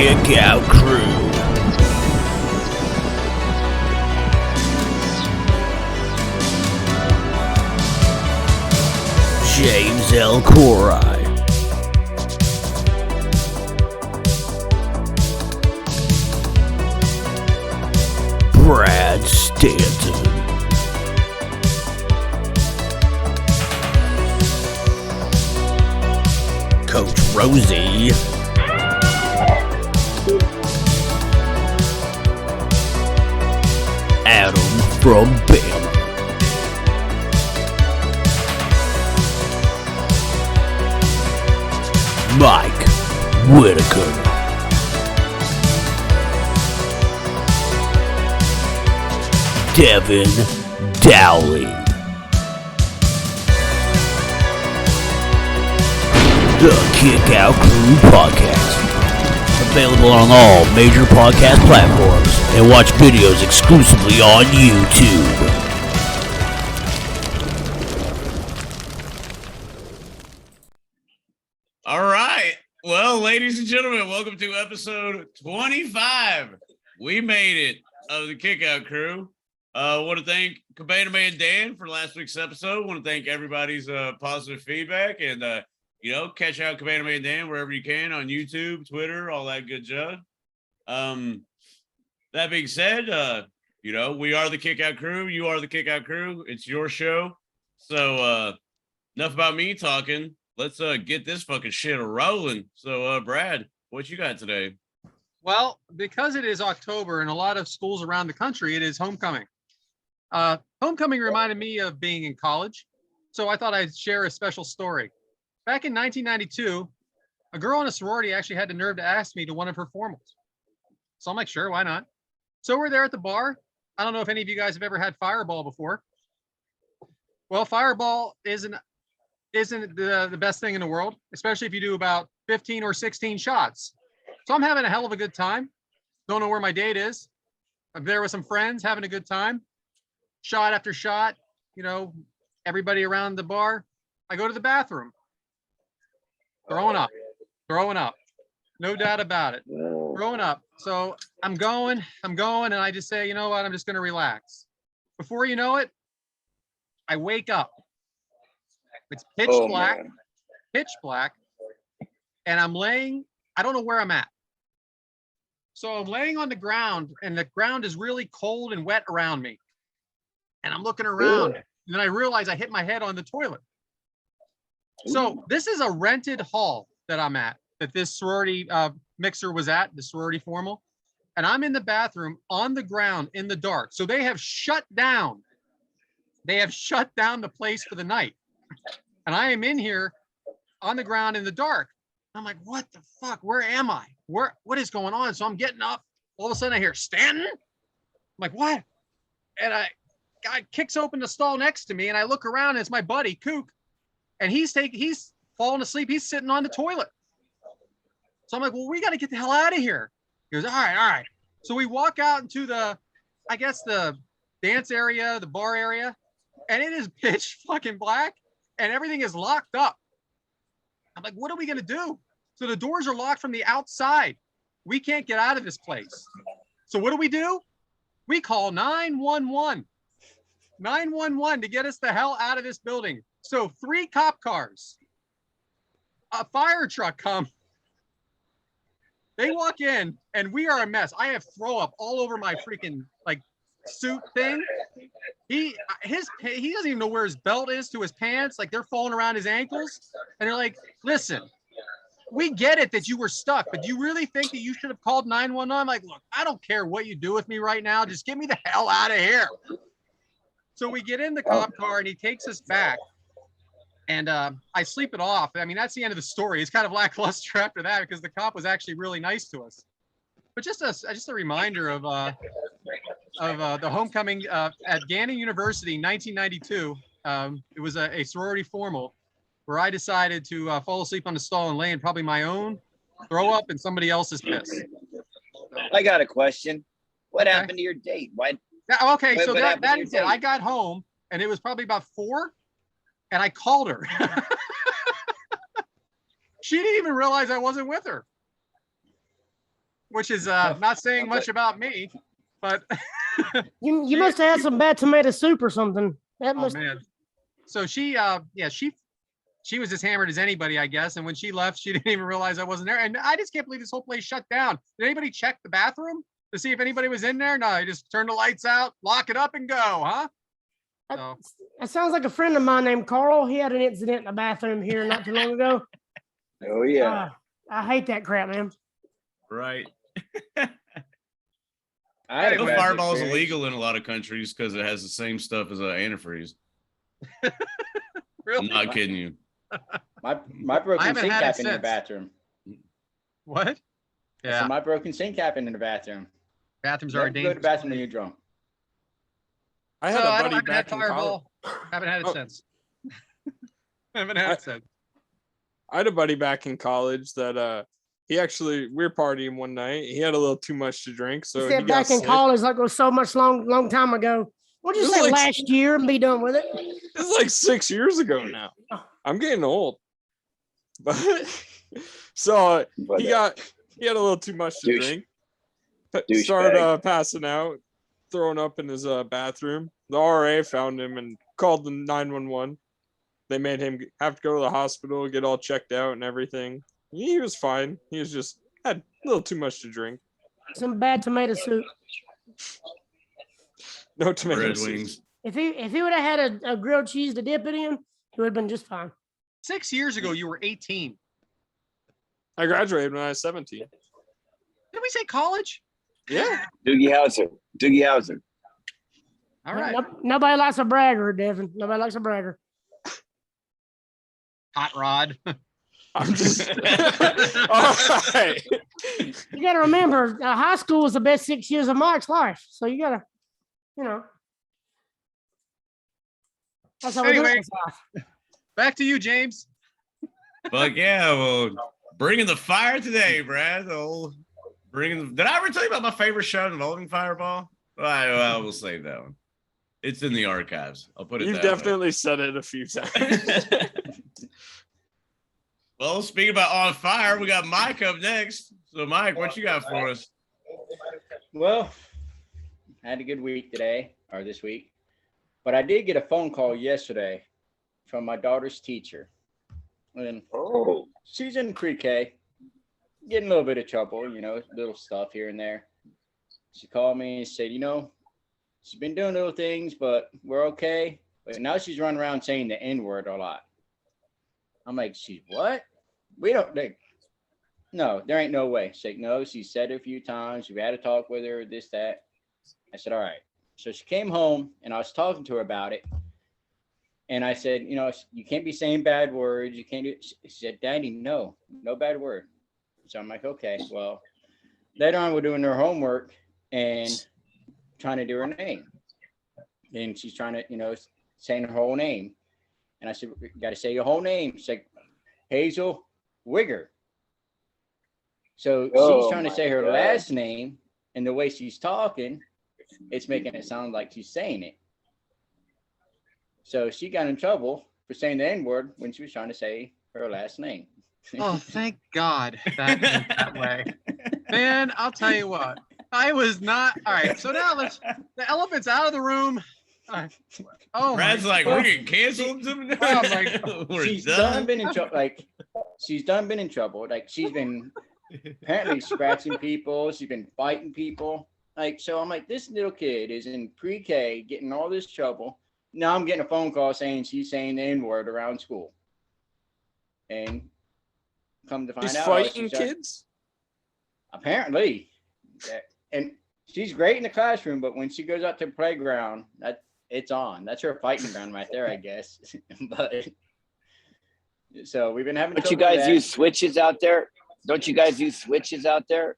Kick Out Crew. James L. Corey. Brad Stanton. Coach Rosie. Adam from Bama. Mike Whitaker. Devin Dowling. The Kick Out Crew Podcast. Available on all major podcast platforms and watch videos exclusively on YouTube. All right. Well, ladies and gentlemen, welcome to episode 25. We made it of the Kick Out Crew. Want to thank Cabana Man Dan for last week's episode. Want to thank everybody's positive feedback and catch out Cabana Man Dan wherever you can on YouTube, Twitter, all that good jazz. That being said, we are the Kick Out Crew. You are the Kick Out Crew. It's your show. So enough about me talking. Let's get this fucking shit rolling. So, Brad, what you got today? Well, because it is October and a lot of schools around the country, it is homecoming. Homecoming reminded me of being in college, so I thought I'd share a special story. Back in 1992, a girl in a sorority actually had the nerve to ask me to one of her formals. So I'm like, sure, why not? So we're there at the bar. I don't know if any of you guys have ever had Fireball before. Well, Fireball isn't the best thing in the world, especially if you do about 15 or 16 shots. So I'm having a hell of a good time. Don't know where my date is. I'm there with some friends having a good time. Shot after shot, everybody around the bar. I go to the bathroom. Throwing up. No doubt about it. Throwing up. So I'm going, and I just say, you know what? I'm just going to relax. Before you know it, I wake up. It's pitch black, and I'm laying, I don't know where I'm at. So I'm laying on the ground, and the ground is really cold and wet around me. And I'm looking around, and then I realize I hit my head on the toilet. So this is a rented hall that I'm at, that this sorority mixer was at, the sorority formal. And I'm in the bathroom on the ground in the dark. So they have shut down the place for the night. And I am in here on the ground in the dark. I'm like, what the fuck? Where am I? What is going on? So I'm getting up. All of a sudden I hear, Stanton? I'm like, what? And guy kicks open the stall next to me, and I look around, and it's my buddy, Kook. And he's falling asleep. He's sitting on the toilet. So I'm like, well, we got to get the hell out of here. He goes, all right. So we walk out into the dance area, the bar area, and it is pitch fucking black, and everything is locked up. I'm like, what are we going to do? So the doors are locked from the outside. We can't get out of this place. So what do? We call 911. 911 to get us the hell out of this building. So 3 cop cars, a fire truck come. They walk in, and we are a mess. I have throw up all over my freaking suit thing. He doesn't even know where his belt is to his pants. Like, they're falling around his ankles, and they're like, listen, we get it that you were stuck, but do you really think that you should have called 911? I'm like, look, I don't care what you do with me right now. Just get me the hell out of here. So we get in the cop car, and he takes us back, and I sleep it off. I mean, that's the end of the story. It's kind of lackluster after that because the cop was actually really nice to us. But just a reminder of the homecoming at Gannon University, 1992. It was a sorority formal where I decided to fall asleep on the stall and lay in probably my own throw up and somebody else's piss. I got a question. What happened to your date? Why? Okay, so that is it. I got home, and it was probably about 4, and I called her. She didn't even realize I wasn't with her. which is not saying much about me, but You must have had some bad tomato soup or something. That oh must. man. So she was as hammered as anybody, I guess. And when she left, she didn't even realize I wasn't there. And I just can't believe this whole place shut down. Did anybody check the bathroom to see if anybody was in there? No, they just turn the lights out, lock it up, and go, huh? So, That sounds like a friend of mine named Carl. He had an incident in the bathroom here not too long ago. Oh yeah. I hate that crap, man. Right. I had a bad Fireball is experience. illegal in a lot of countries because it has the same stuff as antifreeze. really? I'm not kidding you. My I broken haven't sink had it happened in the since. bathroom. What? Yeah. So my broken sink happened in the bathroom. Bathrooms are a Never go to dangerous the bathroom when place. you're drunk. I had No, a I buddy haven't had back in college. Fireball. Haven't had it Oh. since. Haven't had it since. I had a buddy back in college that we were partying one night. He had a little too much to drink, so You he said got back in sick. college like it was so much long time ago. We'll just It was say like- last year and be done with it. It's like 6 years ago now. I'm getting old. But so But, he had a little too much to douche- drink. douchebag. Started passing out, throwing up in his bathroom. The RA found him and called the 911. They made him have to go to the hospital, get all checked out and everything. He was fine. He was just had a little too much to drink. Some bad tomato soup. No tomato Red sauce. wings. If he would have had a grilled cheese to dip it in, he would have been just fine. 6 years ago, you were 18. I graduated when I was 17. Did we say college? Yeah. Doogie Howser. All right. Nobody likes a bragger, Devin. Nobody likes a bragger. Hot rod. I'm just all right. You got to remember, high school was the best 6 years of Mark's life. So you got to, that's how we do Anyway. it in South. Back to you, James. But yeah, well, bringing the fire today, Brad. Did I ever tell you about my favorite show involving Fireball? Well, we'll save that one. It's in the archives. I'll put it You've that way. definitely said it a few times. Well, speaking about on fire, we got Mike up next. So, Mike, what you got for us? Well, I had a good week today or this week, but I did get a phone call yesterday from my daughter's teacher. And she's in pre-K, getting a little bit of trouble, little stuff here and there. She called me and said, she's been doing little things, but we're okay. But now she's running around saying the N-word a lot. I'm like, she's what? We don't think. No, there ain't no way. She's like, no, she said it a few times. We had to talk with her, this, that. I said, all right. So she came home and I was talking to her about it. And I said, you can't be saying bad words. You can't do. She said, Daddy, no bad word. So I'm like, okay, well, later on, we're doing her homework and trying to do her name. And she's trying to, saying her whole name. And I said, you got to say your whole name. She's like, Hazel Wigger. So she's trying to say her last name, and the way she's talking, it's making it sound like she's saying it. So she got in trouble for saying the N-word when she was trying to say her last name. Oh, thank God that went that way. Man, I'll tell you what. I was not. All right. So now the elephant's out of the room. Oh, Brad's my like, God. we're getting canceled. Oh, my We're She's done. done been in trouble. She's done been in trouble. She's been apparently scratching people. She's been fighting people. So I'm like, this little kid is in pre-K getting all this trouble. Now I'm getting a phone call saying she's saying the N-word around school. And come to find She's out, fighting kids. Apparently. And she's great in the classroom, but when she goes out to the playground, it's on. That's her fighting ground right there, I guess. But so we've been having. Don't you trouble with guys that. use switches out there? Don't you guys use switches out there?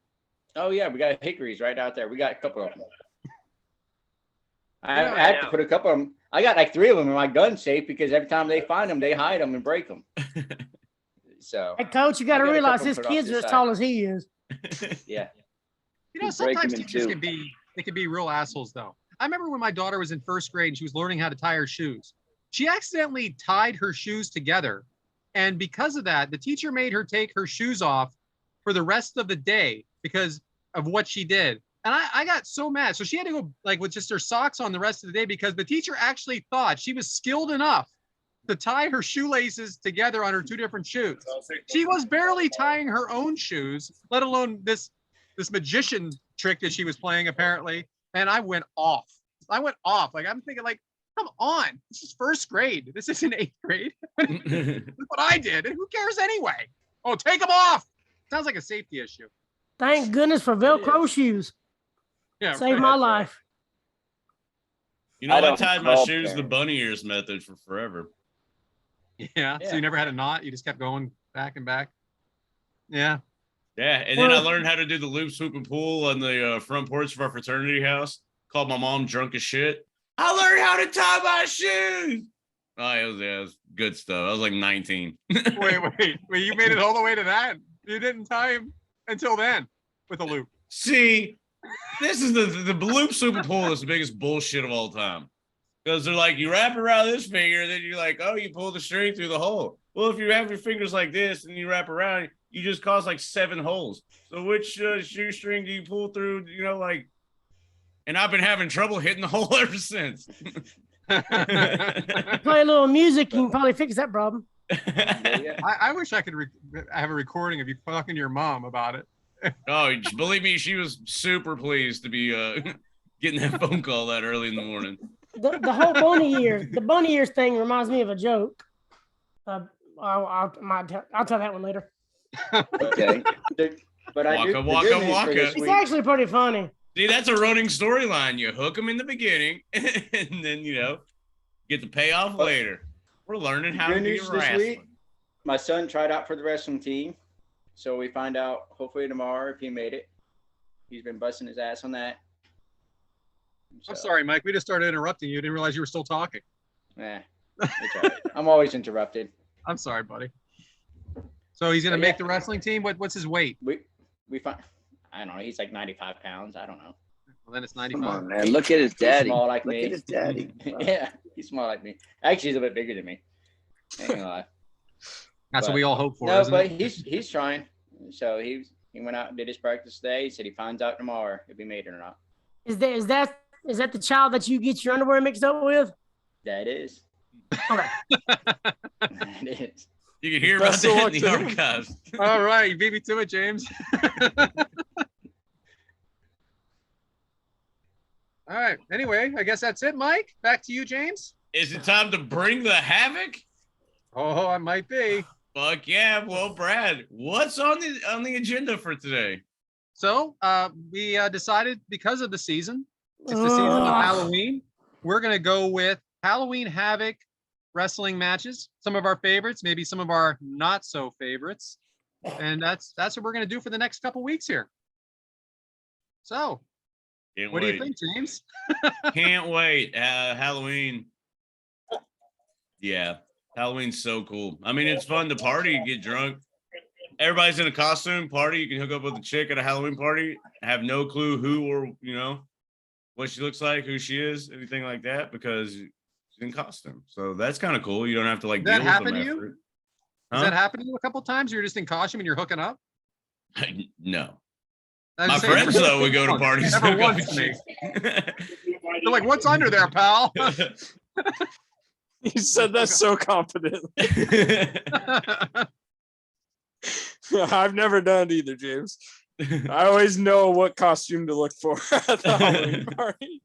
Oh yeah, we got hickories right out there. We got a couple of them. I Yeah, had to put a couple of them. I got like 3 of them in my gun safe because every time they find them, they hide them and break them. So Hey, Coach, you got to I got a realize couple his put off kids to are the as side. tall as he is. yeah, Sometimes them in teachers two. can be real assholes though. I remember when my daughter was in first grade and she was learning how to tie her shoes. She accidentally tied her shoes together. And because of that, the teacher made her take her shoes off for the rest of the day because of what she did. And I got so mad. So she had to go like with just her socks on the rest of the day because the teacher actually thought she was skilled enough to tie her shoelaces together on her 2 different shoes. She was barely tying her own shoes, let alone this magician trick that she was playing apparently. And I went off. Like I'm thinking like, come on, this is 1st grade. This isn't 8th grade. Look what I did. And who cares anyway? Oh, take them off. Sounds like a safety issue. Thank goodness for Velcro shoes. Yeah, Saved my life. You know, I don't tied my know, shoes the Karen. bunny ears method for forever. Yeah. So you never had a knot. You just kept going back and back. Yeah. Yeah, and then I learned how to do the loop, swoop, and pull on the front porch of our fraternity house. Called my mom drunk as shit. I learned how to tie my shoes. Oh, it was good stuff. I was like 19. Wait. You made it all the way to that? You didn't tie him until then with a loop. See, this is the loop, swoop, and pull is the biggest bullshit of all time. Because they're like, you wrap it around this finger, and then you're like, oh, you pull the string through the hole. Well, if you have your fingers like this and you wrap around, you just cause like 7 holes. So which shoestring do you pull through, like, and I've been having trouble hitting the hole ever since. Play a little music, you can probably fix that problem. I wish I could have a recording of you talking to your mom about it. Oh, believe me, she was super pleased to be getting that phone call that early in the morning. The whole bunny ears thing reminds me of a joke. I'll tell that one later. Okay. But I do. Waka. It's actually pretty funny. See, that's a running storyline. You hook them in the beginning, and then get the payoff later. We're learning how to be a wrestler. My son tried out for the wrestling team, so we find out hopefully tomorrow if he made it. He's been busting his ass on that. So, I'm sorry, Mike. We just started interrupting you. Didn't realize you were still talking. it's all right. I'm always interrupted. I'm sorry, buddy. So he's gonna make the wrestling team. What's his weight? We find. I don't know. He's like 95 pounds. I don't know. Well, then it's 95. Come on, man. Look at his daddy. He's small like Look me. at his daddy. Yeah, he's small like me. Actually, he's a bit bigger than me. Ain't gonna lie. That's what we all hope for. No, isn't but it? he's trying. So he went out and did his practice today. He said he finds out tomorrow if he made it or not. Is that the child that you get your underwear mixed up with? That is. Okay. That is. You can hear about Best of that luck in the to him. archives. All right, you beat me to it, James. All right. Anyway, I guess that's it, Mike. Back to you, James. Is it time to bring the havoc? Oh, I might be. Fuck yeah. Well, Brad, what's on the agenda for today? So we decided because of the season, it's the season of Halloween. We're gonna go with Halloween Havoc wrestling matches. Some of our favorites, maybe some of our not so favorites, and that's what we're gonna do for the next couple weeks here. So, what do you think, James? Can't wait. Halloween. Yeah, Halloween's so cool. I mean, it's fun to party, get drunk. Everybody's in a costume party. You can hook up with a chick at a Halloween party. Have no clue who or what she looks like, who she is, anything like that, because she's in costume. So that's kind of cool. You don't have to like Does that deal with happen them to you? after it. Has that happened to you a couple times? You're just in costume and you're hooking up? No. I was My saying, friends though would go to parties. Never and hook up once with to me. chicks. They're like, "What's under there, pal?" You said that so confidently. I've never done it either, James. I always know what costume to look for at the Halloween party.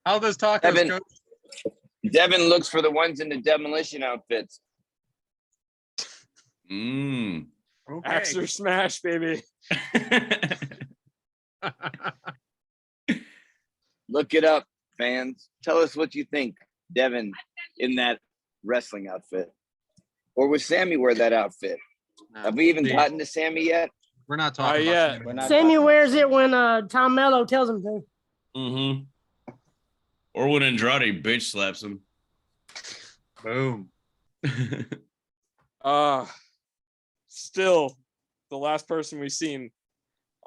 How those tacos Devin, go? Devin looks for the ones in the demolition outfits. Mm. Okay. Axe or smash, baby. Look it up, fans. Tell us what you think, Devin, in that wrestling outfit. Or would Sammy wear that outfit? No, Have we even gotten to Sammy yet? We're not talking Not about yet. Sammy. We're not Sammy talking wears about it when Tom Mello tells him to. Mm-hmm. Or when Andrade bitch slaps him. Boom. Still, the last person we've seen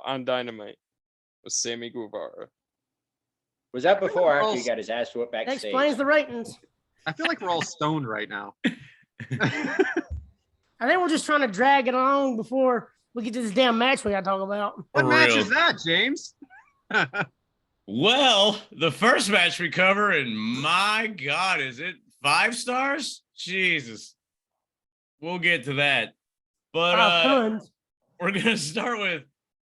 on Dynamite was Sammy Guevara. Was that before or after he got his ass whooped That backstage? explains the ratings. I feel like we're all stoned right now. I think we're just trying to drag it along before we get to this damn match we got to talk about. What For match real. is that, James? Well, the first match we cover, and my God, is it 5 stars? Jesus. We'll get to that. But Tons. we're going to start with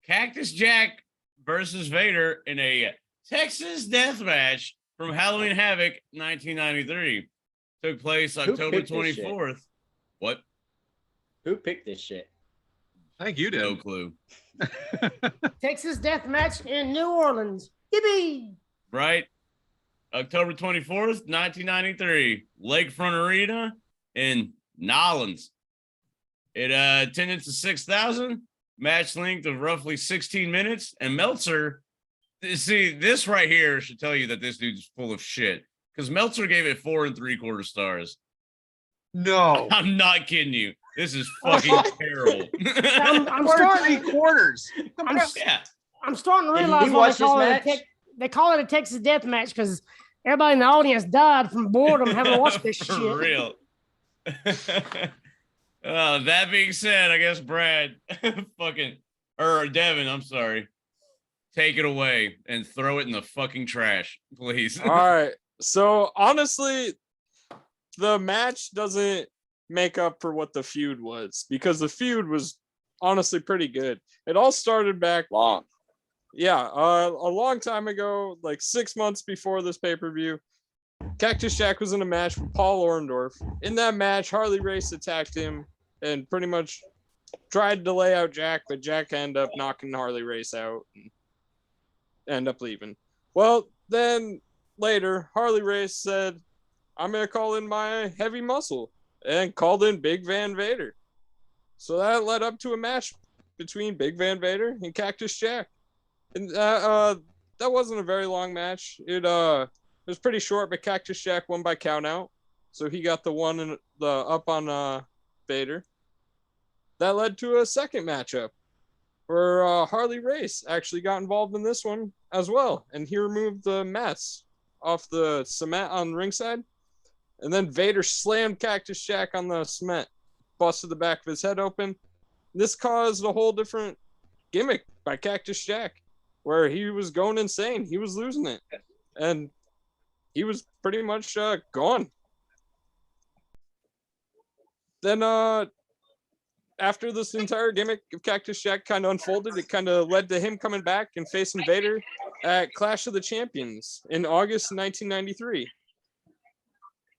Cactus Jack versus Vader in a Texas death match from Halloween Havoc 1993. Took place October picked this shit? 24th. What? Who picked this shit? I think you did. No clue. Texas death match in New Orleans. Yippee! Right? October 24th, 1993. Lakefront Arena in Nolens. It attendance of 6,000. Match length of roughly 16 minutes. And Meltzer, see, this right here should tell you that this dude's full of shit. Because Meltzer gave it 4 3/4 stars. No. I'm not kidding you. This is fucking terrible. I'm Four starting. 3/4. Yeah. I'm starting to Did realize you why watch this match? they call it a Texas death match because everybody in the audience died from boredom having to watch this For shit. real. That being said, I guess Brad or Devin, I'm sorry. Take it away and throw it in the fucking trash, please. All right. So honestly, the match doesn't make up for what the feud was, because the feud was honestly pretty good. It all started back Long. a long time ago, like 6 months before this pay-per-view. Cactus Jack was in a match with Paul Orndorff. In that match, Harley Race attacked him and pretty much tried to lay out Jack, but Jack ended up knocking Harley Race out and end up leaving. Well, then later, Harley Race said, I'm going to call in my heavy muscle, and called in Big Van Vader. So that led up to a match between Big Van Vader and Cactus Jack. And that wasn't a very long match. It was pretty short, but Cactus Jack won by count out. So he got the one in the up on Vader. That led to a second matchup where Harley Race actually got involved in this one as well. And he removed the mats off the cement on ringside. And then Vader slammed Cactus Jack on the cement, busted the back of his head open. This caused a whole different gimmick by Cactus Jack, where he was going insane. He was losing it. And he was pretty much gone. Then after this entire gimmick of Cactus Jack kind of unfolded, it kind of led to him coming back and facing Vader at Clash of the Champions in August 1993.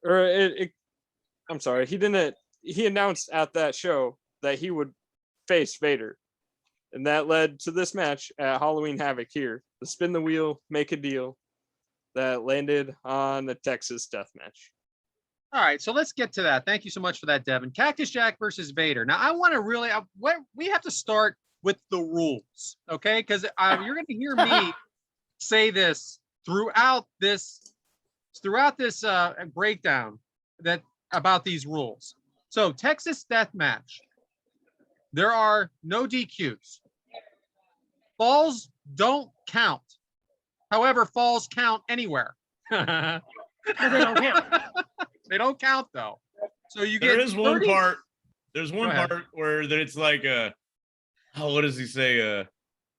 I'm sorry, he announced at that show that he would face Vader. And that led to this match at Halloween Havoc here. The spin the wheel, make a deal that landed on the Texas death match. All right, so let's get to that. Thank you so much for that, Devin. Cactus Jack versus Vader. Now, I want to really, we have to start with the rules, okay? Because you're going to hear me say this throughout this breakdown about these rules. So, Texas death match. There are no DQs. Falls don't count. However, falls count anywhere. But they don't count. They don't count though. So you There get is one 30 part. There's one Go ahead. part where that it's like what does he say?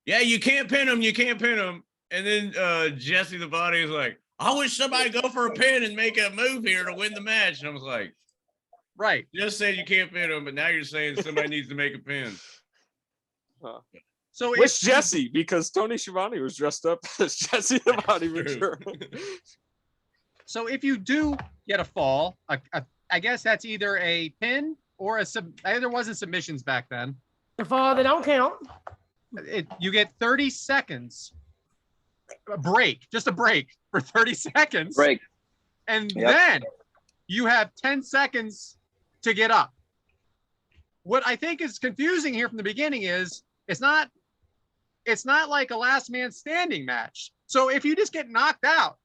Yeah, you can't pin him, you can't pin him. And then Jesse the Body is like, I wish somebody go for a pin and make a move here to win the match. And I was like, right. you just said you can't pin him, but now you're saying somebody needs to make a pin. So Which Jesse, because Tony Schiavone was dressed up as Jesse the Body True. Ventura. So if you do get a fall, I guess that's either a pin or there wasn't submissions back then. The fall, they don't count. You get 30 seconds, a break for 30 seconds. Break. And Yep. then you have 10 seconds to get up. What I think is confusing here from the beginning is it's not like a last man standing match. So if you just get knocked out,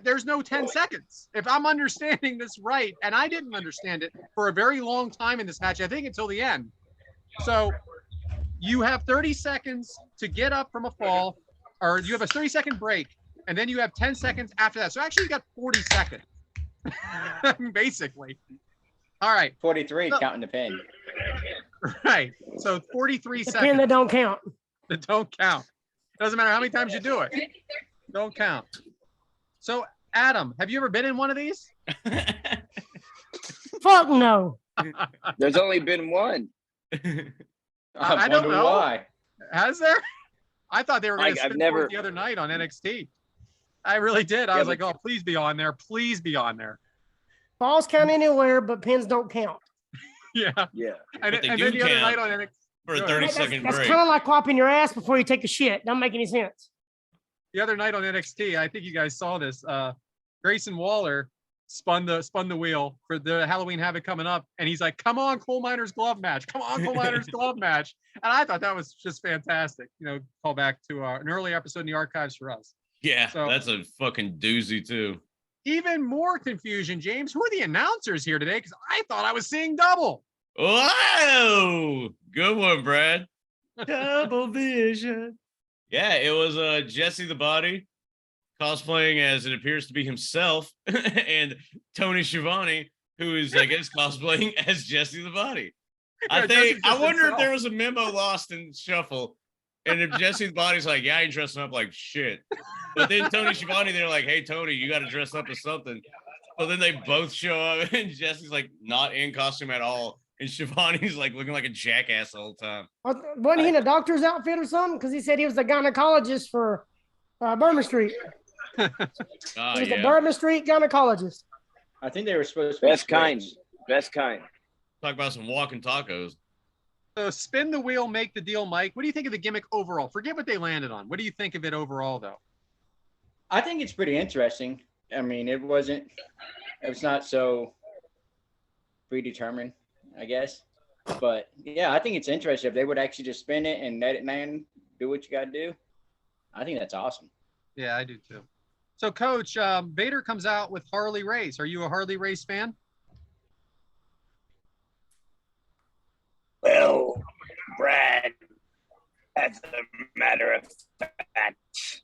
there's no 10 seconds. If I'm understanding this right, and I didn't understand it for a very long time in this match, I think until the end. So you have 30 seconds to get up from a fall, or you have a 30-second break, and then you have 10 seconds after that. So actually you got 40 seconds, basically. All right. 43 counting the pin. Right. So 43 The pin seconds that don't count. that don't count. Doesn't matter how many times you do it. Don't count. So, Adam, have you ever been in one of these? Fuck no. There's only been one. I don't wonder know. why. Has there? I thought they were going to I've spin never- for it the other night on NXT. I really did. I Yeah, was but- like, oh, please be on there. Please be on there. Balls count anywhere, but pins don't count. Yeah. Yeah. And, But they and do then the other count. night on NXT. For a Go ahead. 30 That's, second that's break. kind of like wiping your ass before you take a shit. Don't make any sense. The other night on NXT, I think you guys saw this. Grayson Waller spun the wheel for the Halloween Havoc coming up, and he's like, "Come on, coal miner's glove match! Come on, coal miner's glove match!" And I thought that was just fantastic. You know, call back to an early episode in the archives for us. Yeah, So- that's a fucking doozy too. Even more confusion, James. Who are the announcers here today? Because I thought I was seeing double. Whoa! Good one, Brad. Double vision. Yeah, it was Jesse the Body cosplaying as it appears to be himself, and Tony Schiavone, who is, I guess, cosplaying as Jesse the Body. I Yeah, think Jesse's I just wonder if himself. there was a memo lost in shuffle, and if Jesse the Body's like, "Yeah, I ain't dressing up like shit," but then Tony Schiavone, they're like, "Hey, Tony, you got to dress up as something." So then they both show up, and Jesse's like not in costume at all. And Shivani's like looking like a jackass the whole time. Wasn't he in a doctor's outfit or something? Because he said he was the gynecologist for Bourbon Street. Ah, He was the yeah. Bourbon Street gynecologist. I think they were supposed to be Best kind. switched. Best kind. Talk about some walking tacos. So spin the wheel, make the deal, Mike. What do you think of the gimmick overall? Forget what they landed on. What do you think of it overall, though? I think it's pretty interesting. I mean, it was not so predetermined, I guess. But yeah, I think it's interesting. If they would actually just spin it and let it man do what you got to do, I think that's awesome. Yeah, I do too. So, Coach, Vader comes out with Harley Race. Are you a Harley Race fan? Well, Brad, as a matter of fact,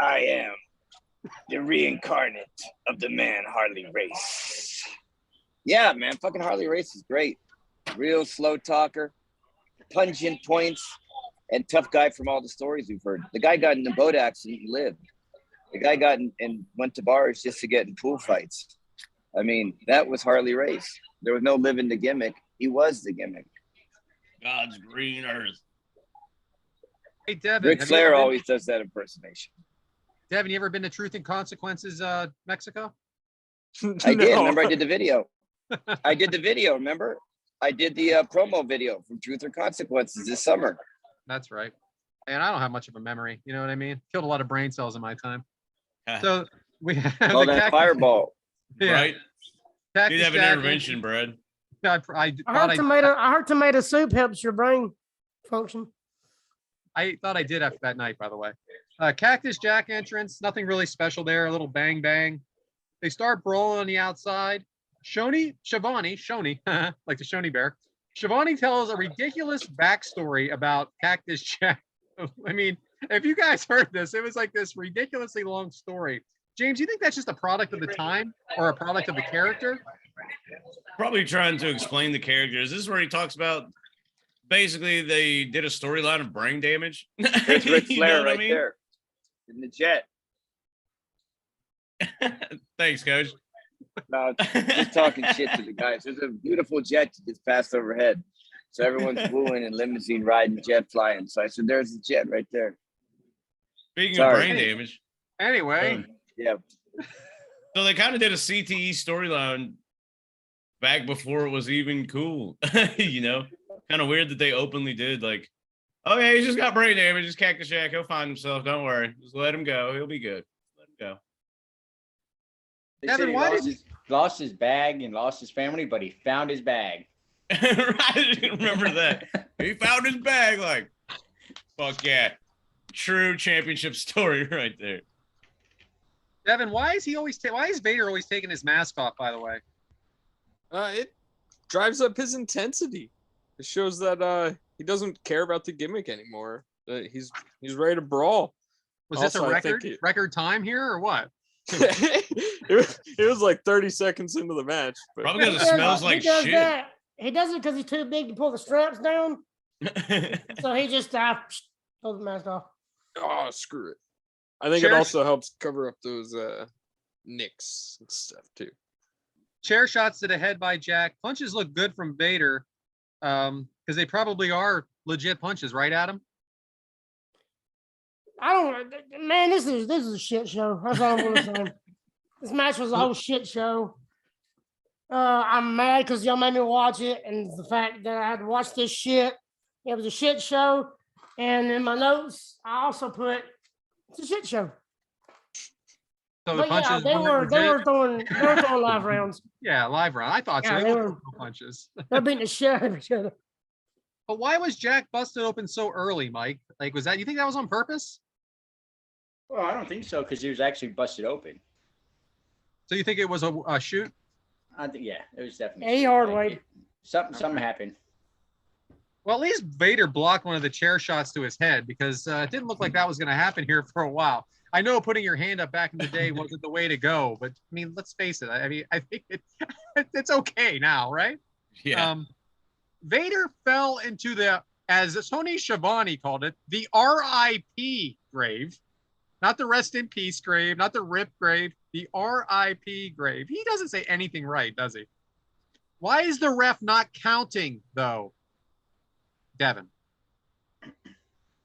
I am the reincarnate of the man Harley Race. Yeah, man, fucking Harley Race is great. Real slow talker, pungent points, and tough guy from all the stories we've heard. The guy got in a boat accident and lived. The guy got in and went to bars just to get in pool fights. I mean, that was Harley Race. There was no living the gimmick. He was the gimmick. God's green earth. Hey, Devin. Ric have you Flair ever been- always does that impersonation. Devin, you ever been to Truth and Consequences, Mexico? I did. No. Remember, I did the video. I did the video. Remember, I did the promo video from Truth or Consequences this summer. That's right. And I don't have much of a memory. You know what I mean? Killed a lot of brain cells in my time. So we have All the that Cactus- fireball. Yeah, Right? Cactus You'd have an Jack intervention, Brad. I thought I heard tomato soup helps your brain function. I thought I did after that night, by the way. Cactus Jack entrance, nothing really special there. A little bang bang. They start brawling on the outside. Shivani, like the Shoney bear. Shivani tells a ridiculous backstory about Cactus Jack. I mean, if you guys heard this, it was like this ridiculously long story. James, you think that's just a product of the time or a product of the character? Probably trying to explain the characters. This is where he talks about basically they did a storyline of brain damage. There's Ric You know Flair what I right mean? there in the jet. Thanks, Coach. No, just talking shit to the guys. There's a beautiful jet that just passed overhead. So everyone's wooing and limousine riding, jet flying. So I said, there's the jet right there. Speaking Sorry. of brain damage, Anyway, Yeah. so they kind of did a CTE storyline back before it was even cool. You know, kind of weird that they openly did like, oh yeah, he's just got brain damage. Just Cactus Jack. He'll find himself. Don't worry. Just let him go. He'll be good. Let him go. They Devin, said he why lost his bag and lost his family, but he found his bag. I didn't remember that. He found his bag. Like, fuck yeah. True championship story right there. Devin, why is Vader always taking his mask off, by the way? It drives up his intensity. It shows that he doesn't care about the gimmick anymore. He's ready to brawl. Was this a Also, I think record time here or what? it was like 30 seconds into the match. But Probably because it smells like he does shit. That. he does it because he's too big to pull the straps down. So he just pulled the mask off. Oh, screw it. I think Chair- it also helps cover up those nicks and stuff too. Chair shots to the head by Jack. Punches look good from Vader, because they probably are legit punches, right, Adam? I don't, man. This is a shit show. That's all I'm gonna say. This match was a whole shit show. I'm mad because y'all made me watch it, and the fact that I had to watch this shit. It was a shit show, and in my notes, I also put it's a shit show. So the But yeah, punches they legit? were throwing live rounds. Yeah, live round. I thought so. Yeah, They they were were- punches. They're beating the shit out of each other. But why was Jack busted open so early, Mike? Like, was that, you think that was on purpose? Well, I don't think so because he was actually busted open. So you think it was a shoot? I think it was definitely. Yeah, he hard way. Something happened. Well, at least Vader blocked one of the chair shots to his head, because it didn't look like that was going to happen here for a while. I know putting your hand up back in the day wasn't the way to go, but I mean, let's face it. I mean, I think it's okay now, right? Yeah. Vader fell into the, as Tony Schiavone called it, the RIP grave, not the rest in peace grave, not the RIP grave, the RIP grave. He doesn't say anything right, does he? Why is the ref not counting, though, Devin?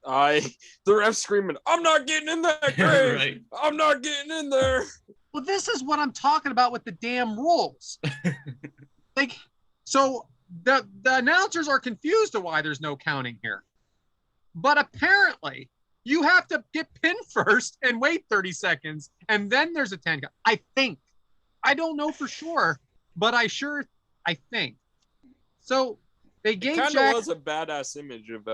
The ref screaming, "I'm not getting in that grave! Right. I'm not getting in there!" Well, this is what I'm talking about with the damn rules. Like, so the announcers are confused to why there's no counting here. But apparently, you have to get pinned first and wait 30 seconds, and then there's a 10 count. I think. I don't know for sure, but I think. So they It gave kind Jack. of was a badass image of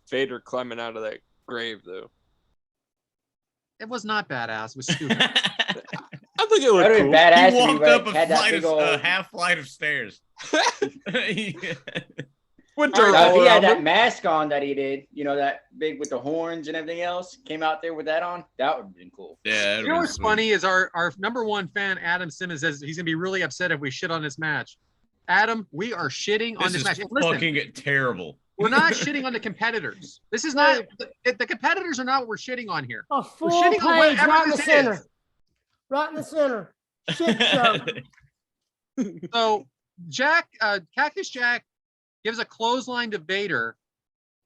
Vader climbing out of that grave, though. It was not badass. It was stupid. I think it That looked would be cool. badass He if he walked up had that a big old. half flight of stairs. With All dirt right, Now, if all he had around that him. mask on that he did, that big with the horns and everything else, came out there with that on, that would have been cool. Yeah. You know what's funny is our number one fan, Adam Simmons, says he's going to be really upset if we shit on this match. Adam, we are shitting on This this is match. And listen, fucking terrible. we're not shitting on the competitors. This is not, the competitors are not what we're shitting on here. A full shitting page on whatever right in the this center. is. Right in the center. Shit show. So Cactus Jack gives a clothesline to Vader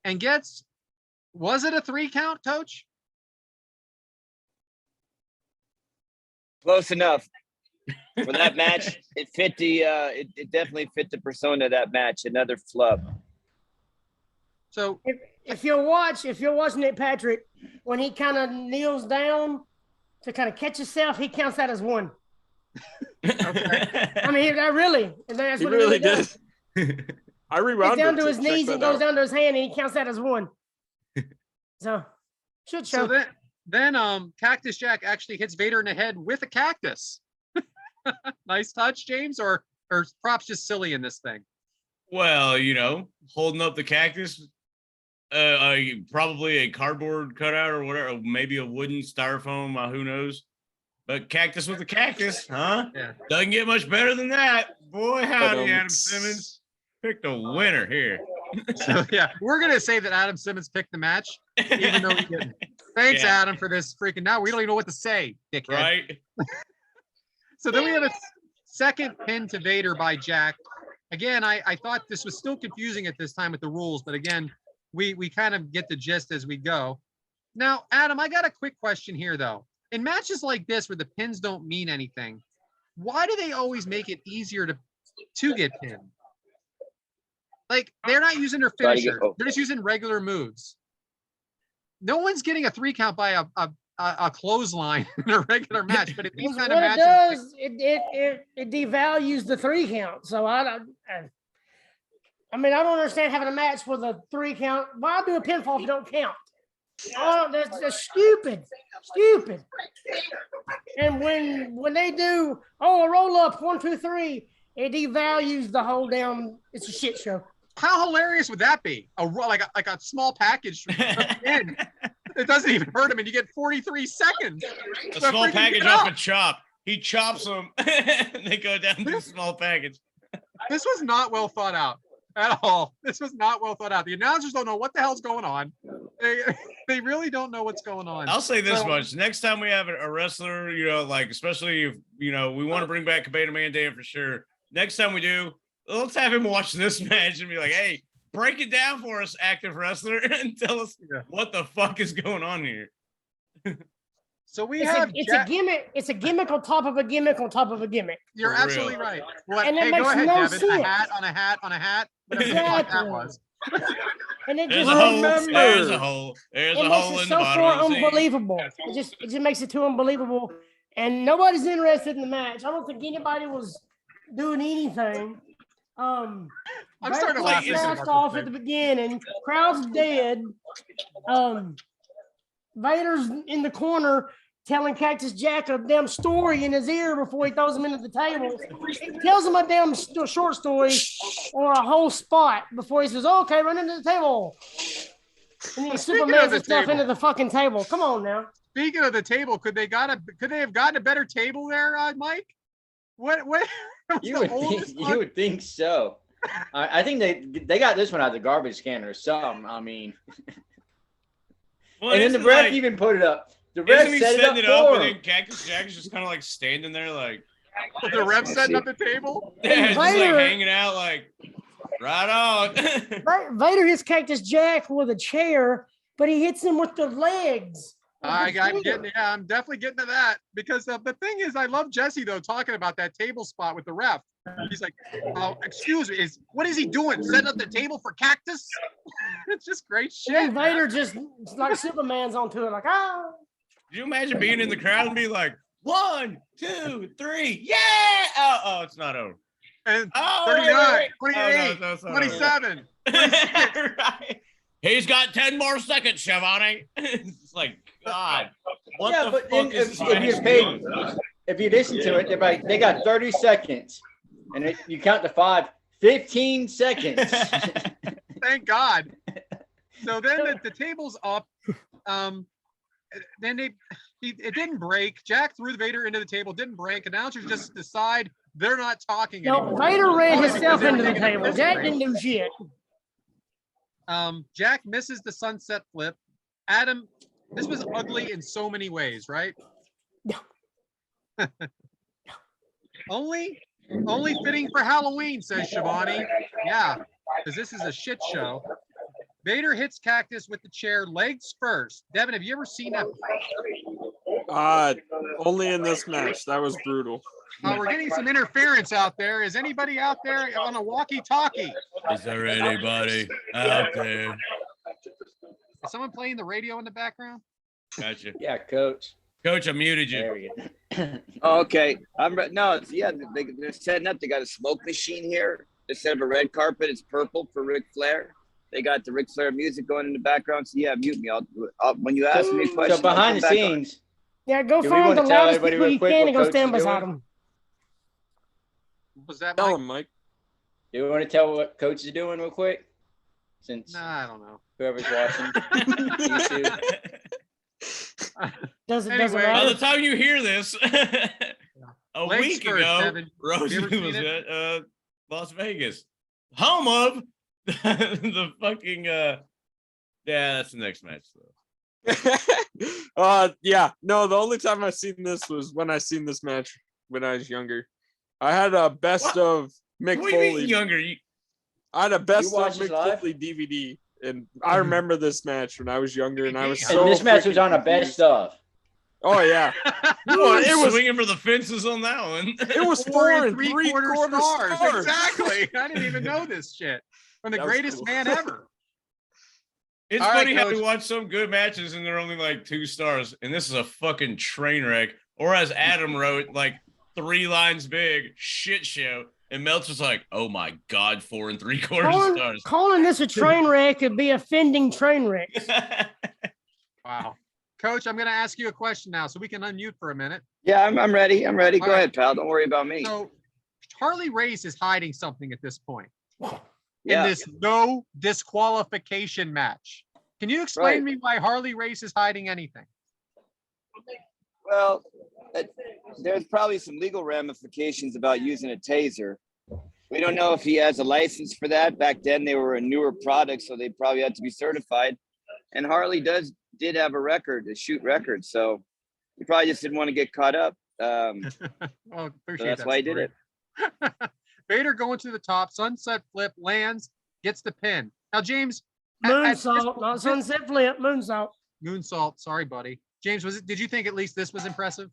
and gets, was it a 3 count, Coach? Close enough. For that match, it fit it definitely fit the persona of that match. Another flub. So If you're watching it, Patrick, when he kind of kneels down to kind of catch himself, he counts that as 1. I mean, that's He what really does. did. I Gets rewound down it to his check knees and that goes out. down to his hand, and he counts that as 1. So, shit show. So then Cactus Jack actually hits Vader in the head with a cactus. Nice touch, James, or props just silly in this thing? Well, holding up the cactus, probably a cardboard cutout or whatever, maybe a wooden styrofoam, who knows? But cactus with a cactus, huh? Yeah. Doesn't get much better than that. Boy, howdy, But, Adam Simmons. Picked a winner here. So yeah, we're gonna say that Adam Simmons picked the match, even though he didn't. Thanks, Yeah. Adam, for this freaking. Now we don't even know what to say, dickhead. Right? So then we have a second pin to Vader by Jack. Again, I thought this was still confusing at this time with the rules, but again, we kind of get the gist as we go. Now, Adam, I got a quick question here though. In matches like this where the pins don't mean anything, why do they always make it easier to get pinned? Like, they're not using their Try to finisher. get- They're just using regular moves. No one's getting a 3 count by a clothesline in a regular match, but in these What kind of it matches, does, it devalues the 3 count. So I don't understand having a match with a 3 count. Why do a pinfall if you don't count? Oh, that's stupid. Stupid. And when they do, a roll up, 1, 2, 3, it devalues the whole damn. It's a shit show. how hilarious would that be? Like a small package in. It doesn't even hurt him, and you get 43 seconds. A to small freaking package get off up. a chop. He chops them, and they go down to a small package. This was not well thought out. at all. This was not well thought out. The announcers don't know what the hell's going on. They really don't know what's going on. I'll say this So- much. Next time we have a wrestler, like, especially if, we want to bring back Cabana Man Dan for sure. Next time we do, let's have him watch this match and be like, hey, break it down for us, active wrestler, and tell us what the fuck is going on here. So we It's, have it's a gimmick. It's a gimmick on top of a gimmick on top of a gimmick. You're For absolutely real. right. What, And it hey, go makes ahead, no Devin. A sense. hat on a hat on a hat. Whatever the fuck that Exactly. was. And it There's just a hole. Remember. There's a hole. There's it a makes hole it in the so bottom far of the sea. unbelievable. It just makes it too unbelievable, and nobody's interested in the match. I don't think anybody was doing anything. I'm starting to laugh. Like, Mask off at the beginning. Crowd's dead. Vader's in the corner telling Cactus Jack a damn story in his ear before he throws him into the table. He tells him a damn short story or a whole spot before he says, "Okay, run into the table." And then Speaking Superman of the stuff table. into the fucking table. Come on now. Speaking of the table, could they have gotten a better table there, Mike? What was You the would oldest think, one? you would think so. I think they got this one out of the garbage can or something. I mean, Well, and then the isn't, ref like, even put it up. The ref isn't he set it setting it up up for and him. then Cactus Jack is just kind of like standing there like, The ref setting up the table? yeah, just like Vader- hanging out like, right on. Vader hits Cactus Jack with a chair, but he hits him with the legs. I'm definitely getting to that because the thing is, I love Jesse though talking about that table spot with the ref. He's like, "Oh, excuse me, what is he doing? Setting up the table for Cactus?" It's just great And then shit. Vader just like Superman's onto it, like, oh. Could you imagine being in the crowd and be like, 1, 2, 3, yeah! Oh, it's not over. And Oh, 39, wait. 28, No, it's not 27. over. Right. He's got 10 more seconds, Shivani. It's like, God, what Yeah, the but fuck then is if this you match paid, doing? if you listen to it, they're like, they got 30 seconds, and you count to 5, 15 seconds. Thank God. So then the table's up. Then it didn't break. Jack threw Vader into the table, didn't break. Announcers just decide they're not talking No, anymore. Vader ran Only himself because they were into the taking a table. piss Jack break. didn't do shit. Jack misses the sunset flip. Adam, this was ugly in so many ways, right? Yeah. Only fitting for Halloween, says Shivani. Yeah, because this is a shit show. Vader hits Cactus with the chair, legs first. Devin, have you ever seen that? Only in this match. That was brutal. We're getting some interference out there. Is anybody out there on a walkie-talkie? Is there anybody out there? Is someone playing the radio in the background? Gotcha. Yeah, coach. Coach, I muted you. There we go. Oh, okay. They're setting up. They got a smoke machine here. Instead of a red carpet, it's purple for Ric Flair. They got the Ric Flair music going in the background. So yeah, mute me. I'll when you ask me a question. So behind the I'll come back on. scenes, Yeah, go Do we find wanna the tell loudest everybody people real you quick can what and go Coach stand is beside doing? them. Was that Tell Mike? him, Mike. do you want to tell what coach is doing real quick? Since Nah, I don't know. whoever's watching YouTube. Doesn't Anyway. By matter. the time you hear this, a Legs week first, ago, Devin. Rosie You ever was seen at Las Vegas, home of the fucking. Yeah, that's the next match though. Yeah. No, the only time I seen this was when I seen this match when I was younger. I had a best What? of Mick What do you mean Foley. younger? I had a best of watched this Mick live? Foley DVD, and I remember this match when I was younger, and I was And so And this match was freaking on a confused. best of. Oh yeah, Well, it it was- swinging for the fences on that one. it was 4 and 3/4 3/4 stars. Exactly. I didn't even know this shit. From the That was greatest cool. man ever. It's All right, funny how we Coach. watch some good matches and they're only like 2 stars, and this is a fucking train wreck. Or as Adam wrote, like 3 lines big, shit show. And Meltzer's like, oh my God, 4 3/4 stars. Calling this a train wreck could be offending train wrecks. Wow. Coach, I'm going to ask you a question now so we can unmute for a minute. Yeah, I'm ready. I'm ready. All Go right. ahead, pal. Don't worry about me. So Harley Race is hiding something at this point Yeah. in this no disqualification match. Can you explain Right. me why Harley Race is hiding anything? Well, there's probably some legal ramifications about using a taser. We don't know if he has a license for that. Back then, they were a newer product, so they probably had to be certified. And Harley did have a record, a shoot record, so he probably just didn't want to get caught up. Well, So appreciate that's that why he did story. it. Vader going to the top, sunset flip, lands, gets the pin. Now, James, at this- Moonsault, not sunset flip, moonsault. moonsault. Sorry, buddy. James, did you think at least this was impressive?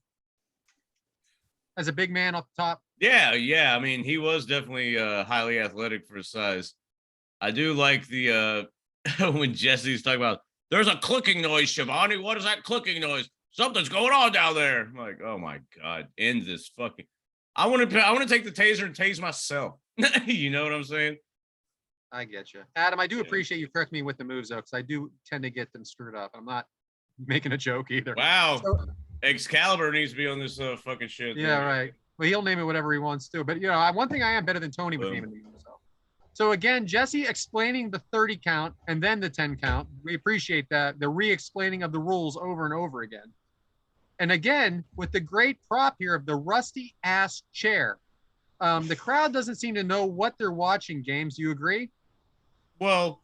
As a big man off the top? Yeah. I mean, he was definitely highly athletic for his size. I do like the when Jesse's talking about there's a clicking noise, Shivani. What is that clicking noise? Something's going on down there. I'm like, oh my God, end this fucking. I want to take the taser and tase myself. You know what I'm saying? I get you. Adam, I do appreciate you correcting me with the moves, though, because I do tend to get them screwed up. I'm not making a joke either. Wow. So- Excalibur needs to be on this fucking shit. Yeah, right. Well, he'll name it whatever he wants to. But, one thing I am better than Tony with Boom. naming the moves. So again, Jesse explaining the 30 count and then the 10 count. We appreciate that. The re-explaining of the rules over and over again. And again, with the great prop here of the rusty ass chair. The crowd doesn't seem to know what they're watching, James. Do you agree? Well,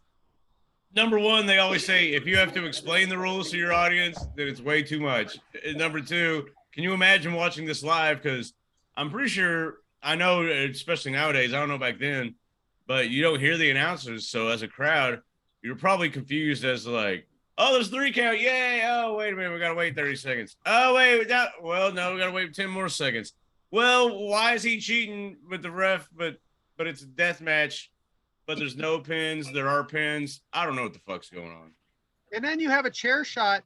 number one, they always say if you have to explain the rules to your audience, then it's way too much. And number two, can you imagine watching this live? Because I'm pretty sure, I know, especially nowadays, I don't know back then, but you don't hear the announcers. So as a crowd, you're probably confused as to like, oh, there's 3 count. Yay. Oh, wait a minute. We got to wait 30 seconds. Oh, wait. Well, no, we got to wait 10 more seconds. Well, why is he cheating with the ref? But it's a death match, but there's no pins. There are pins. I don't know what the fuck's going on. And then you have a chair shot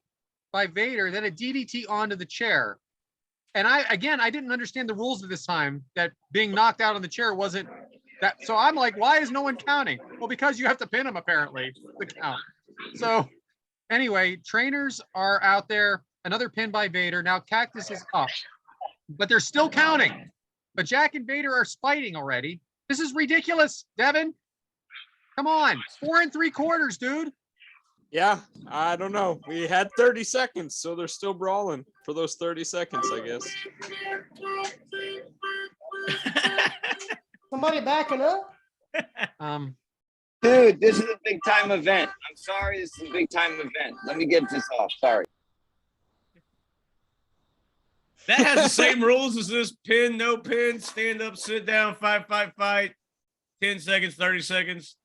by Vader, then a DDT onto the chair. And I didn't understand the rules at this time, that being knocked out on the chair wasn't that. So I'm like, why is no one counting? Well, because you have to pin him, apparently, the count. So anyway, trainers are out there. Another pin by Vader. Now Cactus is up, but they're still counting. But Jack and Vader are spiting already. This is ridiculous, Devin. Come on, 4 3/4, dude. Yeah, I don't know. We had 30 seconds, so they're still brawling for those 30 seconds, I guess. Somebody backing up? Dude, this is a big time event. I'm sorry, this is a big time event. Let me get this off. Sorry. That has the same rules as this: pin, no pin, stand up, sit down, fight, 10 seconds, 30 seconds.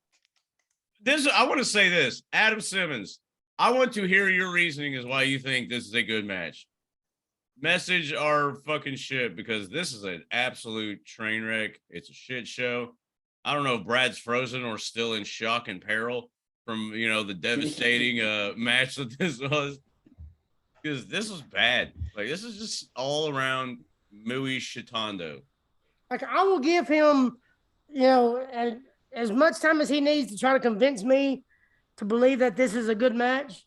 I want to say this, Adam Simmons, I want to hear your reasoning as why you think this is a good match. Message our fucking shit, because this is an absolute train wreck. It's a shit show. I don't know if Brad's frozen or still in shock and peril from, the devastating match that this was. Because this was bad. Like, this is just all around mooey shitando. Like, I will give him, as much time as he needs to try to convince me to believe that this is a good match.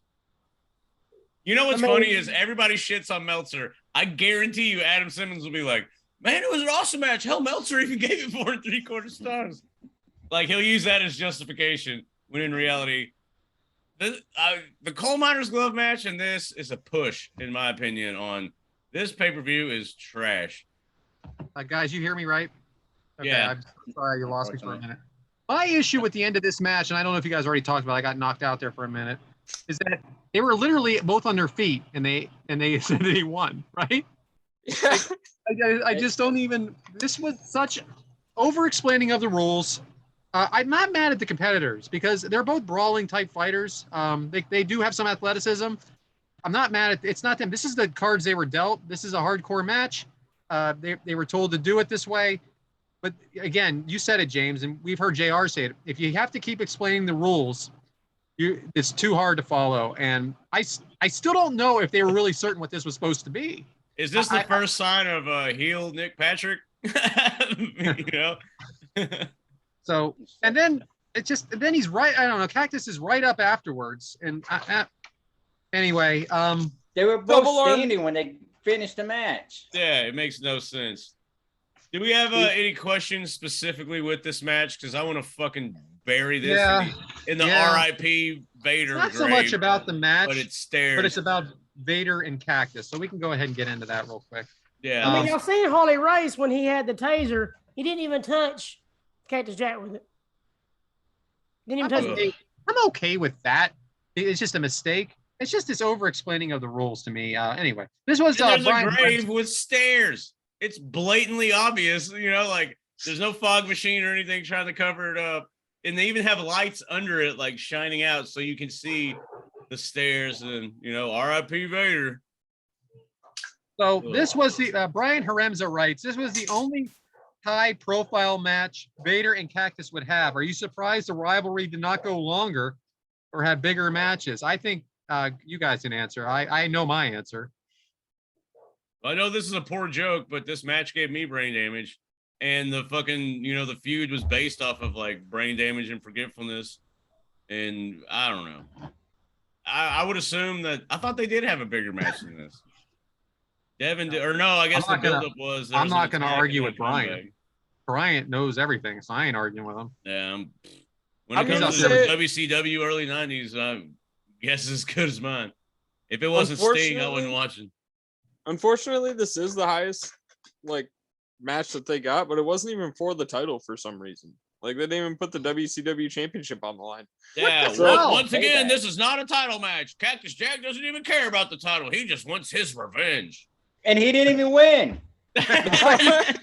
You know what's funny is everybody shits on Meltzer. I guarantee you Adam Simmons will be like, man, it was an awesome match. Hell, Meltzer even gave it 4 3/4 stars. Like, he'll use that as justification, when in reality, the coal miner's glove match and this is a push, in my opinion, on this pay-per-view is trash. Guys, you hear me right? Okay, Yeah. I'm sorry you lost me for a minute. My issue with the end of this match, and I don't know if you guys already talked about it, I got knocked out there for a minute, is that they were literally both on their feet and they said that he won, right? Yeah. I just don't even, this was such over-explaining of the rules. I'm not mad at the competitors because they're both brawling type fighters. They do have some athleticism. I'm not mad at, it's not them. This is the cards they were dealt. This is a hardcore match. They were told to do it this way. But again, you said it, James, and we've heard JR say it. If you have to keep explaining the rules, it's too hard to follow. And I still don't know if they were really certain what this was supposed to be. Is this the first sign of heel Nick Patrick? So, and then then he's right. I don't know. Cactus is right up afterwards. And anyway, They were both standing when they finished the match. Yeah, it makes no sense. Do we have any questions specifically with this match? Because I want to fucking bury this in the RIP Vader. It's not so much about the match, but it's stairs. But it's about Vader and Cactus. So we can go ahead and get into that real quick. Yeah. I mean, y'all seen Harley Race when he had the taser. He didn't even touch Cactus Jack with it. Didn't even touch it. I'm okay with that. It's just a mistake. It's just this over-explaining of the rules to me. Anyway, this was there's Brian a grave with stairs. It's blatantly obvious, like there's no fog machine or anything trying to cover it up. And they even have lights under it, like shining out so you can see the stairs and, R.I.P. Vader. So this was the, Brian Haremza writes, this was the only high-profile match Vader and Cactus would have. Are you surprised the rivalry did not go longer or have bigger matches? I think you guys can answer. I know my answer. I know this is a poor joke, but this match gave me brain damage. And the fucking, the feud was based off of like brain damage and forgetfulness. And I don't know. I would assume that I thought they did have a bigger match than this. Devin, or no, I guess the buildup was. I'm not going to argue with Brian. Brian knows everything, so I ain't arguing with him. Yeah. When it comes to WCW early 90s, guess as good as mine. If it wasn't Sting, I wasn't watching. Unfortunately, this is the highest match that they got, but it wasn't even for the title for some reason. They didn't even put the WCW championship on the line. Yeah, once again, this is not a title match. Cactus Jack doesn't even care about the title. He just wants his revenge. And he didn't even win. Right?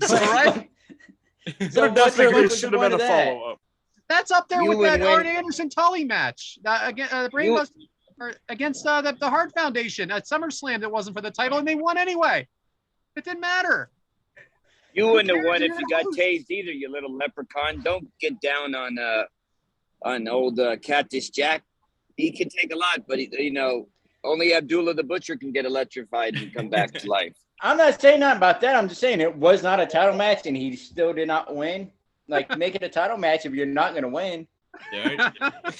So definitely should have been a follow-up. That's up there with that Arn Anderson Tully match against the Hart Foundation at SummerSlam. That wasn't for the title, and they won anyway. It didn't matter. You wouldn't have won if you got tased either, you little leprechaun. Don't get down on old Cactus Jack. He can take a lot, but only Abdullah the Butcher can get electrified and come back to life. I'm not saying nothing about that. I'm just saying it was not a title match, and he still did not win. Make it a title match if you're not going to win. Yeah.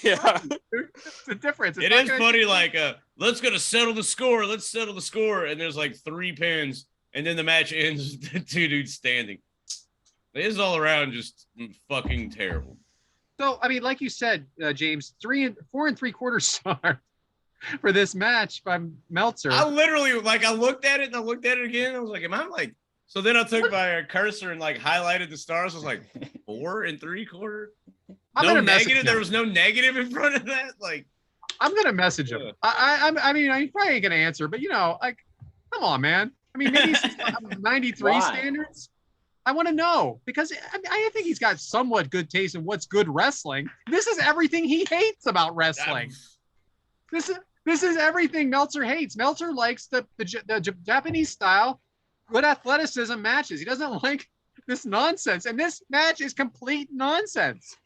It's the difference. It is funny, let's go to settle the score. Let's settle the score. And there's 3 pins, and then the match ends with the 2 dudes standing. It is all around just fucking terrible. So, I mean, like you said, James, 4 3/4 star for this match by Meltzer. I literally, I looked at it and I looked at it again. I was like, am I so then I took my cursor and highlighted the stars. I was like, 4 3/4? No negative. There was no negative in front of that. I'm gonna message him. I mean, he probably ain't gonna answer, but come on, man. I mean, maybe he's 93 standards. I want to know because I think he's got somewhat good taste in what's good wrestling. This is everything he hates about wrestling. This is everything Meltzer hates. Meltzer likes the Japanese style, good athleticism matches. He doesn't like this nonsense, and this match is complete nonsense.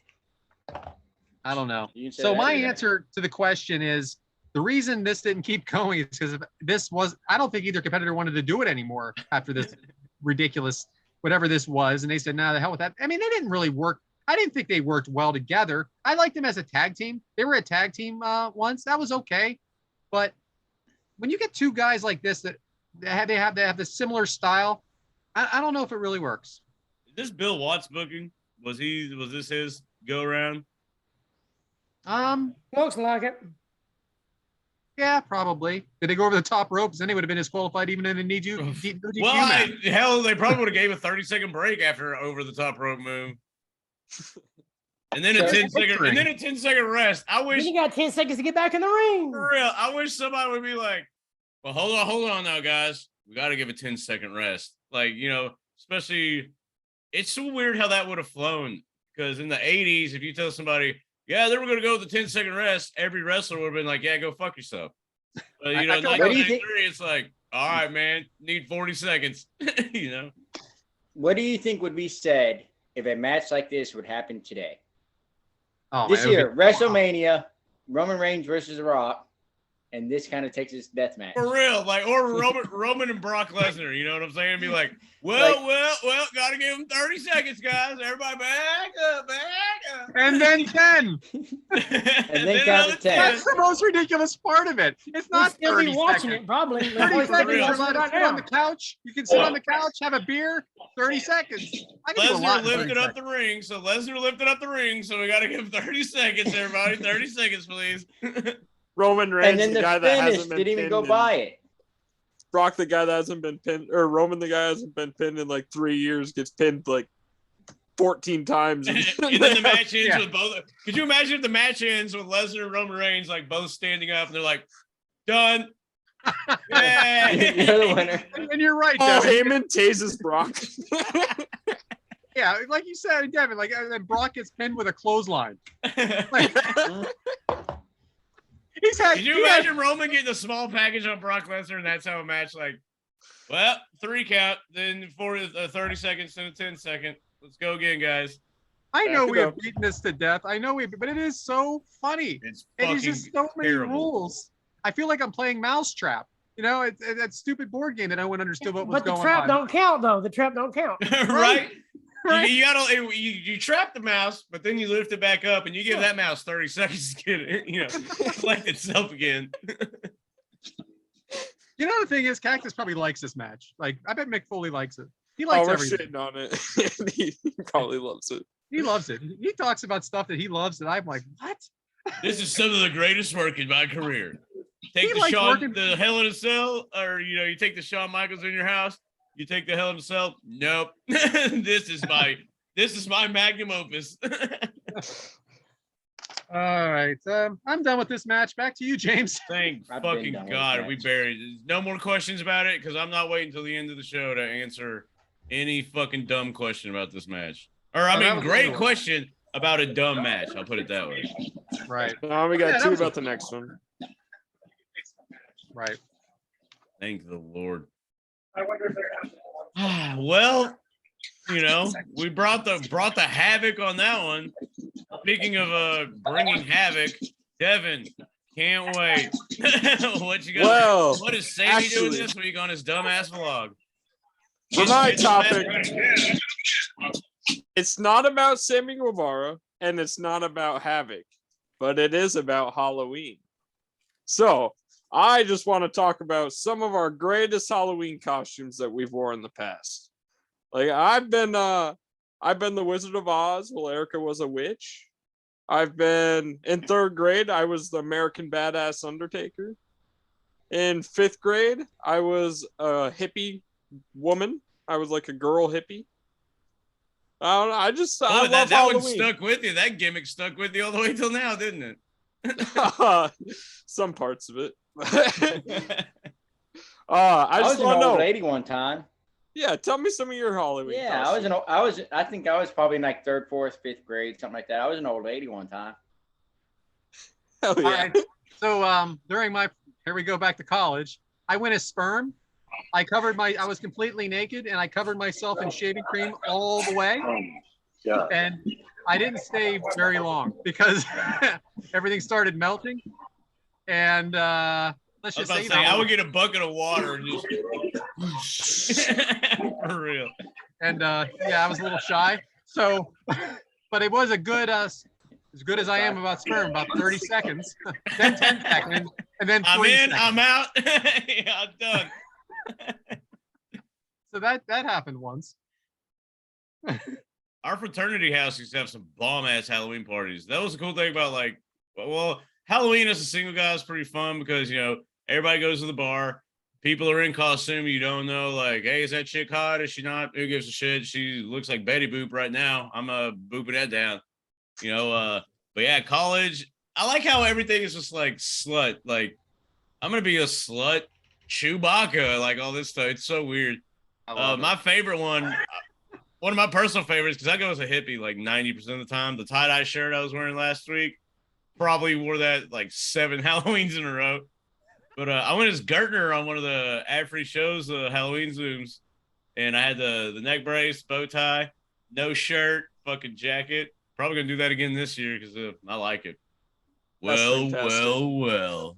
I don't know. So my answer to the question is the reason this didn't keep going is because I don't think either competitor wanted to do it anymore after this ridiculous whatever this was, and they said, "Nah, the hell with that." I mean, they didn't really work. I didn't think they worked well together. I liked them as a tag team. They were a tag team once. That was okay, but when you get 2 guys like this that they have this similar style, I don't know if it really works. Is this Bill Watts booking? Was this his go around? Looks like it. Yeah, probably. Did they go over the top ropes? Then he would have been disqualified even in a DQ match. Hell, they probably would have gave a 30-second break after over the top rope move. And then a 10-second rest. I wish you got 10 seconds to get back in the ring. For real. I wish somebody would be like, well, hold on now, guys. We got to give a 10-second rest. Especially, it's so weird how that would have flown. Because in the 80s, if you tell somebody, yeah, they were going to go with the 10-second rest, every wrestler would have been like, yeah, go fuck yourself. But, 1993, it's like, all right, man, need 40 seconds. What do you think would be said if a match like this would happen today? Oh, this year, WrestleMania, Roman Reigns versus The Rock, and this kind of Texas death match. For real, or Roman and Brock Lesnar, you know what I'm saying? Be like, well, gotta give him 30 seconds, guys. Everybody back up. And then 10. and then count to 10. That's the most ridiculous part of it. It's not 30 watching seconds. It, probably. 30 seconds, you're allowed to sit on the couch. You can sit on the couch, have a beer, 30 seconds. Lesnar lifted up the ring, so we gotta give him 30 seconds, everybody. 30 seconds, please. Roman Reigns, and then the guy finish that hasn't been didn't even pinned go by it. Brock, the guy that hasn't been pinned, or Roman, the guy that hasn't been pinned in 3 years, gets pinned 14 times. And then the match ends Yeah. with both. Could you imagine if the match ends with Lesnar and Roman Reigns like both standing up and they're like, done. Yay! You're the winner. And you're right, Paul Devin. Heyman tases Brock. Yeah, like you said, Devin, like and Brock gets pinned with a clothesline. Like, he's had. Could you imagine Roman getting a small package on Brock Lesnar and that's how a match like, well, 3 count, then for 30 seconds, then a 10 second. Let's go again, guys. I know Back we it have beaten this to death. I know but it is so funny. It's It fucking is just so many terrible. rules. I feel like I'm playing Mousetrap. You know, it's that stupid board game that no one understood what was But the going trap on. don't count though. The trap don't count. Right? Right. You gotta you trap the mouse, but then you lift it back up and you give that mouse 30 seconds to get it, collect itself again. You know, the thing is, Cactus probably likes this match. Like, I bet Mick Foley likes it. He likes We're everything. shitting on it. He probably loves it. He loves it. He talks about stuff that he loves, and I'm like, what? This is some of the greatest work in my career. Take He the likes working- the Hell in a Cell, or you take the Shawn Michaels in your house. You take the Hell in a Cell. Nope. This is my magnum opus. All right. I'm done with this match. Back to you, James. Thank I've been fucking done with God that. we buried. There's no more questions about it because I'm not waiting until the end of the show to answer any fucking dumb question about this match. Or I Oh, that mean, was a great good one. question about a dumb match. I'll put it that way. Right. Now we got Yeah, that two was- about the next one. Right. Thank the Lord. Well, we brought the havoc on that one. Speaking of bringing havoc, Devin, can't wait. What you got? Well, What is Sammy doing actually- this week on his dumbass vlog? For my topic, it's not about Sammy Guevara and it's not about Havoc, but it is about Halloween. So I just want to talk about some of our greatest Halloween costumes that we've worn in the past. Like I've been the Wizard of Oz while Erica was a witch. I've been in 3rd grade, I was the American Badass Undertaker. In 5th grade, I was a hippie woman. I was like a girl hippie. I don't know. I love that Halloween. one stuck with you. That gimmick stuck with you all the way till now, didn't it? Some parts of it. I I just was an want to old know. lady one time. Yeah, tell me some of your Halloween. Yeah, I think I was probably in like 3rd, 4th, 5th grade, something like that. I was an old lady one time. Hell All yeah. right. So during here we go back to college. I went as sperm. I was completely naked and I covered myself in shaving cream all the way. And I didn't stay very long because everything started melting. And let's I was just about say, to say, I would get a bucket of water and just for real. And yeah, I was a little shy. So, but it was a good, as good as I am about sperm, about 30 seconds, then 10 seconds, and then I'm 40 in, seconds. I'm out. Yeah, I'm done. So that happened once. Our fraternity house used to have some bomb ass Halloween parties. That was the cool thing about Halloween as a single guy is pretty fun because everybody goes to the bar. People are in costume. You don't know, like, hey, is that chick hot? Is she not? Who gives a shit? She looks like Betty Boop right now. I'm booping that down. But yeah, college. I like how everything is just like slut. Like, I'm gonna be a slut, Chewbacca, like all this stuff. It's so weird. My favorite one of my personal favorites, because I go as a hippie like 90% of the time. The tie-dye shirt I was wearing last week, probably wore that like 7 Halloweens in a row. But I went as Gertner on one of the ad-free shows, Halloween Zooms, and I had the neck brace, bow tie, no shirt, fucking jacket. Probably gonna do that again this year because I like it. That's Well, fantastic. well.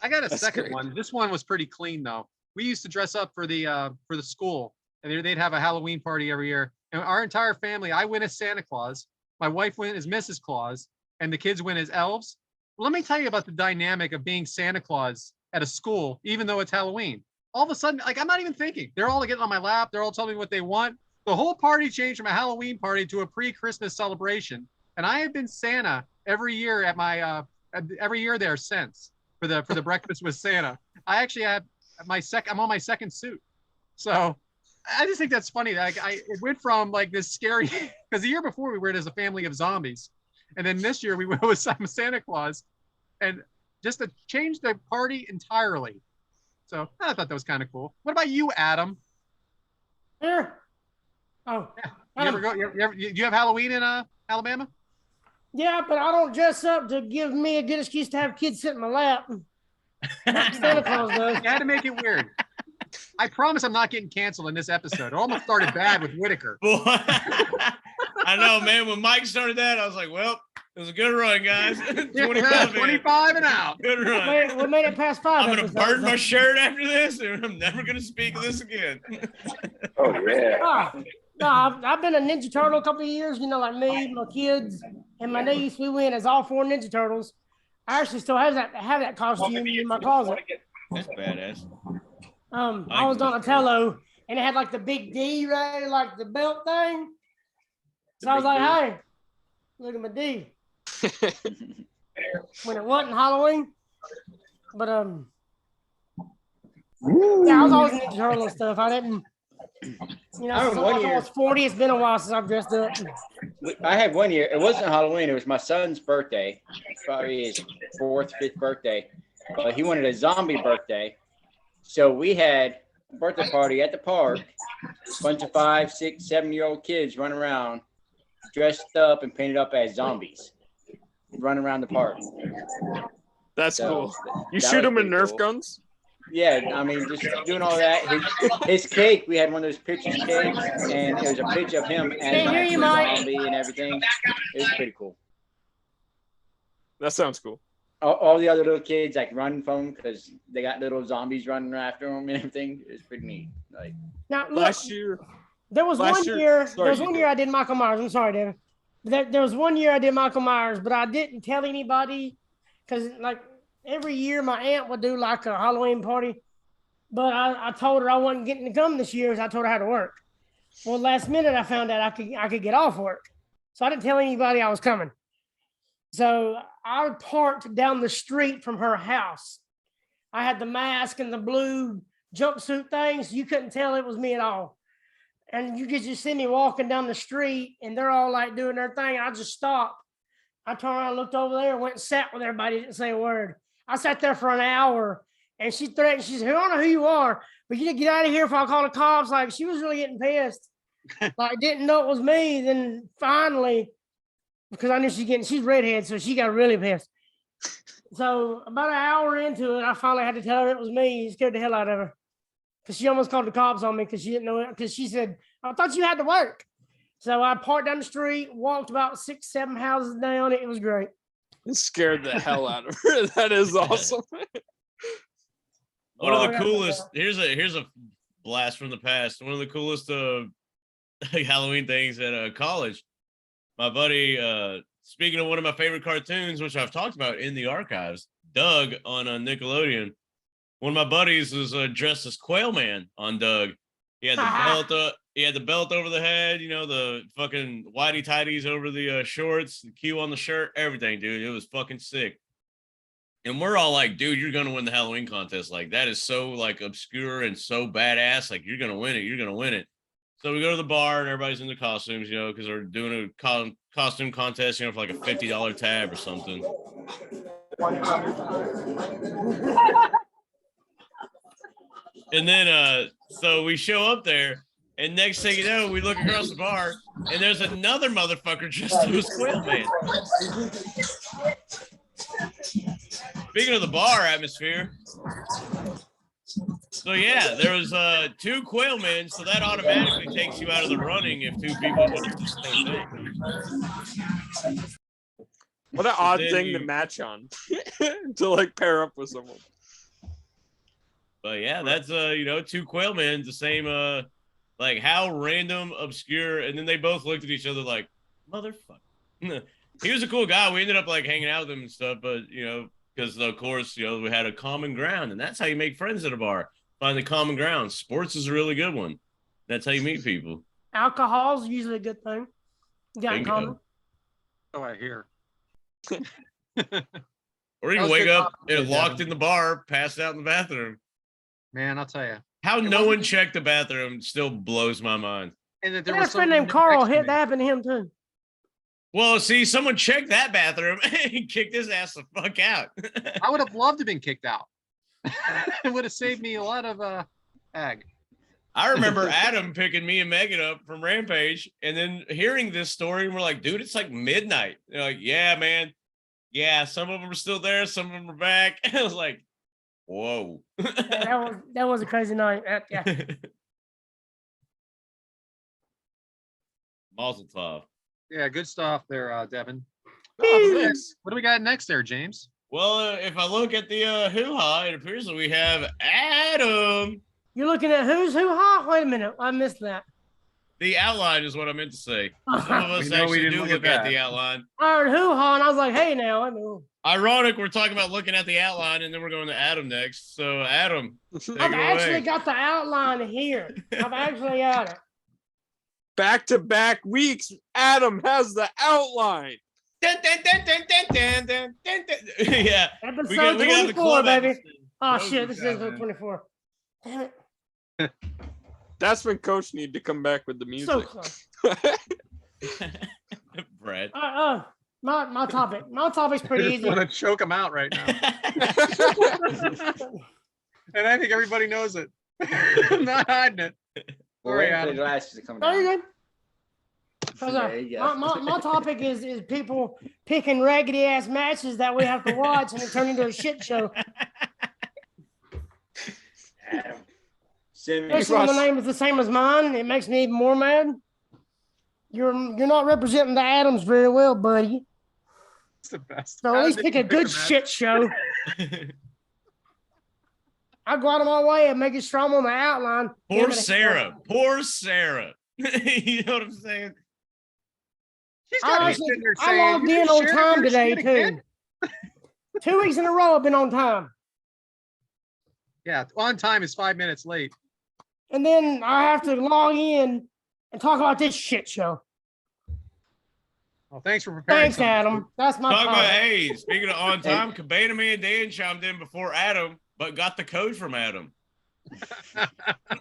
I got a That's second great. one. This one was pretty clean though. We used to dress up for the school, and they'd have a Halloween party every year. And our entire family, I went as Santa Claus, my wife went as Mrs. Claus, and the kids went as elves. Let me tell you about the dynamic of being Santa Claus at a school, even though it's Halloween. All of a sudden, like, I'm not even thinking. They're all getting on my lap. They're all telling me what they want. The whole party changed from a Halloween party to a pre-Christmas celebration. And I have been Santa every year at my every year there since for the breakfast with Santa. I actually have I'm on my second suit. So I just think that's funny. Like it went from like this scary because the year before we were as a family of zombies, and then this year we went with some Santa Claus, and just to change the party entirely. So I thought that was kind of cool. What about you, Adam? Here. Oh, You ever go? Do you have Halloween in Alabama? yeah, but I don't dress up to give me a good excuse to have kids sit in my lap. Santa Claus does. You had to make it weird. I promise I'm not getting canceled in this episode. It almost started bad with Whitaker. Boy, I know, man. When Mike started that, I was like, well, it was a good run, guys. 25 and out. Good run. We made it past 5. I'm going to burn my shirt after this, and I'm never going to speak of this again. Oh yeah. No, I've been a Ninja Turtle a couple of years. You know, like me, my kids, and my niece. We went as all 4 Ninja Turtles. I actually still have that costume in my closet. That's badass. I was Donatello, and it had like the big D, right, like the belt thing. So I was like, hey, look at my D. When it wasn't Halloween. But yeah, I was always Ninja Turtle and stuff. I didn't, since I was 40, it's been a while since I've dressed up. I had one year. It wasn't Halloween. It was my son's birthday, probably his 4th, 5th birthday. But he wanted a zombie birthday. So we had a birthday party at the park. A bunch of 5, 6, 7-year-old kids running around, dressed up and painted up as zombies, running around the park. That's cool. You shoot them with Nerf guns? Yeah, I mean, just doing all that. His cake, we had one of those pictures cakes, and it was a picture of him as a zombie and everything. It was pretty cool. That sounds cool. All the other little kids like running from them because they got little zombies running after them and everything. It was pretty neat. Like now, look, last year, there was one year I did Michael Myers. I'm sorry, David. There was one year I did Michael Myers, but I didn't tell anybody because like every year my aunt would do like a Halloween party, but I told her I wasn't getting to come this year because I told her I had to work. Well, last minute I found out I could get off work, so I didn't tell anybody I was coming. So I parked down the street from her house. I had the mask and the blue jumpsuit things. So you couldn't tell it was me at all. And you could just see me walking down the street and they're all like doing their thing. I just stopped. I turned around, looked over there, went and sat with everybody, didn't say a word. I sat there for an hour and she threatened, she said, I don't know who you are, but you need to get out of here if I call the cops. Like she was really getting pissed. Like didn't know it was me. Then finally, because I knew she's redhead, so she got really pissed. So about an hour into it, I finally had to tell her it was me. It scared the hell out of her. Because she almost called the cops on me because she didn't know it. Because she said, I thought you had to work. So I parked down the street, walked about 6, 7 houses down. It was great. It scared the hell out of her. That is awesome. One of the coolest, here's a blast from the past. One of the coolest Halloween things at college. My buddy, speaking of one of my favorite cartoons, which I've talked about in the archives, Doug on Nickelodeon. One of my buddies was dressed as Quail Man on Doug. He had the belt. He had the belt over the head. You know, the fucking whitey tighties over the shorts, the Q on the shirt, everything, dude. It was fucking sick. And we're all like, dude, you're gonna win the Halloween contest. Like that is so like obscure and so badass. Like you're gonna win it. You're gonna win it. So we go to the bar and everybody's in their costumes, you know, because they're doing a costume contest, you know, for like a $50 tab or something. And then, so we show up there, and next thing you know, we look across the bar, and there's another motherfucker dressed as Quail Man. Speaking of the bar atmosphere, so yeah, there was 2 Quail Men, so that automatically takes you out of the running if 2 people do the same thing. What an odd thing to match on to like pair up with someone. But yeah, that's 2 Quail Men, the same like how random, obscure, and then they both looked at each other like, motherfucker. He was a cool guy. We ended up like hanging out with him and stuff, but you know, because of course, you know, we had a common ground, and that's how you make friends at a bar. Find the common ground. Sports is a really good one. That's how you meet people. Alcohol's usually a good thing. You got in common. Oh, I hear. Or you can wake up and locked in the bar, passed out in the bathroom. Man, I'll tell you. How no one checked the bathroom still blows my mind. And that I there got was a friend someone named Carl. next to Hit me. that happened to him too. Well, see, someone checked that bathroom and kicked his ass the fuck out. I would have loved to have been kicked out. It would have saved me a lot of ag. I remember Adam picking me and Megan up from Rampage and then hearing this story, and we're like, dude, it's like midnight. They're like, yeah, man. Yeah, some of them are still there, some of them are back. I was like, whoa. Yeah, that was a crazy night. Yeah. Mazel tov. Yeah, good stuff there, Devin. Oh, thanks. What do we got next there, James? Well, if I look at the hoo-ha, it appears that we have Adam. You're looking at who's hoo-ha? Wait a minute. I missed that. The outline is what I meant to say. Some of us We know we actually didn't do look look at at the that. outline. I heard hoo-ha, and I was like, hey, now. I mean, Ironic, we're talking about looking at the outline, and then we're going to Adam next. So, Adam, take I've it actually away. got the outline here. I've actually got it. Back-to-back weeks, Adam has the outline. Dun, dun, dun, dun, dun, dun, dun, dun, dun. Yeah. Episode we got the 24, club baby. episode. Oh, Rose shit. was This is down, episode man. 24. Damn it. That's when Coach need to come back with the So music. close. Brad. My topic. My topic's I pretty just easy. want to choke him out right now. And I think everybody knows it. I'm not hiding it. We're Sorry, waiting for the Adam. glasses to come No, you're down. good. 'Cause, There you go. my topic is people picking raggedy ass matches that we have to watch and it turned into a shit show. Adam. Send me Especially when the name is the same as mine. It makes me even more mad. You're not representing the Adams very well, buddy. It's the best. So at least pick a good shit show. I go out of my way and make it strong on the outline. Poor Sarah. Poor Sarah. You know what I'm saying? She's got to be Honestly, sitting there I saying, logged "You in on shared time your today shit again?" too. 2 weeks in a row I've been on time. Yeah, on time is 5 minutes late. And then I have to log in and talk about this shit show. Well, thanks for preparing. Thanks, something. Adam. That's my Talk about, topic. hey, speaking of on time, Cabana Man Dan chimed in before Adam, but got the code from Adam.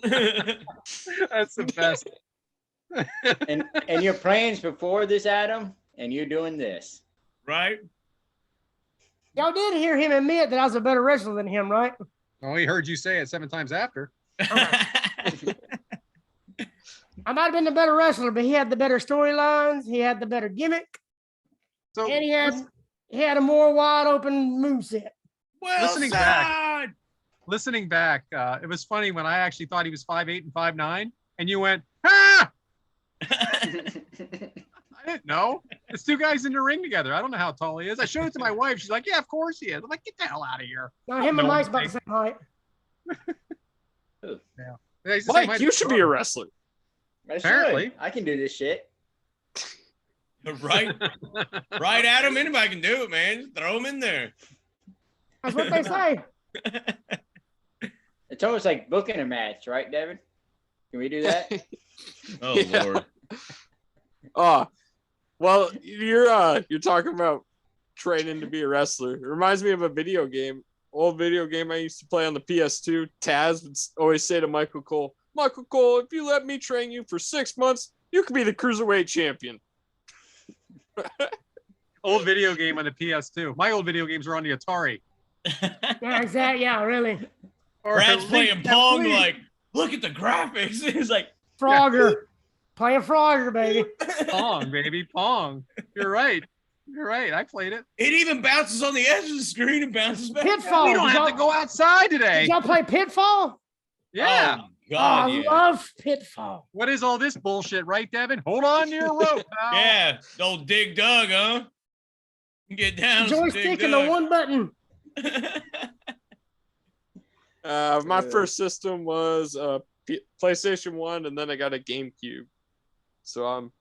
That's the best. and your plans before this, Adam, and you're doing this. Right? Y'all did hear him admit that I was a better wrestler than him, right? Oh, he heard you say it 7 times after. I might have been the better wrestler, but he had the better storylines. He had the better gimmick, So and he had a more wide open moveset. Well, Listening back. listening back, it was funny when I actually thought he was 5'8" and 5'9", and you went, ah! I didn't know. It's two guys in the ring together. I don't know how tall he is. I showed it to my wife. She's like, yeah, of course he is. I'm like, get the hell out of here. Now him and No, Mike's about the same height. Yeah, he's the same Mike, height you as should be a Jordan. wrestler. Apparently. I can do this shit. Right? Right, Adam? Anybody can do it, man. Just throw them in there. That's what they say. It's almost like booking a match, right, Devin? Can we do that? Oh, Yeah. Lord. Well, you're talking about training to be a wrestler. It reminds me of a video game, old video game I used to play on the PS2. Taz would always say to Michael Cole, if you let me train you for 6 months, you could be the cruiserweight champion. Old video game on the PS2. My old video games were on the Atari. Yeah, exactly. Yeah, really. Or Brad's at playing least- Pong, like, look at the graphics. He's like, Frogger. Playing Frogger, baby. Pong, baby, Pong. You're right. You're right. I played it. it even bounces on the edge of the screen and bounces back. Pitfall. We don't Did have to y'all- go outside Did today. y'all play Pitfall? Yeah. Oh, God, I yeah. love Pitfall. What is all this bullshit, right, Devin? Hold on to your rope, pal. Yeah, the old Dig Dug, huh? Get down, some Joystick Dig and the Dug. one button. My first system was PlayStation 1, and then I got a GameCube. So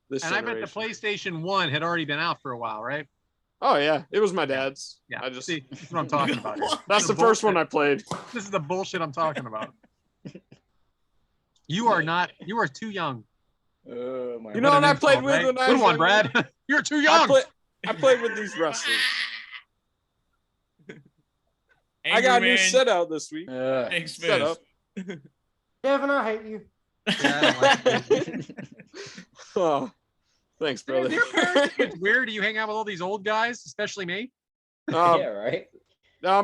this And I bet the generation. PlayStation 1 had already been out for a while, right? Oh yeah, it was my dad's. Yeah. I just See, that's what I'm talking about. here. that's the first one I played. This is the bullshit I'm talking about. You are not. You are too young. Oh my You know, What and an I played insult, with right? when I Good was one, younger. Brad. You're too young. I played with these wrestlers. I got a new Man, set out this week. Thanks, Set up. Devin, I hate you. Yeah, I don't like it. Oh, thanks, brother. Do your parents think it's weird? Do you hang out with all these old guys, especially me? Um, Yeah, right.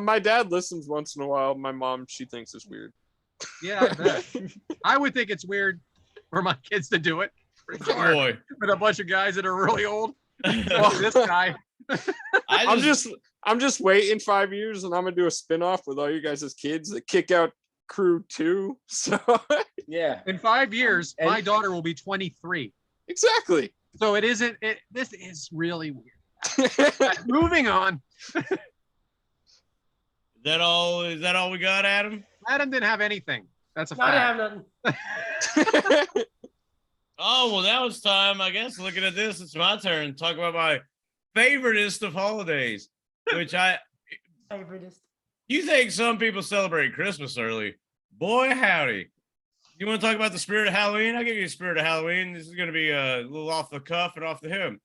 my dad listens once in a while. My mom, she thinks it's weird. Yeah, I bet. I would think it's weird for my kids to do it. For sure. boy. With a bunch of guys that are really old. Especially this guy. I'm just waiting 5 years, and I'm gonna do a spin-off with all you guys as kids, the Kick Out Crew 2. So Yeah. In 5 years, And- my daughter will be 23. exactly. So it isn't. This is really weird. Moving on. Is that all we got, Adam? Adam didn't have anything. That's a I fact. didn't have nothing. Oh, well, now it's time, I guess. Looking at this, it's my turn to talk about my favoriteest of holidays, which Favoriteest. you think some people celebrate Christmas early. Boy, howdy. You want to talk about the spirit of Halloween? I'll give you the spirit of Halloween. This is going to be a little off the cuff and off the hip.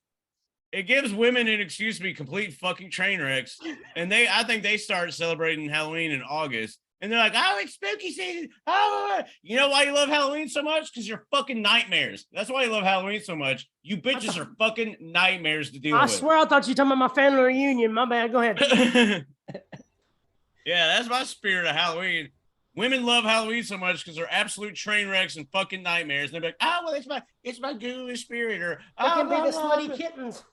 It gives women an excuse to be complete fucking train wrecks. And I think they start celebrating Halloween in August. And they're like, oh, it's spooky season. Oh, you know why you love Halloween so much? Because you're fucking nightmares. That's why you love Halloween so much. You bitches are fucking nightmares to deal I with. swear I thought you were talking about my family reunion. My bad. Go ahead. Yeah, that's my spirit of Halloween. Women love Halloween so much because they're absolute train wrecks and fucking nightmares. And they're like, oh, well, it's my ghoulish spirit. Or, It oh, can be blah, the blah, slutty blah." kittens.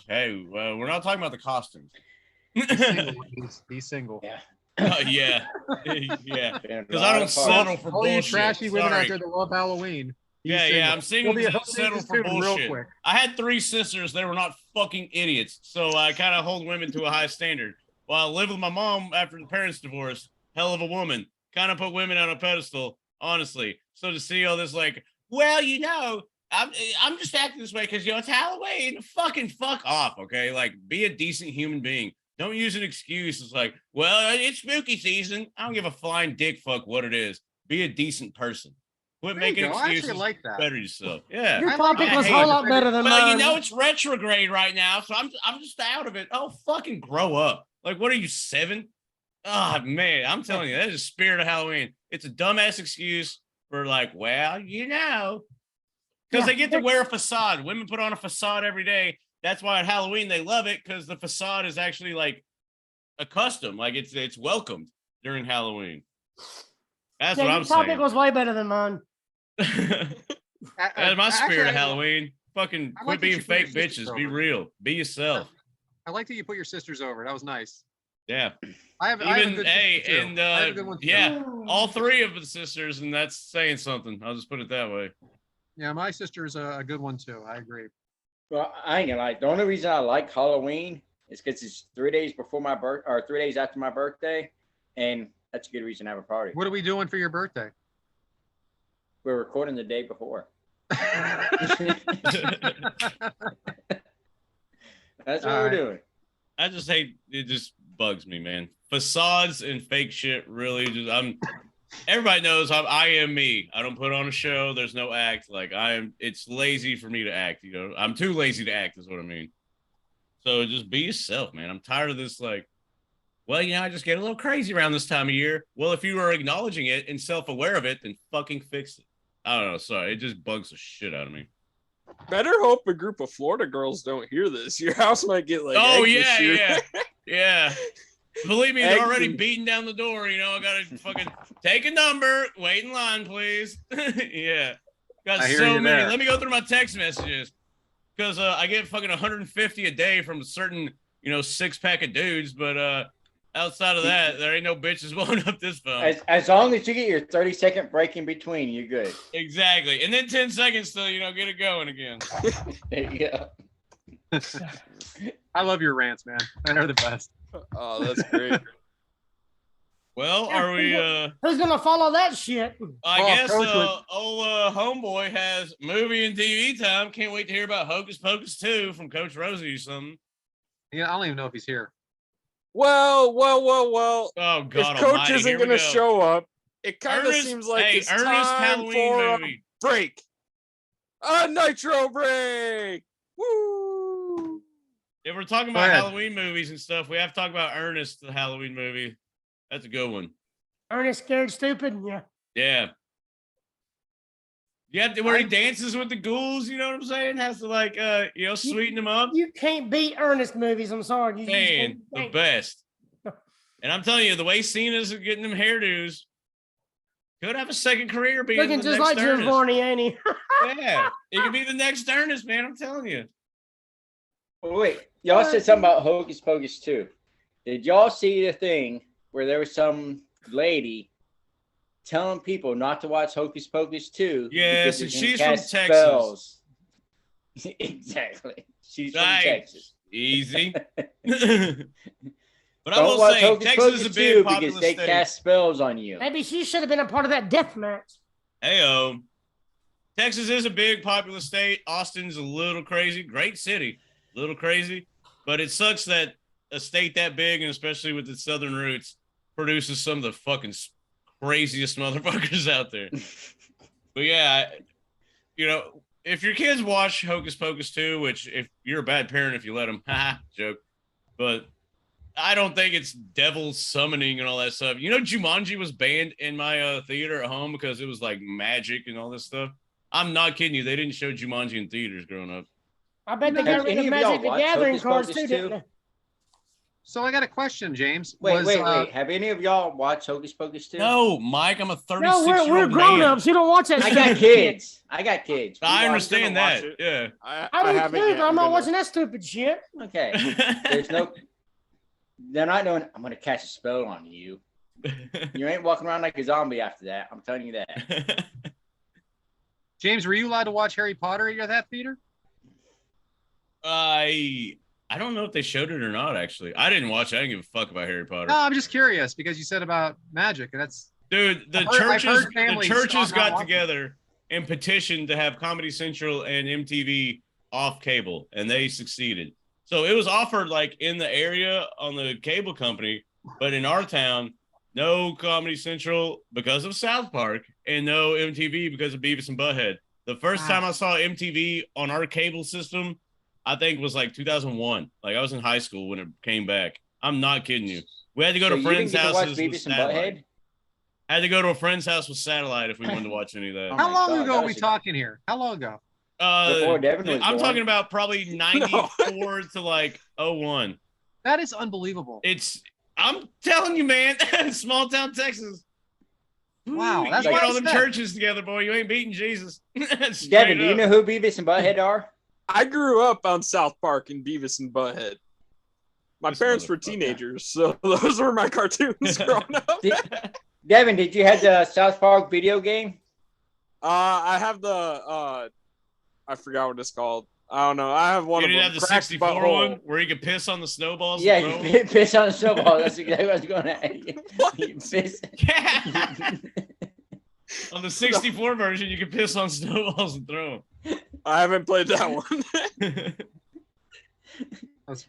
Hey, we're not talking about the costumes. He's single. Yeah. Yeah. Yeah. Been a Because lot I don't of settle parties. for All you bullshit. trashy women Sorry. out there that love Halloween. he's Yeah, single. I'm single He'll be because I settle hosting for this dude real bullshit. quick. I had 3 sisters. They were not fucking idiots. So I kind of hold women to a high standard. While I lived with my mom after the parents' divorce, hell of a woman. Kind of put women on a pedestal, honestly. So to see all this, like, well, you know, I'm just acting this way because, you know, it's Halloween. Fucking fuck off, okay? Like, be a decent human being. Don't use an excuse. It's like, well, it's spooky season. I don't give a flying dick fuck what it is. Be a decent person. Quit There you making go. I excuses. actually like that. Better yourself. Yeah. Your I topic like was a that. whole lot better than Well, mine. you know it's retrograde right now, so I'm just out of it. Oh, fucking grow up. Like, what are you, 7? Oh, man, I'm telling you, that is the spirit of Halloween. It's a dumbass excuse for, like, well, you know, because Yeah. they get to wear a facade. Women put on a facade every day. That's why at Halloween they love it, because the facade is actually like a custom. Like it's welcomed during Halloween. That's Yeah, what your I'm topic saying. was way better than mine. That's my spirit of Halloween. Fucking I quit like that being you put your fake sisters bitches. Be over. real. Be yourself. I like that you put your sisters over. That was nice. Yeah. I have a Even good hey, sister, too. and I have a good one, too. yeah, all 3 of the sisters, and that's saying something. I'll just put it that way. Yeah, my sister's a good one too. I agree. Well, I ain't gonna lie. The only reason I like Halloween is because it's 3 days before my birth, or 3 days after my birthday, and that's a good reason to have a party. What are we doing for your birthday? We're recording the day before. That's what All we're right. doing. I just hate it. Just bugs me, man. Facades and fake shit really just. Everybody knows I am me. I don't put on a show. There's no act. Like it's lazy for me to act. You know, I'm too lazy to act. Is what I mean. So just be yourself, man. I'm tired of this. Like, well, you know, I just get a little crazy around this time of year. Well, if you are acknowledging it and self-aware of it, then fucking fix it. I don't know. Sorry, it just bugs the shit out of me. Better hope a group of Florida girls don't hear this. Your house might get like. Oh egged this yeah, year. yeah, yeah. Believe me, they're Eggs already and- beating down the door. You know, I gotta fucking take a number, wait in line, please. Yeah, got I hear so you many. there. Let me go through my text messages because I get fucking 150 a day from a certain, you know, 6-pack of dudes. But outside of that, there ain't no bitches blowing up this phone. As long as you get your 30-second break in between, you're good. Exactly, and then 10 seconds to, you know, get it going again. There you go. I love your rants, man. They're the best. Oh, that's great. Well, are we? Who's gonna follow that shit? I Oh, guess Coach would- old homeboy has movie and TV time. Can't wait to hear about Hocus Pocus 2 from Coach Rosie or something. Yeah, I don't even know if he's here. Well. Oh God If Coach Almighty, isn't here we going to go. show up, it kind of Ernest- seems like hey, it's Ernest time Halloween for movie. a break. A nitro break. Woo! If we're talking about Halloween movies and stuff, we have to talk about Ernest, the Halloween movie. That's a good one. Ernest Scared Stupid. Yeah. Yeah. Yeah, where he dances with the ghouls, you know what I'm saying? Has to like sweeten them up. You can't beat Ernest movies. I'm sorry. Man, the best. And I'm telling you, the way Cena's getting them hairdos could have a second career being looking the just next like Ernest. Giovanni, ain't he? Yeah, it could be the next Ernest, man. I'm telling you. Oh, wait, y'all said something about Hocus Pocus 2. Did y'all see the thing where there was some lady telling people not to watch Hocus Pocus 2? Yes, and she's from Texas. Spells. Exactly. She's from Texas. Easy. But Don't I will watch say, Hocus Texas Pocus is a big 2 populous because they state. cast spells on you. Maybe she should have been a part of that death match. Heyo. Texas is a big populous state. Austin's a little crazy. Great city. A little crazy. But it sucks that a state that big, and especially with its southern roots, produces some of the fucking craziest motherfuckers out there. But yeah, if your kids watch Hocus Pocus 2, which if you're a bad parent if you let them, haha, joke. But I don't think it's devil summoning and all that stuff. You know, Jumanji was banned in my theater at home because it was like magic and all this stuff. I'm not kidding you. They didn't show Jumanji in theaters growing up. I bet they got rid of Magic the Gathering cards too, didn't they? So I got a question, James. Wait. Have any of y'all watched Hocus Pocus 2? No, Mike, I'm a 36-year-old No, we're grown-ups. You don't watch that I shit. got kids. I understand that. Yeah. I don't care. I'm not watching that stupid shit. Okay. They're not doing, I'm going to cast a spell on you. You ain't walking around like a zombie after that. I'm telling you that. James, were you allowed to watch Harry Potter at that theater? I don't know if they showed it or not, actually. I didn't watch it. I didn't give a fuck about Harry Potter. No, I'm just curious because you said about magic, and that's... Dude, the churches got together and petitioned to have Comedy Central and MTV off cable, and they succeeded. So it was offered like in the area on the cable company, but in our town, no Comedy Central because of South Park and no MTV because of Beavis and Butthead. The first time I saw MTV on our cable system, I think was like 2001. Like I was in high school when it came back. I'm not kidding you. We had to go to friends' houses with satellite. Had to go to a friend's house with satellite if we wanted to watch any of that. How long ago are we talking here? How long ago? Before Devin was I'm born. talking about probably 94 to like 01. That is unbelievable. I'm telling you, man, small town Texas. Wow, that's you why got all them churches together, boy. You ain't beating Jesus. Devin, do you know who Beavis and Butthead are? I grew up on South Park and Beavis and Butthead. My parents were teenagers, so those were my cartoons growing up. Devin, did you have the South Park video game? I have the I forgot what it's called. I don't know. I have one you of them. You didn't have the 64 one where you could piss on the snowballs? Yeah, you piss on the snowball. That's exactly what I was going to What? You piss. Yeah. On the 64 version, you could piss on snowballs and throw them. I haven't played that one.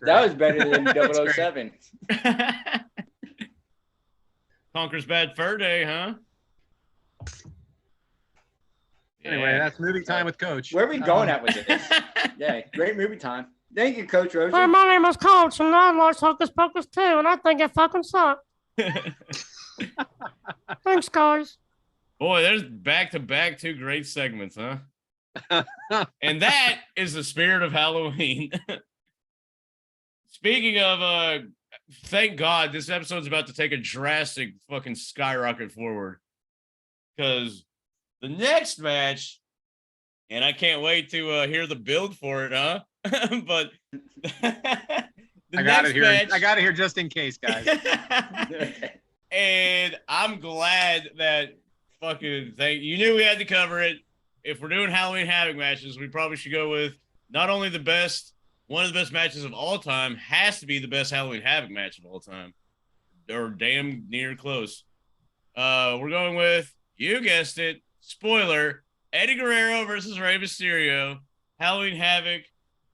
That was better than 007. Conker's Bad Fur Day, huh? Anyway, that's movie time with Coach. Where are we going at with this? Yeah, great movie time. Thank you, Coach Rosie. Hey, my name is Coach, and I watched Hocus Pocus 2, and I think it fucking sucked. Thanks, guys. Boy, there's back-to-back two great segments, huh? And that is the spirit of Halloween. Speaking of, thank God this episode's about to take a drastic fucking skyrocket forward. Because the next match, and I can't wait to hear the build for it, huh? But I got it here. I got it here just in case, guys. And I'm glad that fucking thing. You knew we had to cover it. If we're doing Halloween Havoc matches, we probably should go with not only the best, one of the best matches of all time, has to be the best Halloween Havoc match of all time, or damn near close. We're going with, you guessed it, spoiler, Eddie Guerrero versus Rey Mysterio, Halloween Havoc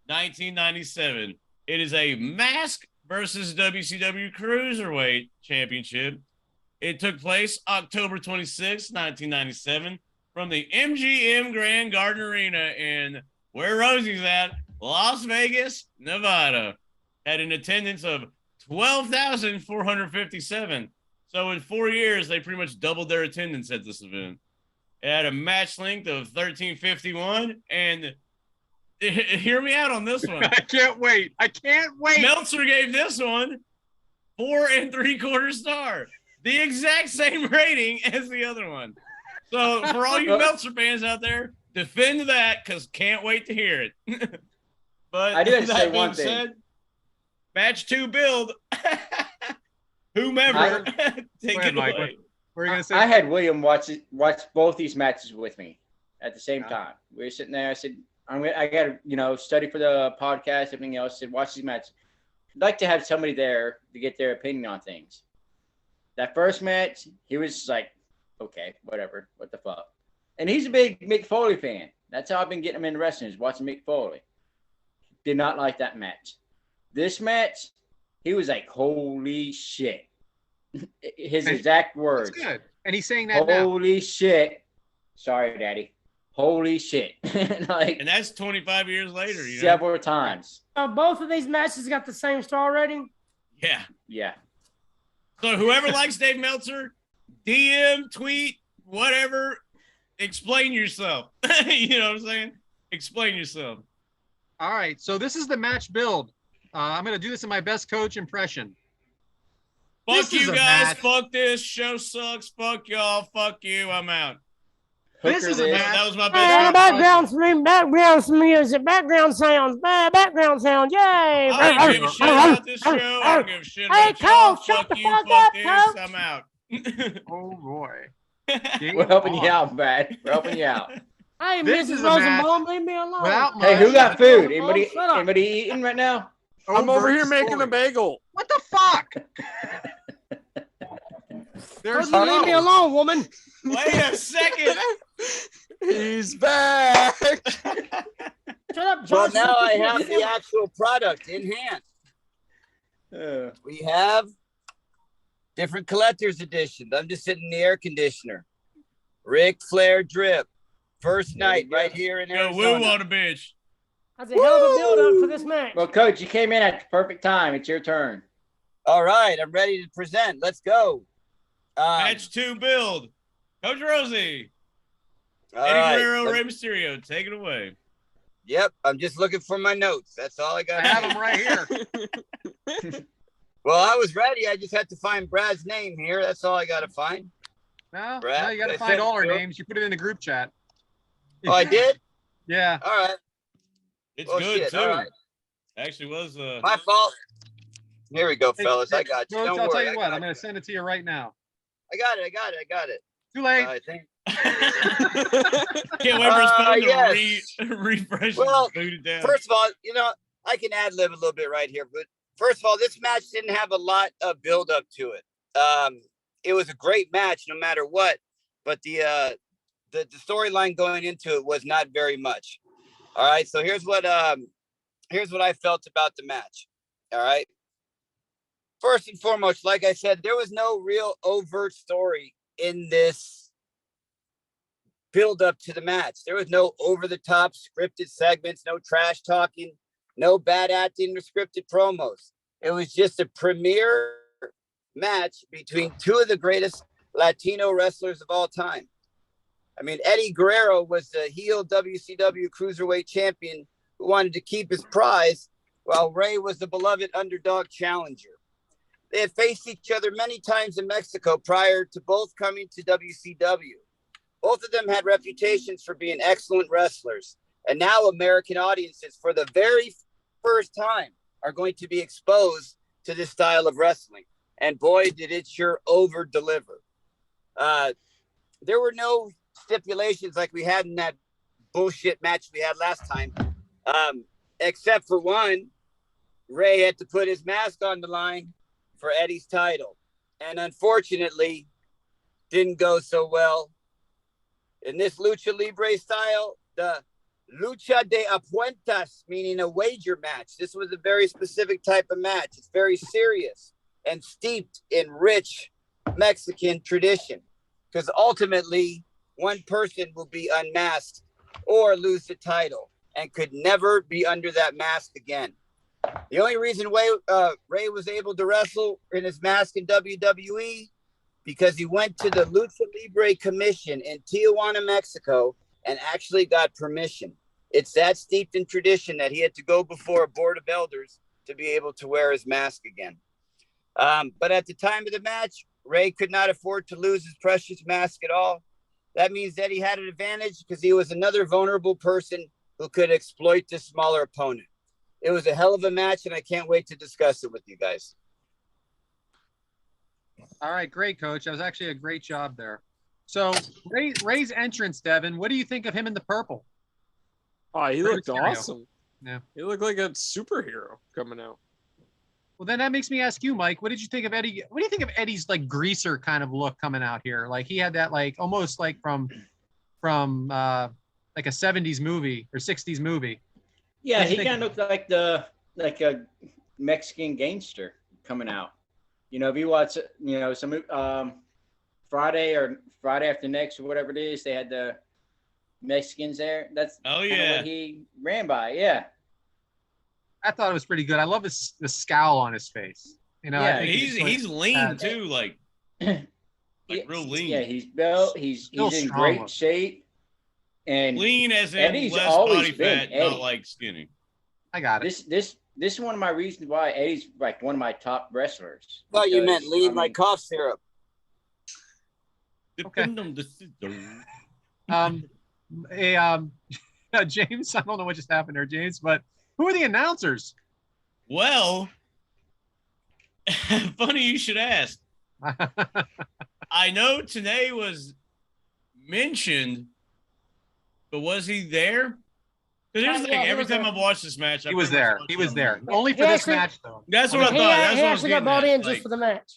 1997. It is a mask versus WCW Cruiserweight Championship. It took place October 26, 1997, from the MGM Grand Garden Arena in where Rosie's at, Las Vegas, Nevada. had an attendance of 12,457. So in 4 years, they pretty much doubled their attendance at this event. It had a match length of 13:51, and hear me out on this one. I can't wait. Meltzer gave this one 4 3/4 star, the exact same rating as the other one. So for all you Meltzer fans out there, defend that because can't wait to hear it. But I do have to say that being one thing. said, match 2 build, whomever, take Go ahead, it Mike. away. What are you gonna say? I had William watch both these matches with me at the same time. We were sitting there. I said, I got to, study for the podcast, everything else. I said, watch these matches. I'd like to have somebody there to get their opinion on things. That first match, he was like, okay, whatever. What the fuck? And he's a big Mick Foley fan. That's how I've been getting him into wrestling, is watching Mick Foley. Did not like that match. This match, he was like, holy shit. His exact words. That's good. And he's saying that now. Holy shit. Sorry, Daddy. Holy shit. Like, And that's 25 years later. several times. Both of these matches got the same star rating. Yeah. Yeah. So whoever likes Dave Meltzer, DM, tweet, whatever, explain yourself. You know what I'm saying? Explain yourself. All right. So this is the match build. I'm going to do this in my best coach impression. Fuck This is you a guys. match. Fuck this. Show sucks. Fuck y'all. Fuck you. I'm out. This is a Hooker match. That was my Hey, best. background music, background sounds, background sound, yay! I don't give a shit about this show. I don't give a shit Hey, about y'all. Coach, shut Fuck the you. fuck Fuck up, this. Coach. I'm out. Oh boy. We're helping you out, Brad. We're helping you out. Hey, This Mrs. is a match Rosenbaum, leave me alone. without Hey, who got Oh, food? Anybody, shut up. anybody eating right now? I'm over overt here making a story. bagel. What the fuck? There's You leave me alone, woman. Wait a second. He's back. Shut up, Well, Josh. now I have the actual product in hand. We have different collector's editions. I'm just sitting in the air conditioner. Ric Flair drip. First night right here in Yo, woo Arizona. on a bitch. That's a hell of a build-up for this match. Well, Coach, you came in at the perfect time. It's your turn. All right, I'm ready to present. Let's go. Match 2 build. Coach Rosie. All Eddie right. Guerrero, Rey Mysterio. Take it away. Yep, I'm just looking for my notes. That's all I I got. have them right here. Well, I was ready. I just had to find Brad's name here. That's all I got to find. No, Brad, no, you got to I find said all our so. names. You put it in the group chat. Oh, I did? Yeah. All right. It's Oh, good, shit, too. all right. Actually was My fault. Here we go, Hey, fellas. I hey, got you. Coach, Don't I'll worry. tell you I what. got I'm going to send it to you right now. I got it. Too late. I think. Can't wait for his phone to yes. refresh Well, and boot it down. First of all, I can ad lib a little bit right here, but first of all, this match didn't have a lot of build up to it. It was a great match no matter what, but the storyline going into it was not very much. All right, so here's what I felt about the match. All right. First and foremost, like I said, there was no real overt story in this build up to the match. There was no over the top scripted segments, no trash talking, no bad acting or scripted promos. It was just a premier match between two of the greatest Latino wrestlers of all time. I mean, Eddie Guerrero was the heel WCW Cruiserweight champion who wanted to keep his prize, while Rey was the beloved underdog challenger. They had faced each other many times in Mexico prior to both coming to WCW. Both of them had reputations for being excellent wrestlers. And now American audiences, for the very first time, are going to be exposed to this style of wrestling. And boy, did it sure over-deliver. There were no stipulations like we had in that bullshit match we had last time. Except for one, Rey had to put his mask on the line for Eddie's title. And unfortunately, didn't go so well. In this lucha libre style, the lucha de apuestas, meaning a wager match. This was a very specific type of match. It's very serious and steeped in rich Mexican tradition, because ultimately one person will be unmasked or lose the title and could never be under that mask again. The only reason Ray was able to wrestle in his mask in WWE because he went to the Lucha Libre Commission in Tijuana, Mexico, and actually got permission. It's that steeped in tradition that he had to go before a board of elders to be able to wear his mask again. But at the time of the match, Ray could not afford to lose his precious mask at all. That means that he had an advantage because he was another vulnerable person who could exploit the smaller opponent. It was a hell of a match, and I can't wait to discuss it with you guys. All right, great, Coach. That was actually a great job there. So Ray's entrance, Devin, what do you think of him in the purple? Oh, he Rey looked Mysterio. awesome. Yeah. He looked like a superhero coming out. Well, then that makes me ask you, Mike, what did you think of Eddie? What do you think of Eddie's like greaser kind of look coming out here? Like he had that like almost like from like a 70s movie or 60s movie. Yeah, What do he you think? kind of looked like a Mexican gangster coming out. You know, if you watch, you know, some Friday after next or whatever it is, they had the Mexicans there. That's kinda what he ran by. Yeah. I thought it was pretty good. I love the scowl on his face. You know, I Yeah, think He's lean too, like real lean. Yeah, he's built. He's Still in strong great looking. shape. And Lean as in Eddie's less always body been fat, Eddie. not like skinny. I got it. this is one of my reasons why Eddie's like one of my top wrestlers. I thought you meant Because, lean I like mean, cough syrup. Okay. James, I don't know what just happened there, James, but who are the announcers? Well, funny you should ask. I know Tanay was mentioned, but was he there? Because here's the Yeah, thing: he every was time there. I've watched this match, He was there. He was there. Only for He this actually- match, though. That's what I He, thought. That's he what I was actually got getting brought at. in Like, just for the match.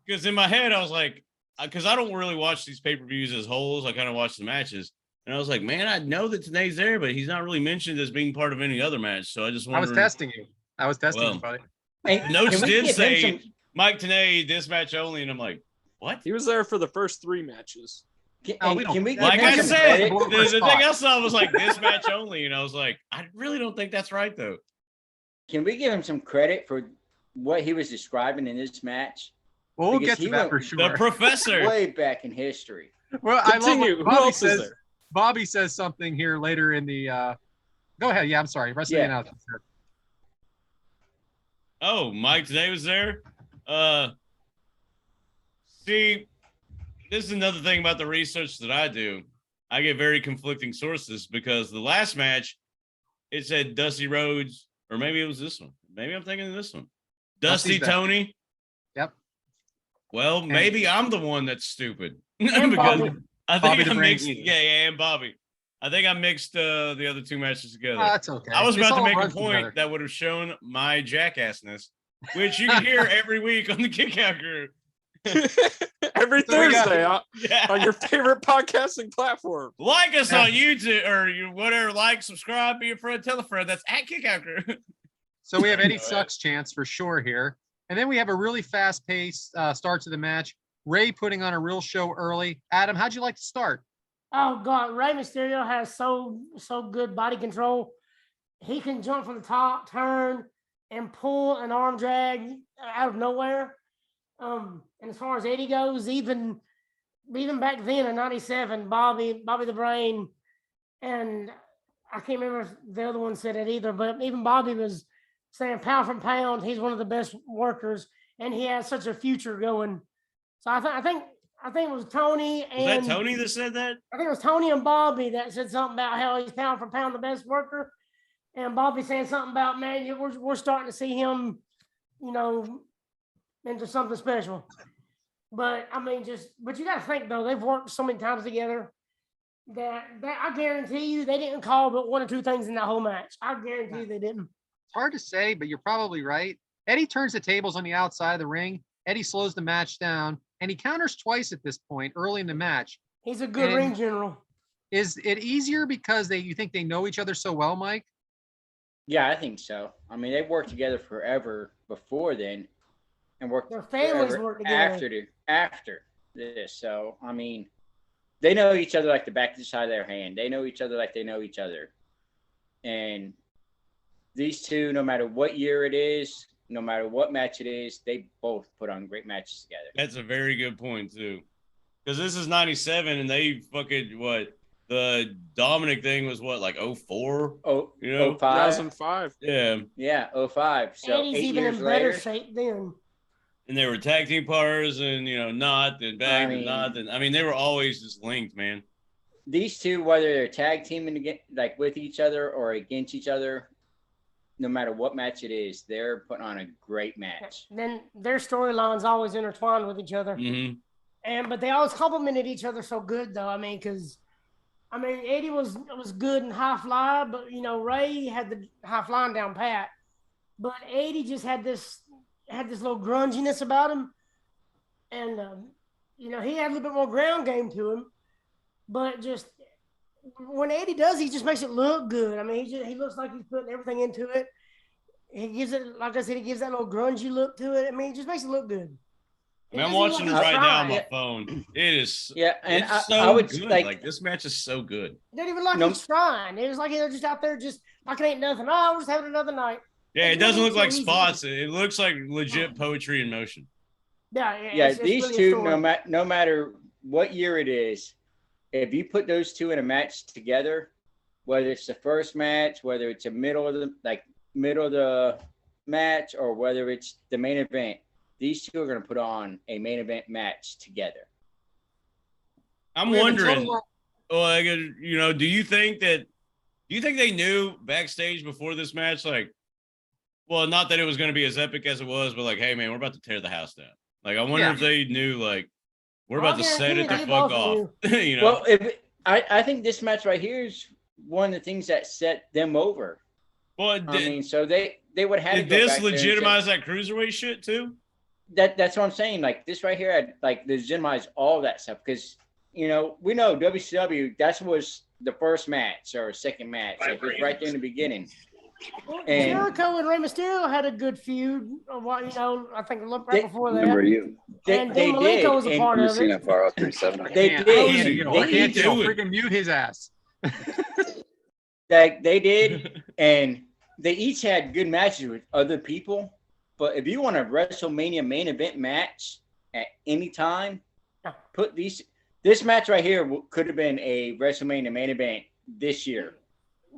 because in my head, I was like, because I don't really watch these pay-per-views as wholes. I kind of watch the matches. And I was like, man, I know that Tanay's there, but he's not really mentioned as being part of any other match. So I just I was wondered. testing you. Well, You, buddy. hey, The notes can we did give him say some- Mike Tanay, this match only. And I'm like, what? He was there for the first 3 matches. Can, No, we don't- can we give Like him I some said, credit? the thing I saw was like this match only. And I was like, I really don't think that's right, though. Can we give him some credit for what he was describing in this match? Well, we'll Because get to he that went for The sure. professor. Way back in history. Well, I love Continue. what Who Bobby else is says. there? Bobby says something here later in the. Go ahead. Yeah, I'm sorry. Rest of the Yeah. announcements here. Oh, Mike Tanay was there. See, this is another thing about the research that I do. I get very conflicting sources because the last match, it said Dusty Rhodes, or maybe it was this one. Maybe I'm thinking of this one. Dusty Dusty's back. Tony. Yep. Well, maybe I'm the one that's stupid. And because Bobby. I think Bobby the I Brain mixed, Eater. yeah, and Bobby. I think I mixed the other 2 matches together. Oh, that's okay. I was This about to all make a runs point together. that would have shown my jackassness, which you can hear every week on the Kickout Crew. Every So we got- Thursday on Yeah. your favorite podcasting platform. Like us on YouTube or you whatever, like, subscribe, be a friend, tell a friend. That's at Kickout Crew. So we have Eddie Go ahead. Sucks chance for sure here. And then we have a really fast paced start to the match. Ray putting on a real show early. Adam, how'd you like to start? Oh God, Rey Mysterio has so good body control. He can jump from the top, turn, and pull an arm drag out of nowhere. And as far as Eddie goes, even back then in '97, Bobby the Brain, and I can't remember if the other one said it either, but even Bobby was saying pound for pound, he's one of the best workers, and he has such a future going. So I think it was Tony Was and that Tony that said that? I think it was Tony and Bobby that said something about how he's pound for pound the best worker, and Bobby saying something about, man, we're starting to see him, into something special. But I mean, but you got to think though, they've worked so many times together that I guarantee you they didn't call but 1 or 2 things in that whole match. I guarantee you they didn't. It's hard to say, but you're probably right. Eddie turns the tables on the outside of the ring. Eddie slows the match down, and he counters twice at this point early in the match. He's a good And- ring general. Is it easier because you think they know each other so well, Mike? Yeah, I think so. I mean, they've worked together forever before then, and worked Their families forever work together. after this. So I mean, they know each other like the back of the side of their hand. They know each other like they know each other, and these two, no matter what year it is, no matter what match it is, they both put on great matches together. That's a very good point too. Because this is 97 and they fucking what? The Dominic thing was what, like 04? Oh, you know? 05? 2005. Yeah. Yeah, 05. So Eddie's 8 even years in better later. shape then. And they were tag team partners and, not, and back, I and mean- not. And, I mean, they were always just linked, man. These two, whether they're tag teaming like with each other or against each other, no matter what match it is, they're putting on a great match. Then their storylines always intertwined with each other. Mm-hmm. But they always complimented each other so good, though. Because Eddie was good in high fly, but Ray had the high flying down pat. But Eddie just had this little grunginess about him, and he had a little bit more ground game to him. But just when Eddie does, he just makes it look good. He looks like he's putting everything into it. He gives it, like I said, he gives that little grungy look to it. He just makes it look good. I'm watching it right now on my phone. It is. Yeah, and it's I would good. like this match is so good. It didn't even he's trying. It was like they're just out there, just like it ain't nothing. Oh, we're just having another night. Yeah, it doesn't look like easy. spots. It looks like legit poetry in motion. Yeah, it's these really a two, story. no matter what year it is, if you put those two in a match together, whether it's the first match, whether it's the middle of the match, or whether it's the main event, these two are going to put on a main event match together. I'm wondering, do you think they knew backstage before this match, well, not that it was going to be as epic as it was, but hey, man, we're about to tear the house down. I wonder if they knew, we're about to set it the fuck off. Well, I think this match right here is one of the things that set them over. Well, so they would have. Did this legitimize that cruiserweight shit too? That's what I'm saying. This right here had legitimized all that stuff because we know WCW. That was the first match or second match. It was right there in the beginning. And Jericho and Rey Mysterio had a good feud. I think right before that. Remember you? And they Malenko did. was a part of Seen it. it far out 37. They did. Why can't you do it? freaking mute his ass? They did, and they each had good matches with other people. But if you want a WrestleMania main event match at any time, put this match right here could have been a WrestleMania main event this year.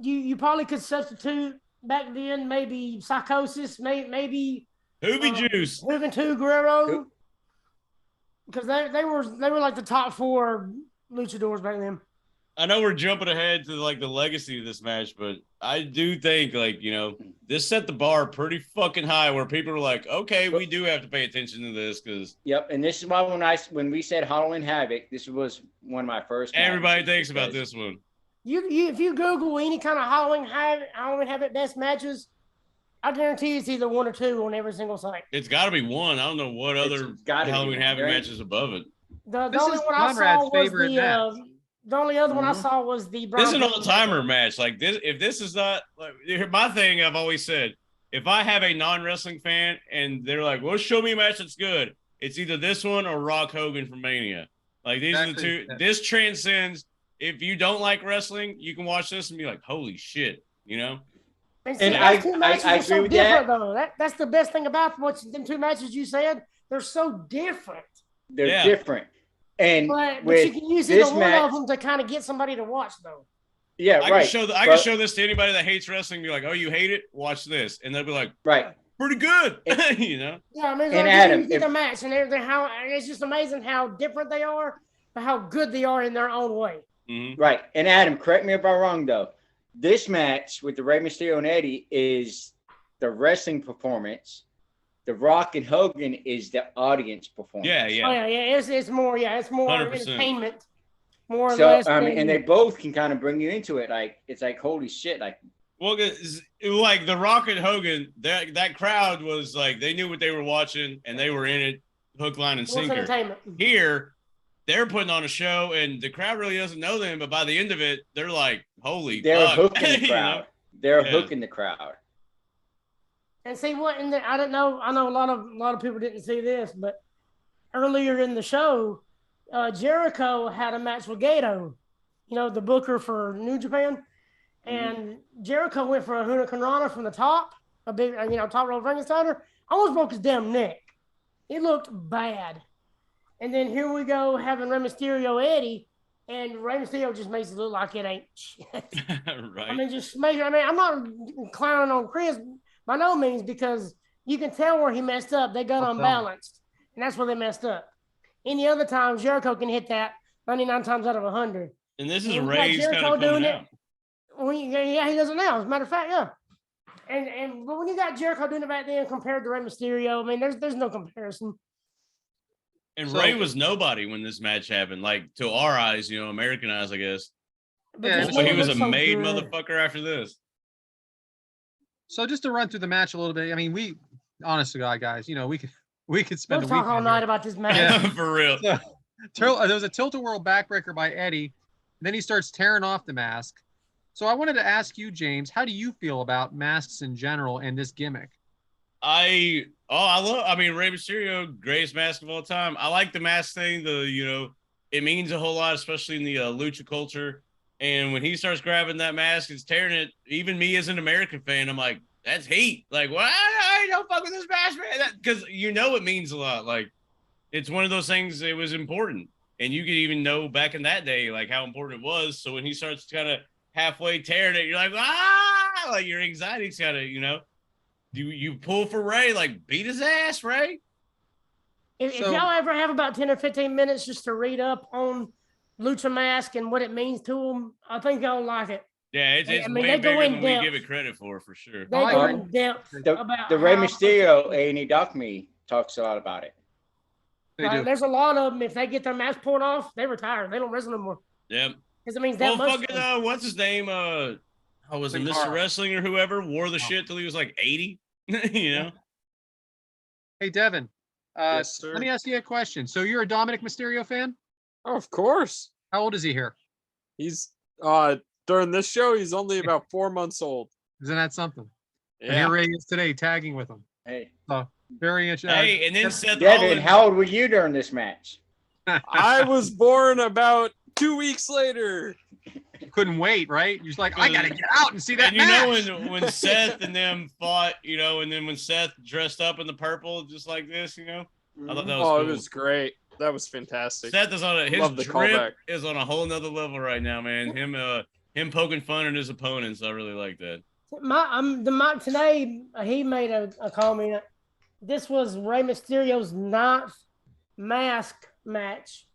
You probably could substitute back then, maybe Psychosis, maybe Hoovy Juice, Juventud Guerrero, because they were like the top 4 luchadors back then. I know we're jumping ahead to the legacy of this match, but I do think this set the bar pretty fucking high where people are like, okay, we do have to pay attention to this because Yep, and this is why when we said Halloween Havoc, this was one of my first. Everybody thinks about this one. If you Google any kind of Halloween Havoc best matches, I guarantee you it's either 1 or 2 on every single site. It's got to be one. I don't know what other Halloween Havoc matches above it. The only one I saw was the only other one I saw was the. This is an all-timer match. This, if this is not my thing, I've always said, if I have a non-wrestling fan and they're like, "Well, show me a match that's good," it's either this one or Rock Hogan from Mania. These are the two. This transcends. If you don't like wrestling, you can watch this and be like, "Holy shit," And I agree with that. Though. That's the best thing about them 2 matches you said. They're so different. They're different. And but you can use either one of them to kind of get somebody to watch, though. Yeah, I can show this to anybody that hates wrestling. Be like, "Oh, you hate it? Watch this," and they'll be like, "Right, pretty good." Yeah, and Adam, the match, and how it's just amazing how different they are, but how good they are in their own way. Mm-hmm. Right, and Adam, correct me if I'm wrong though. This match with the Rey Mysterio and Eddie is the wrestling performance. The Rock and Hogan is the audience performance. Yeah. Oh, yeah. It's more 100%. Entertainment. More or so, less. And they both can kind of bring you into it. It's holy shit. Well, the Rock and Hogan, that crowd was they knew what they were watching and they were in it, hook, line, and sinker. Here, they're putting on a show and the crowd really doesn't know them, but by the end of it, they're like, holy they're fuck. Hooking the crowd. They're hooking the crowd. And see what? I don't know. I know a lot of people didn't see this, but earlier in the show, Jericho had a match with Gato, the booker for New Japan, and Jericho went for a Hurricane Rana from the top, a big, top rope Frankensteiner. Almost broke his damn neck. It looked bad. And then here we go having Rey Mysterio Eddie, and Rey Mysterio just makes it look like it ain't shit. Right. I mean, I'm not clowning on Chris by no means, because you can tell where he messed up. They got unbalanced, and that's where they messed up. Any other time, Jericho can hit that 99 times out of 100. And this is Ray's kind of coming out. Yeah, he does it now. As a matter of fact, yeah. But when you got Jericho doing it back then compared to Rey Mysterio, I mean, there's no comparison. And Ray was nobody when this match happened. Like, to our eyes, American eyes, I guess. Yeah, he was a made motherfucker after this. So just to run through the match a little bit, I mean, honest to God, guys, we could spend We'll the talk all night about this match. Yeah, for real. So, there was a tilt-a-whirl backbreaker by Eddie. Then he starts tearing off the mask. So I wanted to ask you, James, how do you feel about masks in general and this gimmick? Rey Mysterio, greatest mask of all time. I like the mask thing. It means a whole lot, especially in the lucha culture. And when he starts grabbing that mask and tearing it, even me as an American fan, I'm like, that's heat. Like, what? I don't fuck with this mask, man. Because it means a lot. Like, it's one of those things. It was important, and you could even know back in that day, like, how important it was. So when he starts kind of halfway tearing it, you're like, like your anxiety's kind of, you pull for Ray, like, beat his ass, Ray. If y'all ever have about 10 or 15 minutes just to read up on Lucha Mask and what it means to them, I think y'all like it. Yeah, it's way bigger than we give it credit for sure. They go in depth about the Rey Mysterio A&E documentary talks a lot about it. There's a lot of them. If they get their mask pulled off, they retire. They don't wrestle no more. Yep. Because it means that much. Fucking, what's his name? Was it Mr. Wrestling or whoever wore the shit till he was like 80? Hey, Devin. Yes, sir. Let me ask you a question. So you're a Dominic Mysterio fan? Oh, of course. How old is he here? He's during this show, he's only about 4 months old. Isn't that something? Yeah. And here he is today tagging with him. Hey. So very interesting. Hey, and then Seth Devin, Rollins. how old were you during this match? I was born about 2 weeks later. You couldn't wait, right? You're just like, I gotta get out and see that match. When Seth and them fought, and then when Seth dressed up in the purple, just like this, I thought that was cool. It was great. That was fantastic. Seth is on his Love the drip callback. is on a whole nother level right now, man. Him poking fun at his opponents, I really like that. Today he made a comment. This was Rey Mysterio's 9th mask match,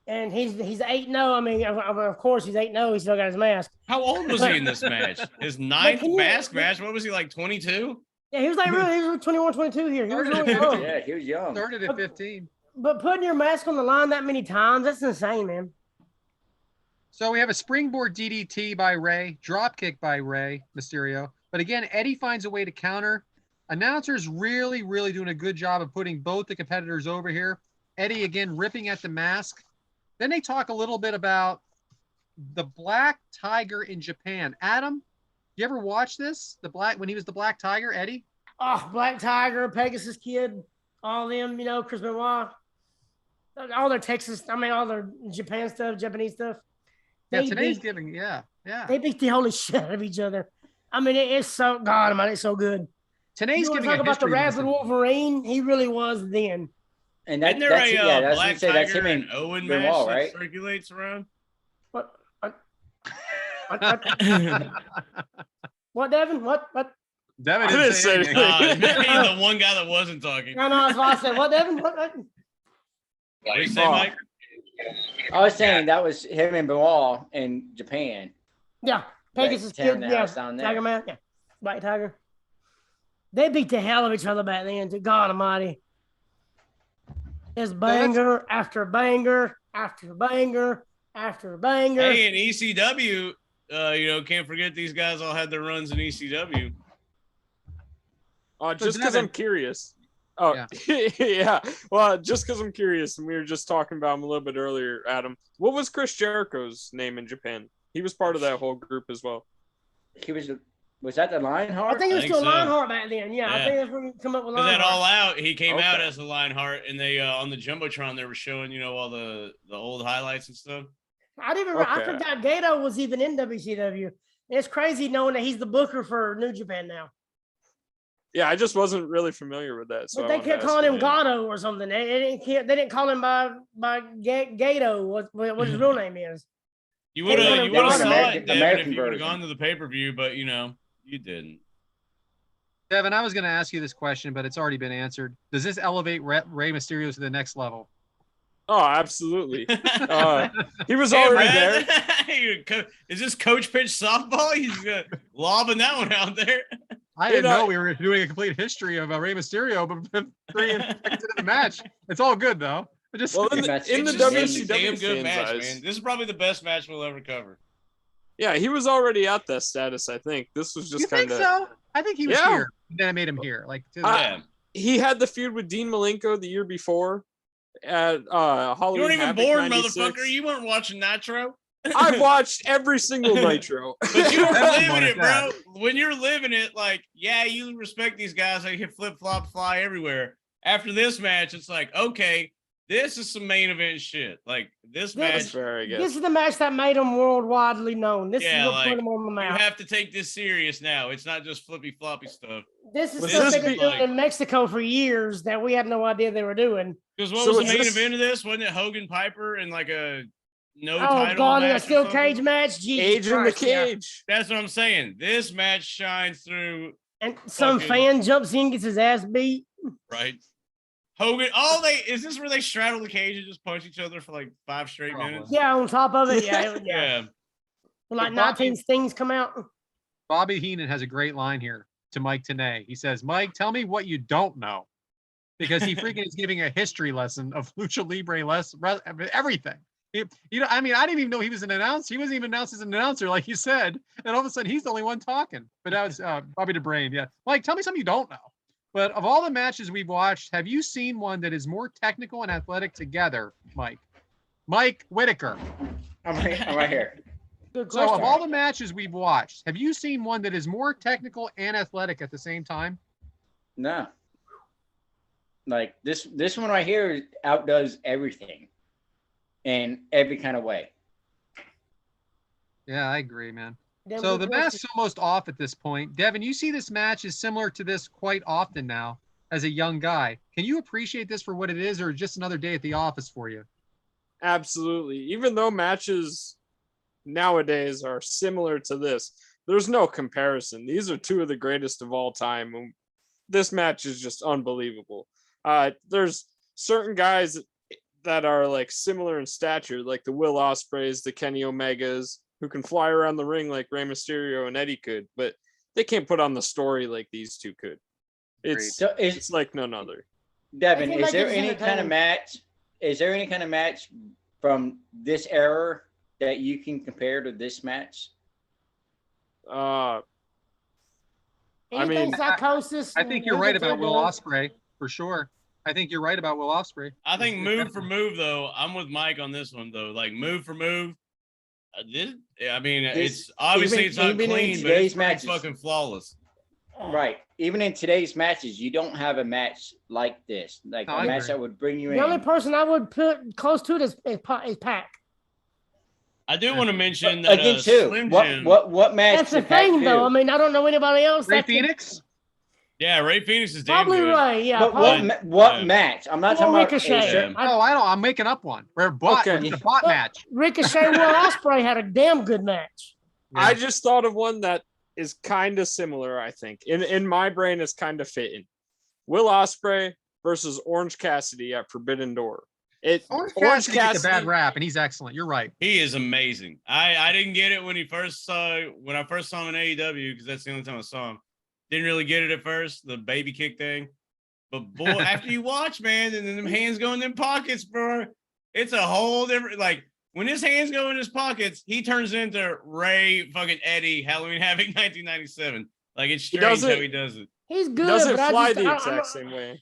and he's 8-0. I mean, of course he's 8-0. He still got his mask. How old was he in this match? His 9th mask match. What was he, like, 22? Yeah, he was like really. He was 21, 22 here. He was really young. Yeah, he was young. Started at 15. But putting your mask on the line that many times—that's insane, man. So we have a springboard DDT by Rey, dropkick by Rey Mysterio. But again, Eddie finds a way to counter. Announcers really, really doing a good job of putting both the competitors over here. Eddie, again, ripping at the mask. Then they talk a little bit about the Black Tiger in Japan. Adam, you ever watch this? When he was the Black Tiger, Eddie? Oh, Black Tiger, Pegasus Kid, all them, Chris Benoit. All their all their Japan stuff, Japanese stuff. Yeah, today's giving, yeah. They beat the holy shit out of each other. I mean, it's so, God, man, it's so good. Today's giving talk about the Rapid Wolverine. He really was then. And Isn't there a Black Tiger and Owen match Benoit, that right? circulates around? What? What, Devin? What? Devin didn't say anything. The one guy that wasn't talking. No, that's why I said, what, Devin? What? What did you say, Mike? I was saying that was him and Benoit in Japan. Yeah, Pegasus tearing Kid, the house down there. Tiger Man, yeah, Black Tiger. They beat the hell of each other back then. To God Almighty, it's banger after banger after banger after banger. Hey, in ECW, can't forget these guys all had their runs in ECW. Just because I'm curious. Oh, yeah. Well, just because I'm curious, and we were just talking about him a little bit earlier, Adam. What was Chris Jericho's name in Japan? He was part of that whole group as well. Was that the Lionheart? I think it was still so. Lionheart back then. Yeah, I think that's when we come up with Because Lionheart. that All Out, he came out as the Lionheart, and they on the Jumbotron they were showing all the old highlights and stuff. I forgot Gato was even in WCW. It's crazy knowing that he's the booker for New Japan now. Yeah, I just wasn't really familiar with that. So But they kept calling him Gato or something. They didn't call him by Gato. What his real name is. You would have saw it, Devin, American if you would have version. gone to the pay-per-view, but you didn't. Devin, I was going to ask you this question, but it's already been answered. Does this elevate Rey Mysterio to the next level? Oh, absolutely. He was already there. Is this coach pitch softball? He's lobbing that one out there. I didn't know we were doing a complete history of Rey Mysterio, but 3 seconds into the match. It's all good, though. In the WCW damn good match, eyes, man. This is probably the best match we'll ever cover. Yeah, he was already at that status, I think. This was just kind of... so? I think he was here. Then I made him here. He had the feud with Dean Malenko the year before at Halloween. You weren't even Havoc born, 96. motherfucker. You weren't watching Nitro. I've watched every single Nitro. But you were living it, bro. When you're living it, you respect these guys. They can flip-flop, fly everywhere. After this match, it's like, okay, this is some main event shit. This match. This is the match that made him worldwidely known. This is what put him on the map. You have to take this serious now. It's not just flippy floppy stuff. This is stuff they've been doing in Mexico for years that we had no idea they were doing. Because what was the main event of this? Wasn't it Hogan Piper and a no title match? Oh God, in a steel cage match. Age in the cage. Yeah. That's what I'm saying. This match shines through. And some fan jumps in, gets his ass beat. Right. Hogan, is this where they straddle the cage and just punch each other for 5 straight minutes? Yeah, on top of it, yeah. Yeah. 19 stings come out. Bobby Heenan has a great line here to Mike Tenay. He says, Mike, tell me what you don't know. Because he freaking is giving a history lesson of Lucha Libre, everything. I didn't even know he was an announcer. He wasn't even announced as an announcer, like you said. And all of a sudden, he's the only one talking. But that was Bobby DeBrain, yeah. Mike, tell me something you don't know. But of all the matches we've watched, have you seen one that is more technical and athletic together, Mike? Mike Whitaker. I'm right here. So of all the matches we've watched, have you seen one that is more technical and athletic at the same time? No. This one right here outdoes everything in every kind of way. Yeah, I agree, man. So the mask's almost off at this point. Devin, you see this match is similar to this quite often now as a young guy. Can you appreciate this for what it is, or just another day at the office for you? Absolutely. Even though matches nowadays are similar to this, there's no comparison. These are 2 of the greatest of all time. This match is just unbelievable. There's certain guys that are similar in stature, like the Will Ospreays, the Kenny Omegas, who can fly around the ring like Rey Mysterio and Eddie could, but they can't put on the story like these 2 could. It's like none other. Devin, is there any kind of match? Is there any kind of match from this era that you can compare to this match? Psychosis. I think you're right about Will Ospreay for sure. I think you're right about Will Ospreay. I think move for move, though. I'm with Mike on this one, though. Move for move. It's obviously it's not clean, but it's pretty fucking flawless. Right. Even in today's matches, you don't have a match like this. A match that would bring you in. The only person I would put close to it is Pac. I do want to mention that again too. Slim Jim. What match? That's the thing, though. I don't know anybody else. Ray Phoenix. Yeah, Ray Phoenix is damn probably good. Right. Yeah. But what match? I'm not talking about Ricochet. I don't. I'm making up one. We're the bot match. Ricochet Will Ospreay had a damn good match. Yeah. I just thought of one that is kind of similar. I think in my brain is kind of fitting. Will Ospreay versus Orange Cassidy at Forbidden Door. Orange Cassidy gets a bad rap, and he's excellent. You're right. He is amazing. I didn't get it when I first saw him in AEW, because that's the only time I saw him. Didn't really get it at first, the baby kick thing. But boy, after you watch, man, and then them hands go in them pockets, bro, it's a whole different. When his hands go in his pockets, he turns into Ray fucking Eddie Halloween Havoc 1997. It's strange how he does it. He's good. He doesn't fly the exact same way.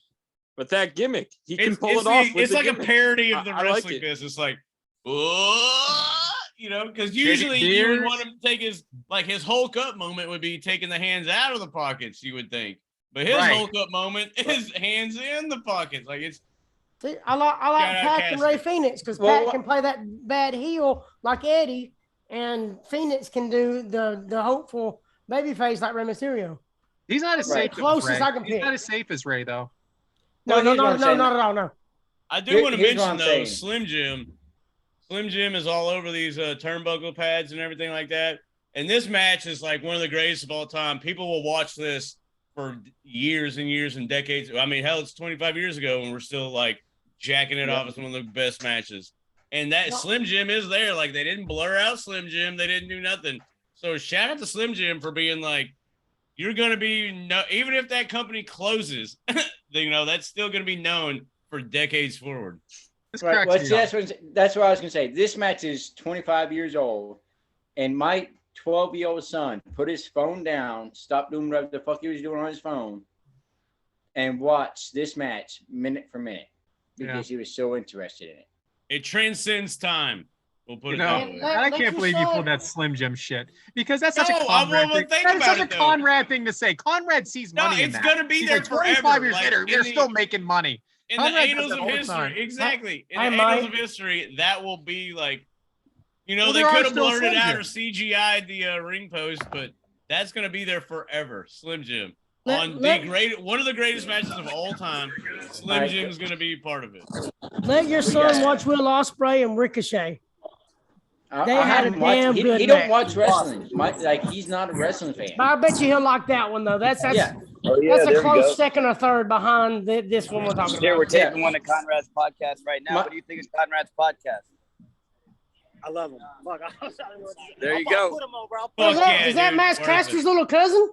But that gimmick, he can pull it off. It's a parody of the wrestling business. Because usually you would want him to take his Hulk up moment would be taking the hands out of the pockets, you would think. But his Hulk up moment is hands in the pockets. I like Pac and Ray Phoenix, because Pac can play that bad heel like Eddie, and Phoenix can do the hopeful babyface like Rey Mysterio. He's not as safe Closest as Ray. I can He's pick. not as safe as Ray, though. No, not at all. No. I do want to Here's what mention I'm though, saying. Slim Jim. Slim Jim is all over these turnbuckle pads and everything like that. And this match is like one of the greatest of all time. People will watch this for years and years and decades. I mean, hell, it's 25 years ago and we're still like jacking it off as one of the best matches. And that Slim Jim is there. Like, they didn't blur out Slim Jim. They didn't do nothing. So shout out to Slim Jim for being like, you're going to be, even if that company closes, that's still going to be known for decades forward. Right. Well, that's what I was going to say. This match is 25 years old, and my 12-year-old son put his phone down, stopped doing whatever the fuck he was doing on his phone, and watched this match minute for minute because he was so interested in it. It transcends time. We'll put it that way. I can't believe you pulled that Slim Jim shit because that's such a Conrad thing. That's such a Conrad thing to say. Conrad sees money in that. It's going to be there forever. 25 years later, they're still making money. In the annals of history, exactly. In the annals of history, that will be like, they could have blurred it out or CGI'd the ring post, but that's going to be there forever. Slim Jim. One of the greatest matches of all time, Slim Jim is going to be part of it. Let your son watch Will Ospreay and Ricochet. They had a damn good match. He don't watch wrestling. He's not a wrestling fan. But I bet you he'll like that one, though. That's a close second or third behind this one we're talking about. We're taping one of Conrad's podcasts right now. What do you think of Conrad's podcast? I love him. Look, there you go. Is that Max Caster's little cousin?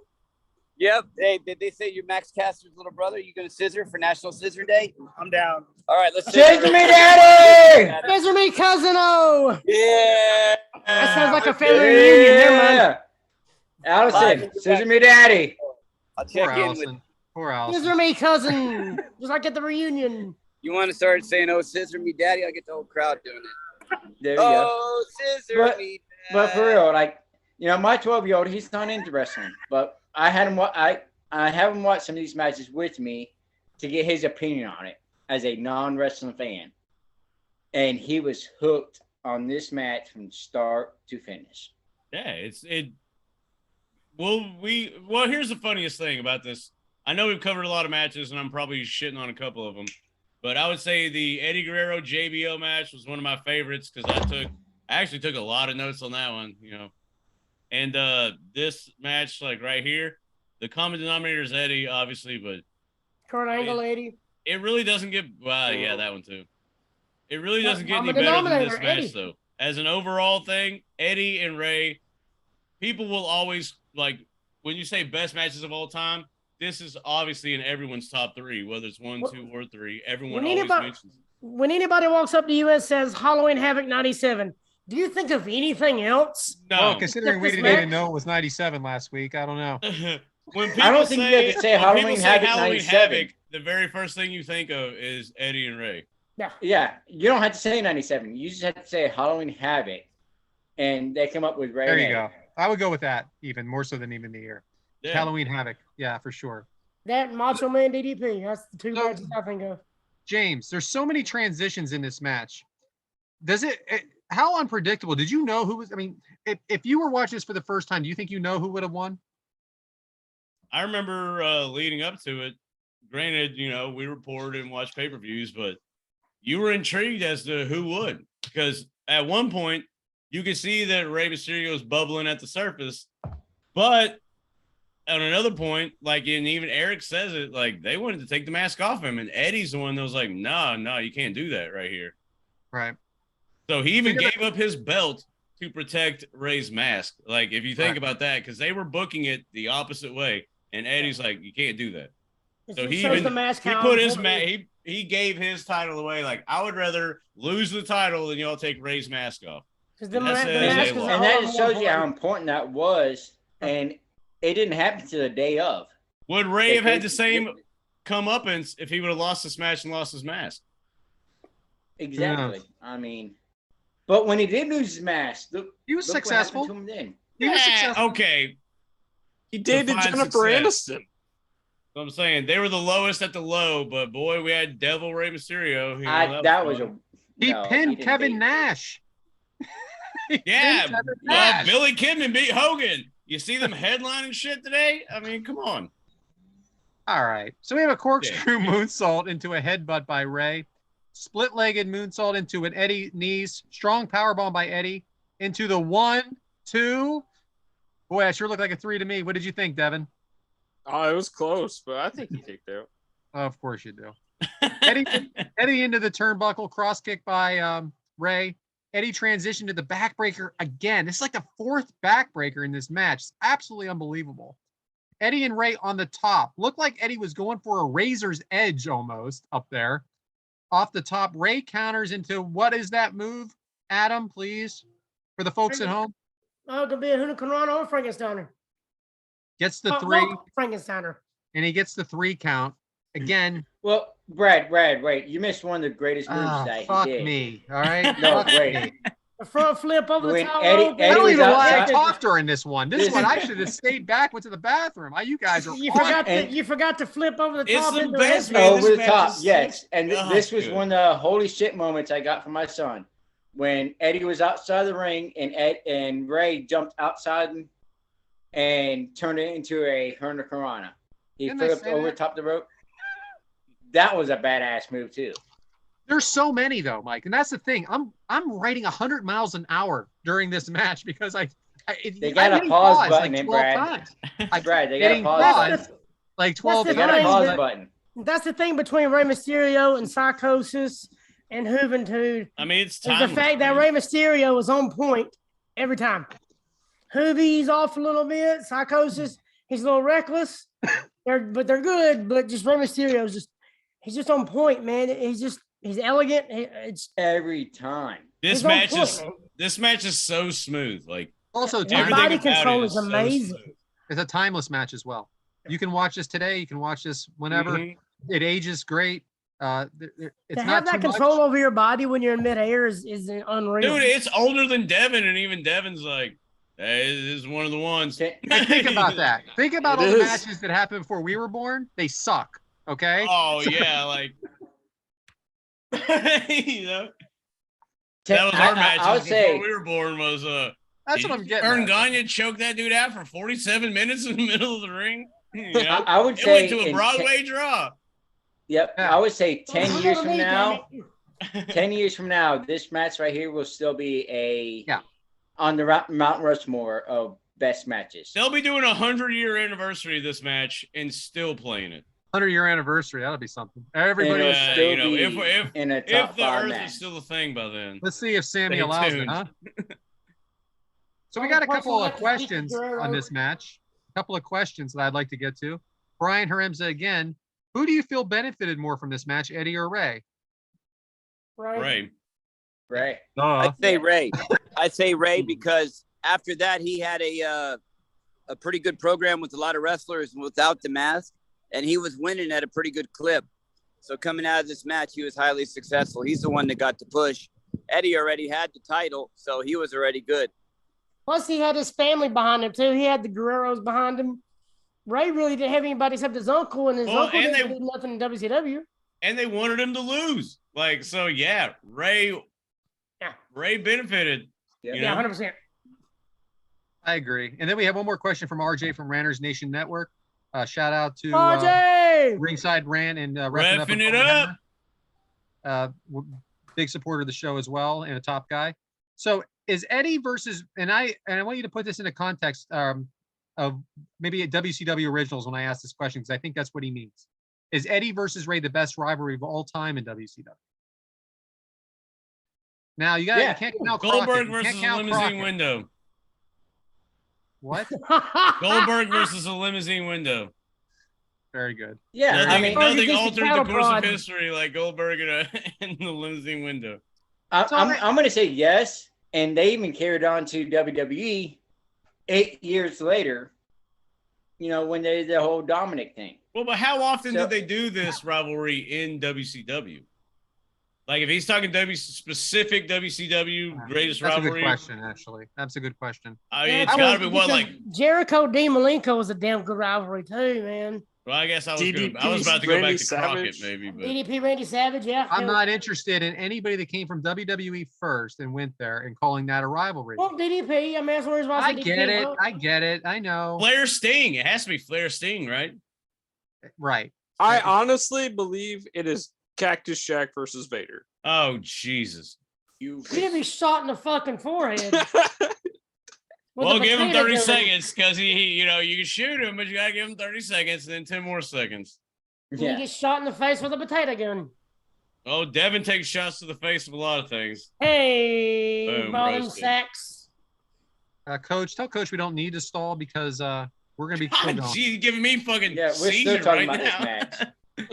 Yep. Hey, did they say you're Max Caster's little brother? You going to scissor for National Scissor Day? I'm down. All right, let's scissor me, daddy. Scissor me, cousin. Oh. Yeah. That sounds like a family reunion. Never mind. Allison, scissor me, daddy. I'll check in with. Poor Allison. Scissor me, cousin. Just like at the reunion. You want to start saying, "Oh, scissor me, daddy"? I'll get the whole crowd doing it. There you go. Oh, scissor me, daddy. But for real, my 12-year-old, he's not into wrestling, but I had him. I have him watch some of these matches with me to get his opinion on it as a non-wrestling fan, and he was hooked on this match from start to finish. Yeah, Well, here's the funniest thing about this. I know we've covered a lot of matches, and I'm probably shitting on a couple of them, but I would say the Eddie Guerrero JBL match was one of my favorites because I actually took a lot of notes on that one, And this match, like right here, the common denominator is Eddie, obviously, but Kurt Angle, Eddie. It really doesn't get. Yeah, that one too. It really doesn't get any better than this match, though. As an overall thing, Eddie and Ray, people will always when you say best matches of all time. This is obviously in everyone's top three, whether it's 1, 2, or 3. Everyone always mentions it. When anybody walks up to you and says Halloween Havoc 97, do you think of anything else? No. Well, considering we didn't even know it was 97 last week, I don't know. When people I don't think you have to say Halloween Havoc, the very first thing you think of is Eddie and Ray. Yeah, you don't have to say 97. You just have to say Halloween Havoc, and they come up with Ray. There you go. I would go with that even more so than even the year. Yeah. Halloween Havoc. Yeah, for sure. That and Macho Man DDP. That's the two matches I think of. James, there's so many transitions in this match. How unpredictable? Did you know who was? I mean, if you were watching this for the first time, do you think you know who would have won? I remember leading up to it. Granted, we reported and watched pay-per-views, but you were intrigued as to who would, because at one point you could see that Rey Mysterio is bubbling at the surface, but at another point, and even Eric says it, they wanted to take the mask off him, and Eddie's the one that was like, no, you can't do that right here. Right. So he even gave up his belt to protect Ray's mask. If you think about that, because they were booking it the opposite way, and Eddie's like, you can't do that. So he put his he gave his title away. I would rather lose the title than y'all take Ray's mask off. And that just shows you how important that was, and it didn't happen to the day of. Would Ray have had the same comeuppance if he would have lost this match and lost his mask? Exactly. Yeah. I mean, but when he did lose his mask, he was successful. To him then. He was successful. Okay. He dated Jennifer Aniston. So I'm saying they were the lowest at the low, but boy, we had Devil Rey Mysterio. He pinned Kevin Nash. Yeah, Vince had a match. Billy Kidman beat Hogan. You see them headlining shit today? I mean, come on. All right. So we have a corkscrew moonsault into a headbutt by Ray. Split-legged moonsault into an Eddie knees. Strong powerbomb by Eddie into the 1, 2. Boy, that sure looked like a 3 to me. What did you think, Devin? Oh, it was close, but I think he kicked out. Of course you do. Eddie into the turnbuckle, cross kick by Ray. Eddie transitioned to the backbreaker again. This is like the 4th backbreaker in this match. It's absolutely unbelievable. Eddie and Ray on the top. Looked like Eddie was going for a razor's edge almost up there. Off the top, Ray counters into what is that move? Adam, please, for the folks at home. Oh, it could be a Hurricanrana or Frankensteiner. Gets the 3. Frankensteiner. And he gets the 3 count. Again. Well, Brad, wait. You missed one of the greatest moves that he fuck did. me. All right. No, wait. The front flip over the When top Eddie- rope. I Eddie don't was even know why I outside- talked during this one. This one, I should have stayed back, went to the bathroom. You guys are You awesome. forgot to flip over the It's top. the into best, a man. headlock. This Over the match top, is yes. And God, this was good. one of the holy shit moments I got from my son. When Eddie was outside the ring and Ray jumped outside and turned it into a Hurricanrana. He Didn't I flipped say over that? top the rope. That was a badass move too. There's so many though, Mike, and that's the thing. I'm writing 100 miles an hour during this match because They got a hitting pause button like in, 12 Brad. times. Brad, they got a Hitting pause pause button. like 12 They That's the got a thing, times. pause but- button. That's the thing between Rey Mysterio and Psychosis and Juventud. I mean, it's Is the timeless, fact that man. Rey Mysterio was on point every time. Juvi's off a little bit. Psychosis, he's a little reckless. They're good, but just Rey Mysterio's he's just on point, man. He's elegant. It's Every time. This he's on match point, is man. this match is so smooth. Like Also, His everything body about control it is so amazing. smooth. it's a timeless match as well. You can watch this today. You can watch this whenever. Mhm. It ages great. It's To not have that too control much. over your body when you're in midair is unreal. Dude, it's older than Devin, and even Devin's like, hey, this is one of the ones. Ten- Like, think about that. Think about It all the is. matches that happened before we were born. They suck. Okay. Oh yeah, like you know, that was our match. I would before say we were born was That's what I'm getting. Ern at. Gagne choked that dude out for 47 minutes in the middle of the ring. You know? I would It say went to a in Broadway draw. Yep. Yeah. I would say 10 Well, years look from at me, now, damn it. 10 years from now, this match right here will still be Yeah. on the Mount Rushmore of best matches. They'll be doing a 100-year anniversary of this match and still playing it. 100-year anniversary. That'll be something. Everybody. It'll Yeah, still you know, be if in a top if the 5 Earth match. is still a thing by then. Let's see if Sammy Stay allows tuned. it, huh? So we got a couple of questions on this match. A couple of questions that I'd like to get to. Brian Haremza again. Who do you feel benefited more from this match, Eddie or Ray? Right. Right. I'd say Ray. I'd say Ray because after that he had a pretty good program with a lot of wrestlers without the mask, and he was winning at a pretty good clip. So coming out of this match, he was highly successful. He's the one that got the push. Eddie already had the title, so he was already good. Plus, he had his family behind him too. He had the Guerreros behind him. Ray really didn't have anybody except his uncle, and his Well, uncle and didn't they- do nothing in WCW. And they wanted him to lose. Like, so yeah, Ray benefited. Yep. You Yeah, know? 100%. I agree. And then we have one more question from RJ from Ranners Nation Network. Shout out to RJ! Ringside Ran and Reffing Reffing it with up. Hammer. Big supporter of the show as well and a top guy. So is Eddie versus and I want you to put this into context of maybe at WCW originals when I ask this question because I think that's what he means. Is Eddie versus Ray the best rivalry of all time in WCW? Now you got Yeah. you can't count Goldberg Crockett. You versus can't a count limousine Crockett. window. What? Goldberg versus a limousine window. Very good. Yeah. Nothing, I mean, Goldberg nothing against the altered the cattle course of prod. history like Goldberg in the limousine window. I'm going to say yes. And they even carried on to WWE 8 years later, you know, when they did the whole Dominic thing. Well, but how often So- did they do this rivalry in WCW? Like, if he's talking specific WCW greatest That's a rivalry, good question, actually. That's a good question. I mean, it's That got to was- be what, because like Jericho Dean Malenko was a damn good rivalry too, man. Well, I guess I was DDP about to go back Randy to Crockett, Savage. maybe. But DDP Randy Savage, yeah. I'm not interested in anybody that came from WWE first and went there and calling that a rivalry. Well, DDP. I mean, that's where he's I get it. I get it. I know. Flair Sting. It has to be Flair Sting, right? Right. I honestly believe it is Cactus Jack versus Vader. Oh, Jesus. You He didn't be shot in the fucking forehead. Well, give him 30 gun. seconds because he, you know, you can shoot him, but you got to give him 30 seconds and then 10 more seconds. He gets shot in the face with a potato gun. Oh, Devin takes shots to the face of a lot of things. Hey, Boom, bottom roasted. sacks. Coach, tell Coach we don't need to stall because we're gonna be God, going. geez, giving me fucking Yeah, we're still seizure talking right about now. this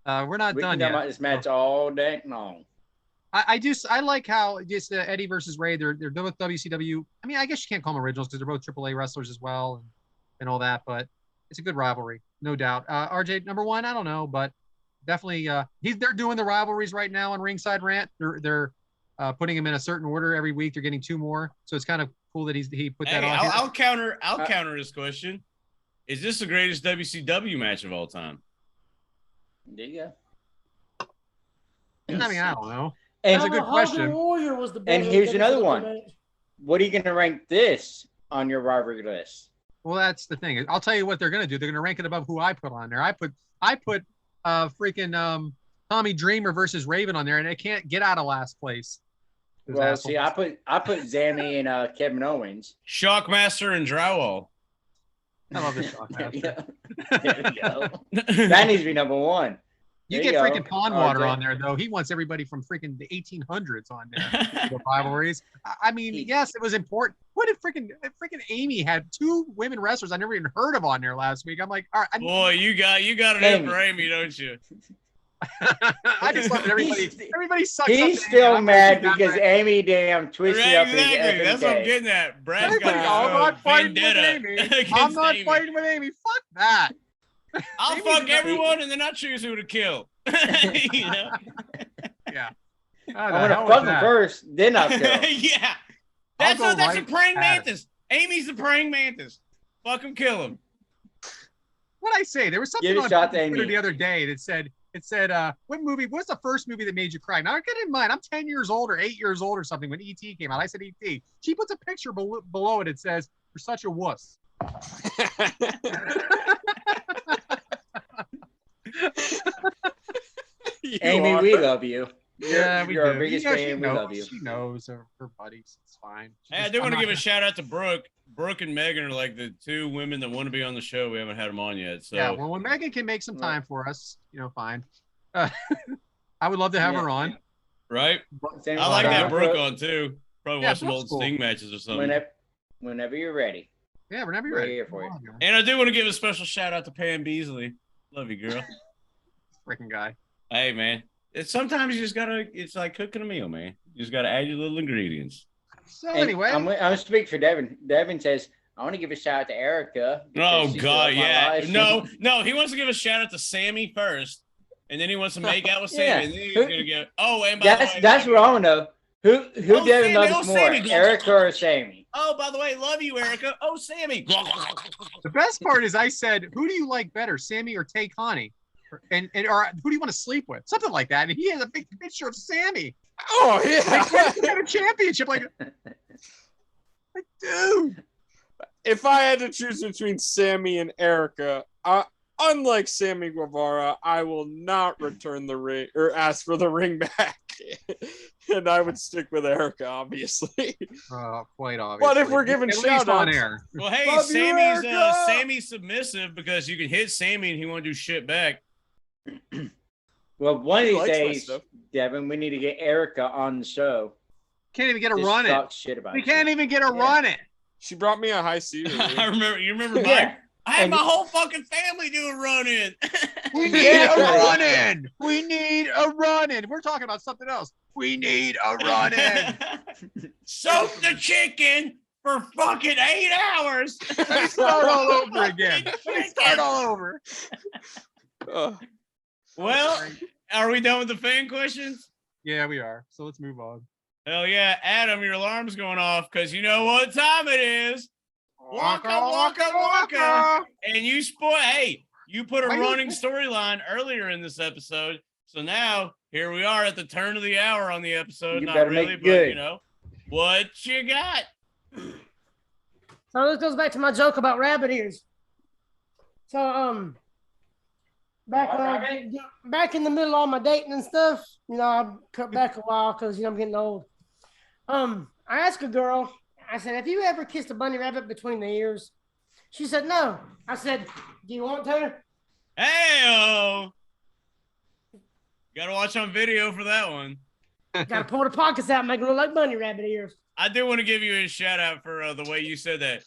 match. We're not We done can talk yet. about this match all day long. I like how just Eddie versus Ray. They're both WCW. I mean, I guess you can't call them originals because they're both AAA wrestlers as well and all that. But it's a good rivalry, no doubt. RJ number one, I don't know, but definitely they're doing the rivalries right now on Ringside Rant. They're putting them in a certain order every week. They're getting 2 more, so it's kind of cool that he put that Hey, on. I'll counter this question. Is this the greatest WCW match of all time? There you go. I mean, I don't know. And, That's a good Hogan question. Warrior was the and better here's another WCW one. match. What are you going to rank this on your rivalry list? Well, that's the thing. I'll tell you what they're gonna do. They're gonna rank it above who I put on there. I put freaking Tommy Dreamer versus Raven on there, and they can't get out of last place. Those Well, assholes. see, I put Zammy and Kevin Owens. Shockmaster and Drywall. I love this Shockmaster. Yeah. There we go. That needs to be number one. You There get you freaking go. Pondwater RJ. on there, though. He wants everybody from freaking the 1800s on there. The rivalries. I mean, yes, it was important. What if freaking Amy had 2 women wrestlers I never even heard of on there last week? I'm like, all right. Boy, you got it in Amy. for Amy, don't you? I just love that everybody sucks. up He's to Amy. still I'm mad like, because Amy damn twisted up his Exactly. every That's what I'm day. getting at. Brad's everybody, got I'm not fighting with vendetta Amy. against I'm not Amy. fighting with Amy. Fuck that. I'll Amy's fuck not- everyone and then I choose who to kill. You know? Yeah. I'm gonna fuck him first, then I'll kill him. Yeah. I'll That's go that's a right praying at it. mantis. Amy's the praying mantis. Fuck him, kill him. What I say? There was something Give a on shot to Twitter Amy. the other day that said, what's the first movie that made you cry? Now, get in mind, I'm 10 years old or 8 years old or something when E.T. came out. I said E.T. She puts a picture below it. It says, "You're such a wuss." Amy, we love you. Yeah, You're our do. biggest Yeah, fan. We love you. She knows her buddies. It's fine. Hey, I do want to give a shout out to Brooke. Brooke and Megan are like the 2 women that want to be on the show. We haven't had them on yet. So Yeah, well, when Megan can make some time for us, fine. I would love to have her on. right? Same I like with that Brooke Brooke. on too. Probably Yeah, watch some Brooke's old cool. Sting matches or something. Whenever you're ready. Yeah, whenever you're We're ready. here for you. Come on, And I do want to give a special shout out to Pam Beasley. Love you, girl. freaking guy. Hey, man. Sometimes you just gotta. It's like cooking a meal, man. You just gotta add your little ingredients. So And anyway, I'm gonna speak for Devin. Devin says, I want to give a shout out to Erica. because Oh she God, saved my yeah. life." No. He wants to give a shout out to Sammy first, and then he wants to make out with Sammy. Yeah. And then he's gonna go. Oh, and by the way, That's what I want to know. Who Oh, Devin Sammy, loves oh, more, Sammy. Erica or Sammy? Oh, by the way, love you, Erica. Oh, Sammy. the best part is I said, "Who do you like better, Sammy or Tay Connie?" And or who do you want to sleep with? Something like that. And he has a big picture of Sammy. Oh yeah. Like, got a championship. Like, dude. If I had to choose between Sammy and Erica, unlike Sammy Guevara, I will not return the ring or ask for the ring back. And I would stick with Erica, obviously. Quite obvious. But if we're giving at least shout on outs, air, Well, hey, Love you, Erica. Sammy's submissive because you can hit Sammy and he won't do shit back. Well, one of He these likes my days, stuff. Devin, we need to get Erica on the show. can't even get a Just run talk it. shit about We you. can't even get a Yeah. run it. she brought me a high C. I remember. You remember Mike? Yeah. I had And- my whole fucking family do a run in. We need a run in. We need a run in. We're talking about something else. We need a run in. Soak the chicken for fucking 8 hours. Let me start all over again. Let me start all over. Well, are we done with the fan questions? Yeah, we are. So let's move on. Hell yeah, Adam, your alarm's going off because you know what time it is. Waka, waka, waka. And you spoil. Hey, you put a Why running you- storyline earlier in this episode. So now here we are at the turn of the hour on the episode. You Not better make really, it but good. you know, what you got? So this goes back to my joke about rabbit ears. So back in the middle of all my dating and stuff, you know, I cut back a while because I'm getting old. I asked a girl, I said, "Have you ever kissed a bunny rabbit between the ears?" She said, "No." I said, "Do you want to?" Hey, gotta watch on video for that one. Gotta pull the pockets out and make it look like bunny rabbit ears. I do want to give you a shout out for the way you said that.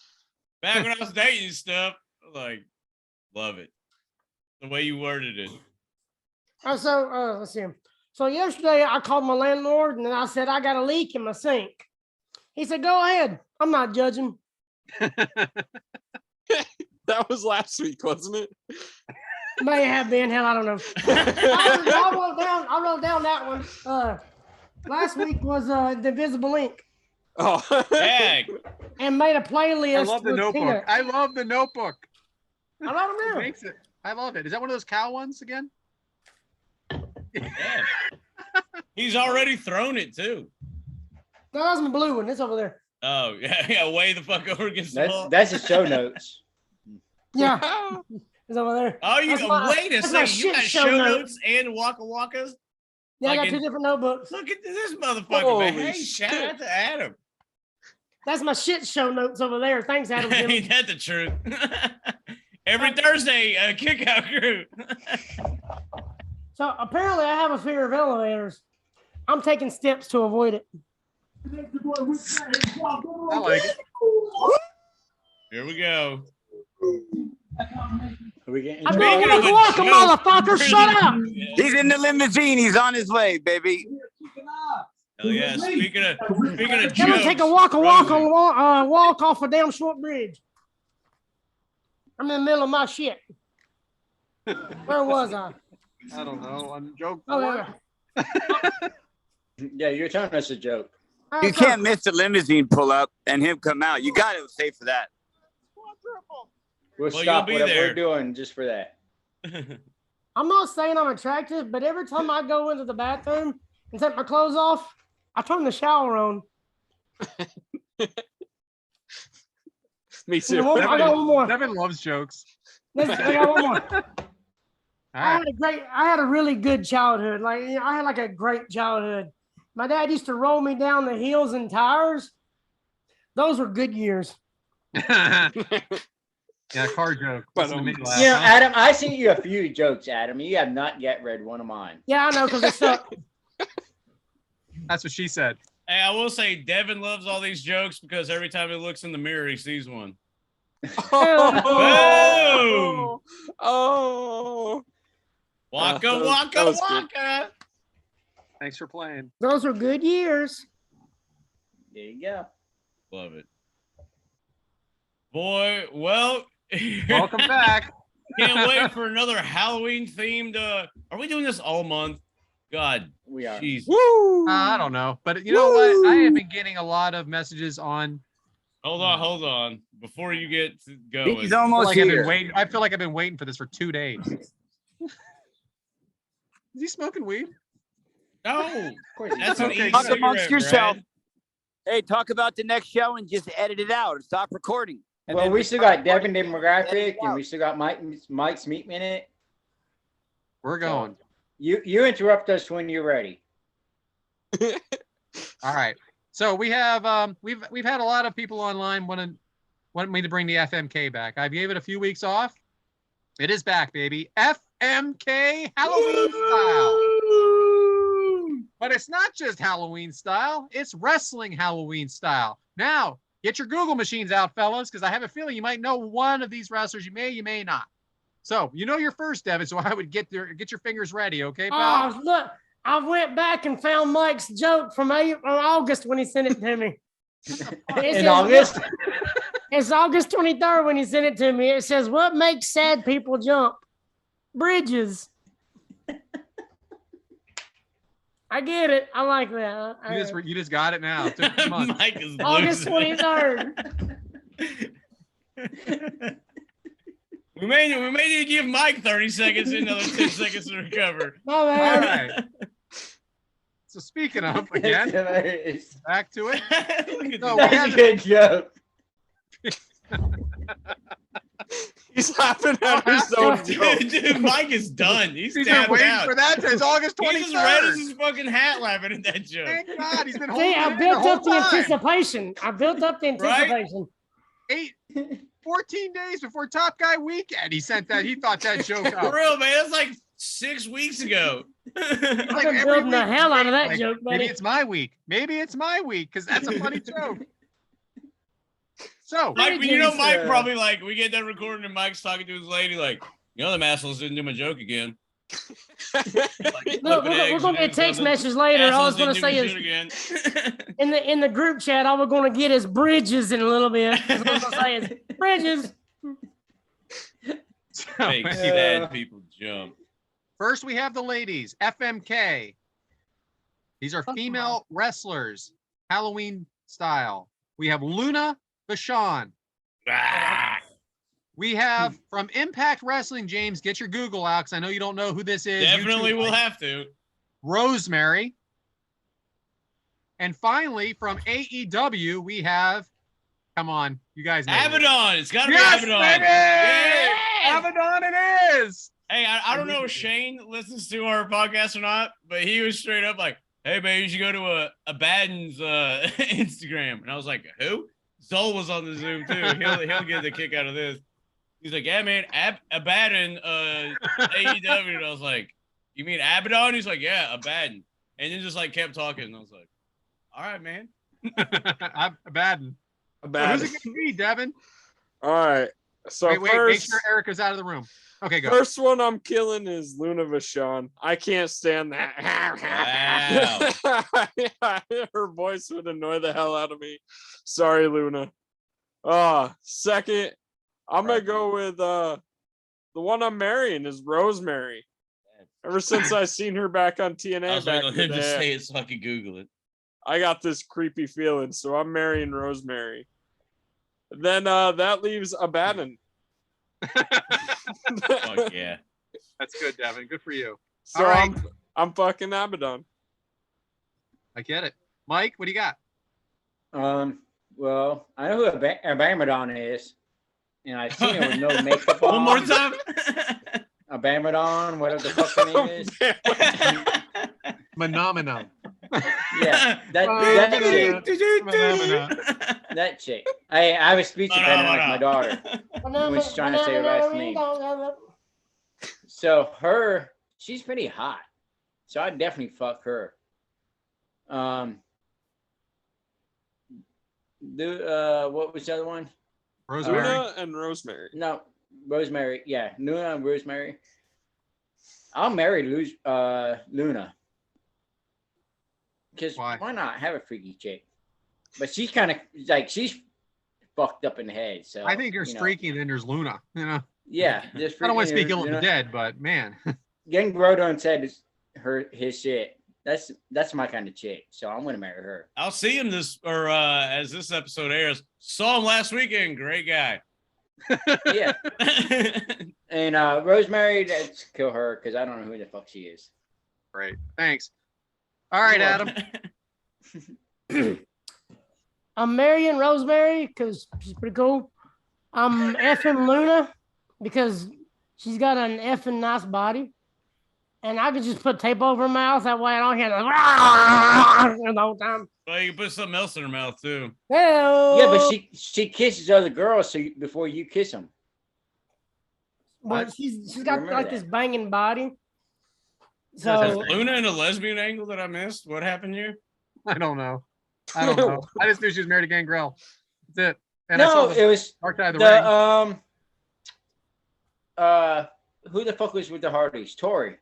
Back when I was dating stuff, like, love it. The way you worded it. So let's see. So yesterday I called my landlord and I said, "I got a leak in my sink." He said, "Go ahead. I'm not judging." That was last week, wasn't it? May have been. Hell, I don't know. I wrote down that one. Last week was the Invisible Ink Oh, Yeah, and made a playlist. I love the with notebook. Peanut. I love the notebook. I love It them. makes it. I love it. Is that one of those cow ones again? yeah. He's already thrown it too. No, that's my blue one. It's over there. Oh, yeah, way the fuck over against the wall. That's the show notes. Yeah, it's over there. Oh, you That's my- wait a that's my second. You shit got show show notes. notes and Waka Wakas? Yeah, Like I got two different notebooks. Look at this motherfucker, man. Holy Hey, shout shit. out to Adam. That's my shit show notes over there. Thanks, Adam. Ain't that the truth? Every Thursday, kick out crew. So apparently, I have a fear of elevators. I'm taking steps to avoid it. I like it. Here we go. Are we getting I'm into going Speaking it? of walk, a walk, joke, motherfucker. Shut up. He's in the limousine. He's on his way, baby. Oh yeah. Speaking of I'm gonna jokes, take a walk Rosie. off a damn short bridge. I'm in the middle of my shit. Where was I? I don't know. On joke. Oh, four? yeah. Yeah, you're telling us a joke. You can't miss the limousine pull up and him come out. You got to say for that. We'll Well, stop you'll be whatever there. we're doing just for that. I'm not saying I'm attractive, but every time I go into the bathroom and take my clothes off, I turn the shower on. me You too. know what? I got one more. Devin loves jokes. Listen, I got one more. All I right. had a really good childhood. Like, I had like a great childhood. My dad used to roll me down the hills in tires. Those were good years. Yeah, car joke. But, Listen to me laugh, You know, huh? Adam, I sent you a few jokes, Adam. You have not yet read one of mine. Yeah, I know, because it sucked. That's what she said. Hey, I will say Devin loves all these jokes because every time he looks in the mirror, he sees one. Oh, oh. Waka that waka was good. waka. Thanks for playing. Those were good years. There you go. Love it. Boy, well, Welcome back. can't wait for another Halloween themed. Are we doing this all month? God, We are. jeez. Woo. I don't know, but you know what? I have been getting a lot of messages on. Hold on. Before you get going, He's I feel almost like I've here. been waiting. I feel like I've been waiting for this for 2 days. Is he smoking weed? no, Of course he that's is. an Okay. easy Talk amongst cigarette, yourself. Brad. Hey, talk about the next show and just edit it out and stop recording. And Well, then we still got recording Devin and edit demographic, it and out. we still got Mike's meat minute. We're going. You interrupt us when you're ready. All right. So we have we've had a lot of people online want me to bring the FMK back. I gave it a few weeks off. It is back, baby. FMK Halloween style. But it's not just Halloween style, it's wrestling Halloween style. Now, get your Google machines out, fellas, because I have a feeling you might know one of these wrestlers. You may not. So you know your first, Devin. So I would get your fingers ready, okay, pal? Oh, look, I went back and found Mike's joke from August when he sent it to me. It In says, August? It's August 23rd when he sent it to me. It says, "What makes sad people jump? Bridges." I get it. I like that. You just got it now. It took 2 months. Mike is August losing it. 23rd. We We may need to give Mike 30 seconds, another 10 seconds to recover. My All bad. right. So speaking of, again, back to it. Look at No, this. we That's had a good joke. He's laughing at his own joke. Dude, Mike is done. He's He's been tapped waiting out. for that since August He's as red as 23rd. his fucking hat laughing at that joke. Thank God, he's been holding See, I it in built the up the whole time. anticipation. I built up the Right? anticipation. 14 days before Top Guy weekend, he sent that. He thought that joke For up. real, man. That's like 6 weeks ago. Like I've been every building the week, hell out of that like, joke, maybe buddy. it's my week. Maybe it's my week because that's a funny joke. So, Mike, you know, Mike Yeah. probably like, we get done recording and Mike's talking to his lady, like, you know, them assholes didn't do my joke again. Like, Look, flipping we're eggs gonna and get a text something. message later. All I was Assholes gonna didn't say do my is shit again. in the group chat, all we're gonna get is bridges in a little bit. That's what I'm gonna say is bridges. Make sad people jump. first we have the ladies, FMK. These are female wrestlers, Halloween style. We have Luna Vachon. Ah, We have from Impact Wrestling, James, get your Google out because I know you don't know who this is. definitely YouTube will like have to. Rosemary. And finally, from AEW, we have, come on, you guys know. who it is. Abaddon. It's got to Yes, be Abaddon. baby! Yeah. Abaddon it is. Hey, I don't know if Shane listens to our podcast or not, but he was straight up like, hey, man, you should go to Abaddon's Instagram. And I was like, who? Zol was on the Zoom, too. He'll get the kick out of this. He's like, yeah, man, Abaddon, AEW. And I was like, you mean Abaddon? He's like, yeah, Abaddon. And then just like kept talking. And I was like, all right, man. Abaddon. Bad. Who's it going to be, Devin? All right. So Wait, make first, sure Erica's out of the room. Okay, go. first one I'm killing is Luna Vachon. I can't stand that. Yeah, her voice would annoy the hell out of me. Sorry, Luna. Second, I'm gonna go with the one I'm marrying is Rosemary. Ever since I seen her back on TNA I was back waiting on in him the to day, say it so I could Google it. I got this creepy feeling, so I'm marrying Rosemary. Then that leaves Abaddon. Fuck yeah. That's good, Devin. Good for you. So All right. I'm fucking Abaddon. I get it. Mike, what do you got? Well, I know who Abaddon is, and I've seen her with no makeup on. One more time. Abaddon, whatever the fuck her name is. Phenomenon. Yeah, that chick. I was speech impediment like my daughter. When she's trying to say her last name. So she's pretty hot. So I'd definitely fuck her. What was the other one? Rosemary. Luna and Rosemary. No, Rosemary. Yeah, Luna and Rosemary. I'll marry Luna. Because Why? why not have a freaky chick? But she's kind of like she's fucked up in the head. So I think there's freaky, then there's Luna. You know, Yeah, I don't want to speak ill of the dead, but man, Getting Grodo and said his shit. That's my kind of chick. So I'm gonna marry her. I'll see him as this episode airs. Saw him last weekend. Great guy. Yeah. And Rosemary, let's kill her because I don't know who the fuck she is. great. Thanks. All right, Adam. I'm marrying Rosemary because she's pretty cool. I'm effing Luna because she's got an effing nice body. And I could just put tape over her mouth. That way I don't hear the whole time. Well, you can put something else in her mouth too. Hell. Yeah, but she kisses other girls before you kiss them. But she's got Remember like that. this banging body. Is So Luna in a lesbian angle that I missed? What happened here? I don't know. I just knew she was married to Gangrel. That's it. And I saw No, the it was Dark Side of the Ring. who the fuck was with the Hardys? Terry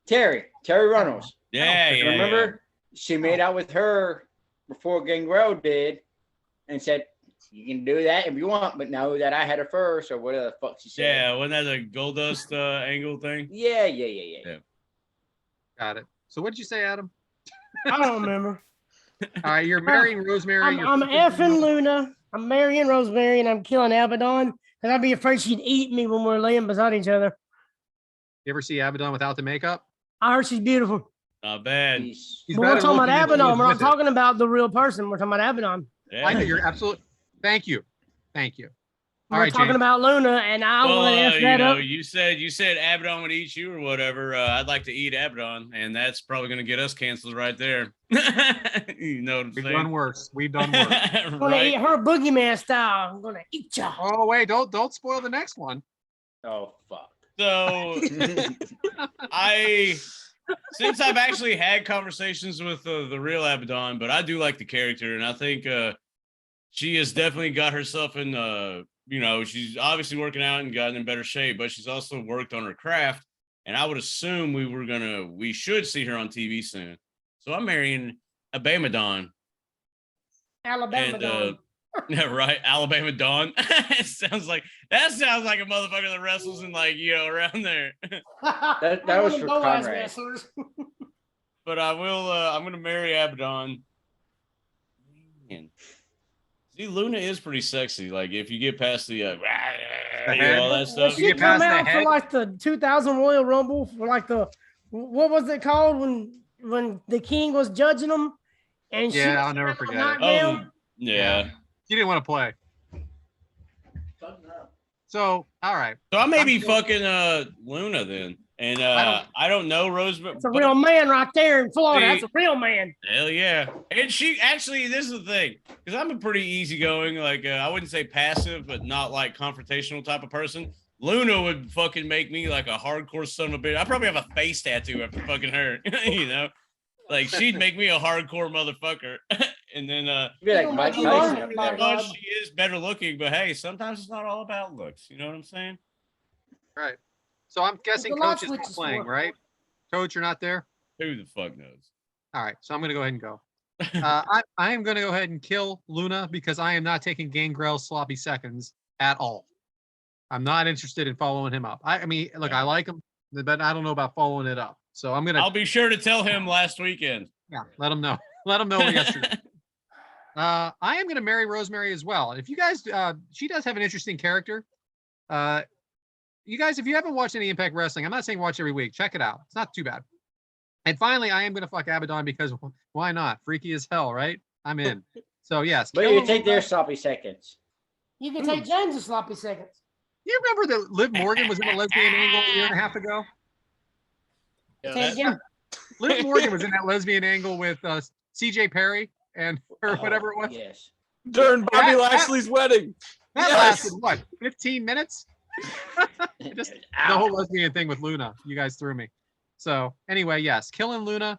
Runnels. Yeah, yeah. Remember, she made out with her before Gangrel did, and said, "You can do that if you want, but know that I had her first," or whatever the fuck she said. Yeah, wasn't that a gold dust angle thing? Yeah. Got it. So what did you say, Adam? I don't remember. All right, you're marrying Rosemary. I'm effing Luna I'm marrying Rosemary and I'm killing Abaddon because I'd be afraid she'd eat me when we're laying beside each other. You ever see Abaddon without the makeup? I heard she's beautiful. Not bad. He's He's But we're better talking about looking than he Abaddon. is We're not with it. talking about the real person. We're talking about Abaddon. I know Yeah. you're absolute. Thank you. All We're right, talking James. about Luna, and I Well, want to F that up. you said Abaddon would eat you or whatever. I'd like to eat Abaddon, and that's probably gonna get us canceled right there. You know what I'm We've saying? done worse. We've done worse. I'm gonna eat Right? her boogeyman style. I'm gonna eat ya. Oh wait, don't spoil the next one. oh fuck. So since I've actually had conversations with the real Abaddon, but I do like the character, and I think she has definitely got herself in. She's obviously working out and gotten in better shape, but she's also worked on her craft. And I would assume we should see her on TV soon. So I'm marrying Abaddon. Alabama And Dawn. yeah, right, Alabama Dawn. That sounds like a motherfucker that wrestles in around there. That was for Boaz Conrad. wrestlers. But I will. I'm gonna marry Abaddon. Man. See, Luna is pretty sexy. Like if you get past the head? all that Well, stuff. she get come past the out for head? like the 2000 Royal Rumble for like the what was it called when the King was judging them, and she Yeah, I'll was never on forget it. knockdown. Yeah. You didn't want to play. So all right. So I may be I'm still- fucking Luna then, and I don't know Rosemary. It's a real man right there in Florida. See- That's a real man. Hell yeah. And she actually, this is the thing, because I'm a pretty easygoing, I wouldn't say passive, but not like confrontational type of person. Luna would fucking make me like a hardcore son of a bitch. I probably have a face tattoo after fucking her, Like she'd make me a hardcore motherfucker. And then Be like Mike Tyson up My there. God. she is better looking, but hey, sometimes it's not all about looks. You know what I'm saying? Right. So I'm guessing The light Coach is not switch is playing, for- right? Coach, you're not there. Who the fuck knows? All right. So I'm going to go ahead and go. I am going to go ahead and kill Luna because I am not taking Gangrel's sloppy seconds at all. I'm not interested in following him up. I mean, look, I like him, but I don't know about following it up. So I'm gonna. I'll be sure to tell him last weekend. Yeah, let him know. Let him know yesterday. I am gonna marry Rosemary as well. If you guys, she does have an interesting character. You guys, if you haven't watched any Impact Wrestling, I'm not saying watch every week. Check it out. It's not too bad. And finally, I am gonna fuck Abaddon because why not? Freaky as hell, right? I'm in. So yes. But kill you him. take their sloppy seconds. You can take James' sloppy seconds. You remember that Liv Morgan was in a lesbian angle a year and a half ago? Take him. Liv Morgan was in that lesbian angle with CJ Perry and or Oh, whatever it was. Yes. During Bobby That- Lashley's wedding. That Yes. lasted what? 15 minutes? Just the Ow. whole lesbian thing with Luna. You guys threw me. So anyway, yes, killing Luna,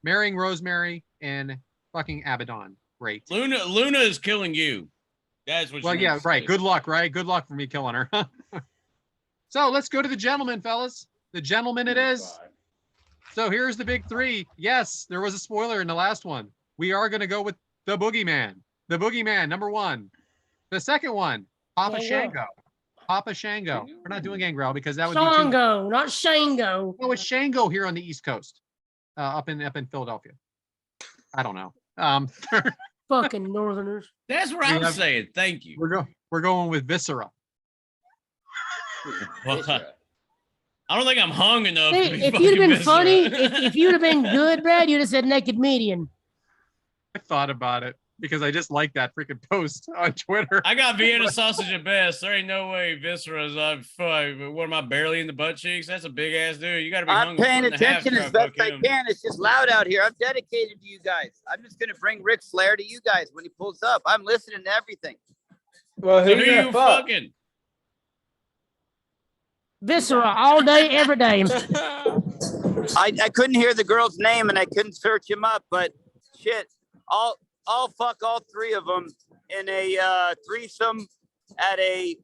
marrying Rosemary, and fucking Abaddon. Great. Luna is killing you. That's what. Well, she yeah, meant to right. say. Good luck, right? Good luck for me killing her. So let's go to the gentleman, fellas. The gentleman it Oh, is. God. So here's the big three. Yes, there was a spoiler in the last one. We are going to go with the Boogeyman. The Boogeyman, number one. The second one, Papa Yeah, yeah. Shango. Papa Shango. We're not doing Gangrel because that would be too. Shango, not Shango. No, it's Shango here on the East Coast, up in Philadelphia. I don't know. Fucking Northerners. That's what We I'm have- saying. Thank you. we're going with Viscera. Well, I don't think I'm hung enough. See, to be if fucking you'd have been Viscera. funny, if you'd have been good, Brad, you'd have said naked median. I thought about it because I just like that freaking post on Twitter. I got Vienna sausage at best. There ain't no way Viscera's. What am I barely in the butt cheeks? That's a big ass dude. You got to be I'm hung. paying a foot and a half attention to as try to best fuck I him. can. It's just loud out here. I'm dedicated to you guys. I'm just gonna bring Ric Flair to you guys when he pulls up. I'm listening to everything. Well, So who who you you fuck? fucking? Viscera all day, every day. I couldn't hear the girl's name and I couldn't search him up, but shit, I'll fuck all three of them in a threesome at a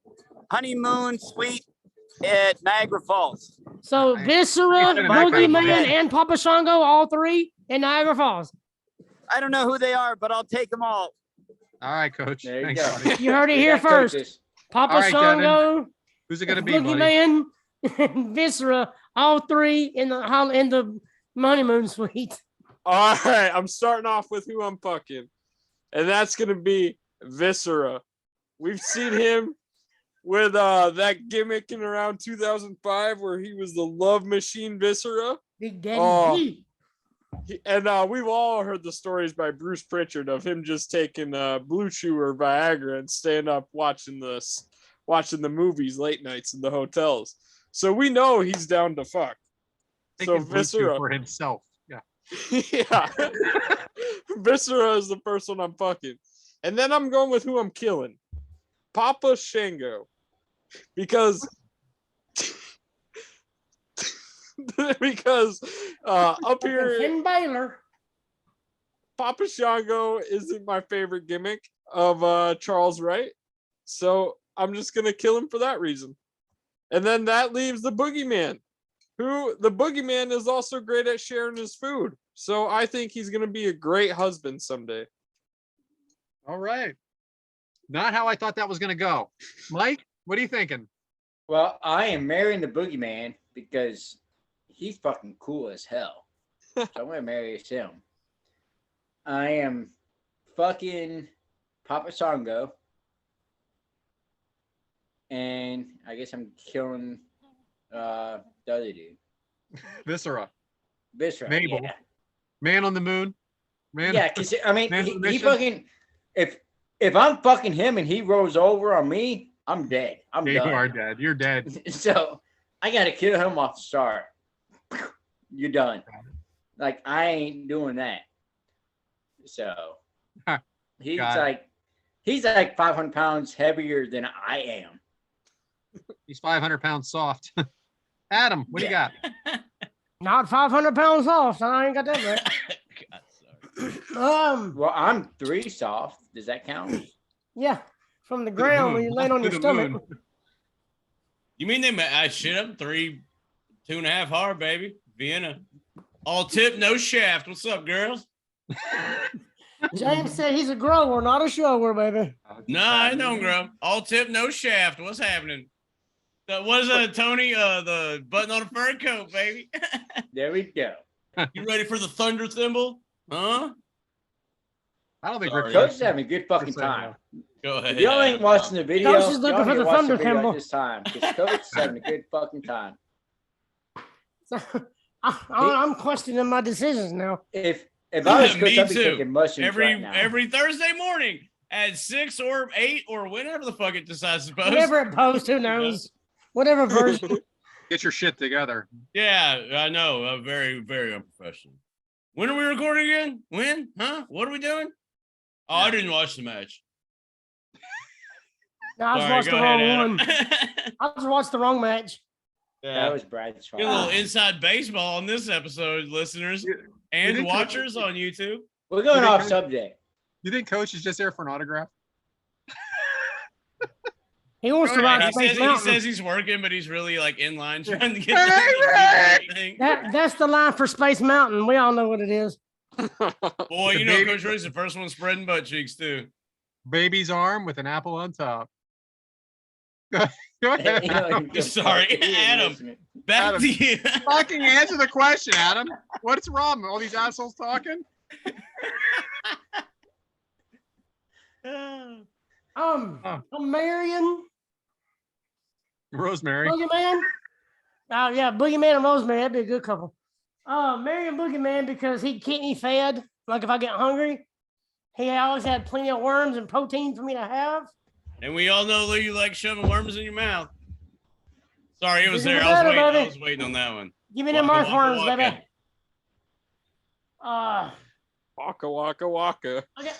honeymoon suite at Niagara Falls. So Viscera, You're back on Boogeyman, that. and Papa Shango, all three in Niagara Falls. I don't know who they are, but I'll take them all. All right, Coach. There you Thanks, go. buddy. You heard it We here got first. coaches. Papa All right, Devin. Shango, Who's it going to be, buddy? Boogeyman, and Viscera, all three in the honeymoon suite. All right, I'm starting off with who I'm fucking, and that's gonna be Viscera. We've seen him with that gimmick in around 2005 where he was the love machine Viscera. Big Daddy G. And we've all heard the stories by Bruce Pritchard of him just taking Blue Chew or Viagra and staying up watching the movies late nights in the hotels. So we know he's down to fuck. So Viscera for himself. Yeah. Yeah. Viscera is the first one I'm fucking. And then I'm going with who I'm killing. Papa Shango. Because up here Finn Balor. Papa Shango isn't my favorite gimmick of Charles Wright. So I'm just gonna kill him for that reason. And then that leaves the Boogeyman. The Boogeyman is also great at sharing his food. So I think he's gonna be a great husband someday. All right. Not how I thought that was gonna go. Mike, what are you thinking? Well, I am marrying the Boogeyman because he's fucking cool as hell. So I'm gonna marry him. I am fucking Papa Shango. And I guess I'm killing the other dude. Viscera. Mabel. Yeah. Man on the moon. Yeah, because I mean he fucking if I'm fucking him and he rolls over on me, I'm dead. I'm done. You are dead. You're dead. So I gotta kill him off the start. You're done. Like I ain't doing that. So he's like 500 pounds heavier than I am. He's 500 pounds soft. Adam, what do you got? Not 500 pounds off. So I ain't got that right. Well, I'm 3 soft. Does that count? Yeah, from the ground when you land on your stomach. You mean I shit up 2.5 hard, baby. Vienna. All tip, no shaft. What's up, girls? James said he's a grower, not a shower, baby. No, I don't grow. All tip, no shaft. What's happening? What is that, Tony? The button on a fur coat, baby. There we go. You ready for the thunder thimble? Huh? I don't think Coach is having a good fucking time. Go ahead. If y'all ain't watching the video, Coach is looking for the thunder thimble this time because Coach is having a good fucking time. So, I'm questioning my decisions now. If I was Coach, I'd be too. taking mushrooms right now. Every Thursday morning at 6 or 8 or whenever the fuck it decides to post. Whenever it posts, who knows? Whatever version. Get your shit together. Yeah, I know. Very, very unprofessional. When are we recording again? When? Huh? What are we doing? Oh, I didn't watch the match. No, I just watched the wrong one. I just watched the wrong match. Yeah. That was Brad's fault. Get a little inside baseball on this episode, listeners and watchers on YouTube. We're going off subject. You think Coach is just there for an autograph? He wants to ride Space Mountain. He says he's working, but he's really like in line trying to get the thing. That's the line for Space Mountain. We all know what it is. Boy, you know Coach Roy's the first one spreading butt cheeks too. Baby's arm with an apple on top. Go ahead. Sorry, Adam. Back to you. Fucking answer the question, Adam. What's wrong? All these assholes talking? I'm marrying Rosemary. Boogeyman. Oh yeah, Boogeyman and Rosemary. That'd be a good couple. Marrying Boogeyman because he keep me fed. Like if I get hungry, he always had plenty of worms and protein for me to have. And we all know, Lou, you like shoving worms in your mouth. Sorry, it was there. Better, I was waiting on that one. Give me them earthworms, baby. Waka waka waka. Okay.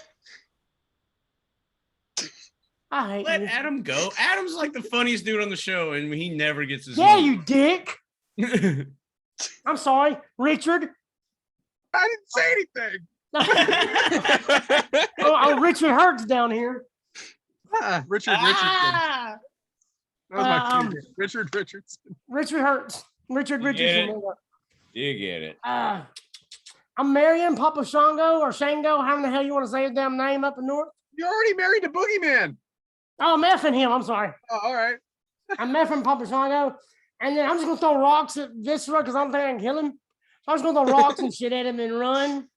I hate Let you. Adam go. Adam's like the funniest dude on the show, and he never gets his. Yeah, you dick. I'm sorry, Richard. I didn't say anything. Oh, Richard Hurts down here. Richard Richardson. That was my favorite. Richard Richardson. Richard Hurts. Richard Richardson. You get it. I'm marrying Papa Shango or Shango, however the hell you want to say his damn name up in north. You already married the Boogeyman. Oh, I'm effing him. I'm sorry. Oh, all right. I'm effing Papa Shango. And then I'm just going to throw rocks at Viscera because I'm thinking I can kill him. So I'm just going to throw rocks and shit at him and run.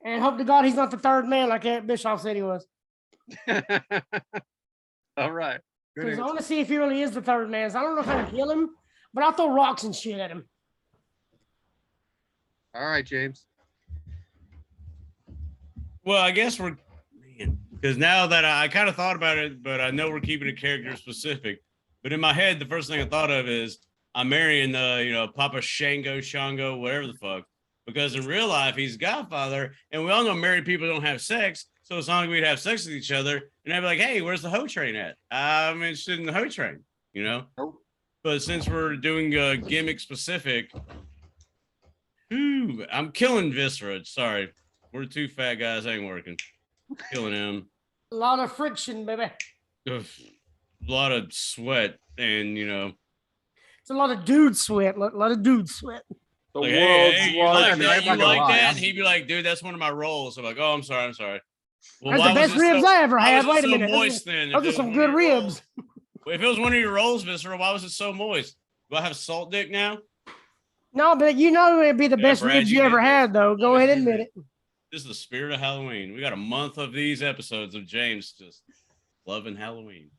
And hope to God he's not the third man like Eric Bischoff said he was. All right. Good Because I answer. want to see if he really is the third man. So I don't know if I can kill him, but I'll throw rocks and shit at him. All right, James. Well, I guess we're because now that I kind of thought about it, but I know we're keeping it character specific. But in my head, the first thing I thought of is I'm marrying Papa Shango, whatever the fuck. Because in real life, he's Godfather, and we all know married people don't have sex. So it's not like we'd have sex with each other, and I'd be like, "Hey, where's the hoe train at? I'm interested in the hoe train," you know. Nope. But since we're doing gimmick specific, I'm killing Viscera. Sorry, we're two fat guys. Ain't working. Killing him. A lot of friction, baby. Ugh. A lot of sweat, and It's a lot of dude sweat. A lot of dude sweat. The like, world's hey, you like largest. that? I'm You not gonna like lie. that? And he'd be like, "Dude, that's one of my roles." I'm like, "Oh, I'm sorry. Well, That's why the was best it ribs so- I ever why had. was it Wait a so minute. moist then? Those are If it some was one of good your ribs. roles- If it was one of your roles, Viscera, why was it so moist? Do I have salt dick now? No, but you know it'd be the Yeah, best Brad, ribs you you ever did this. had, though. Go ahead and admit it. This is the spirit of Halloween. We got a month of these episodes of James just loving Halloween.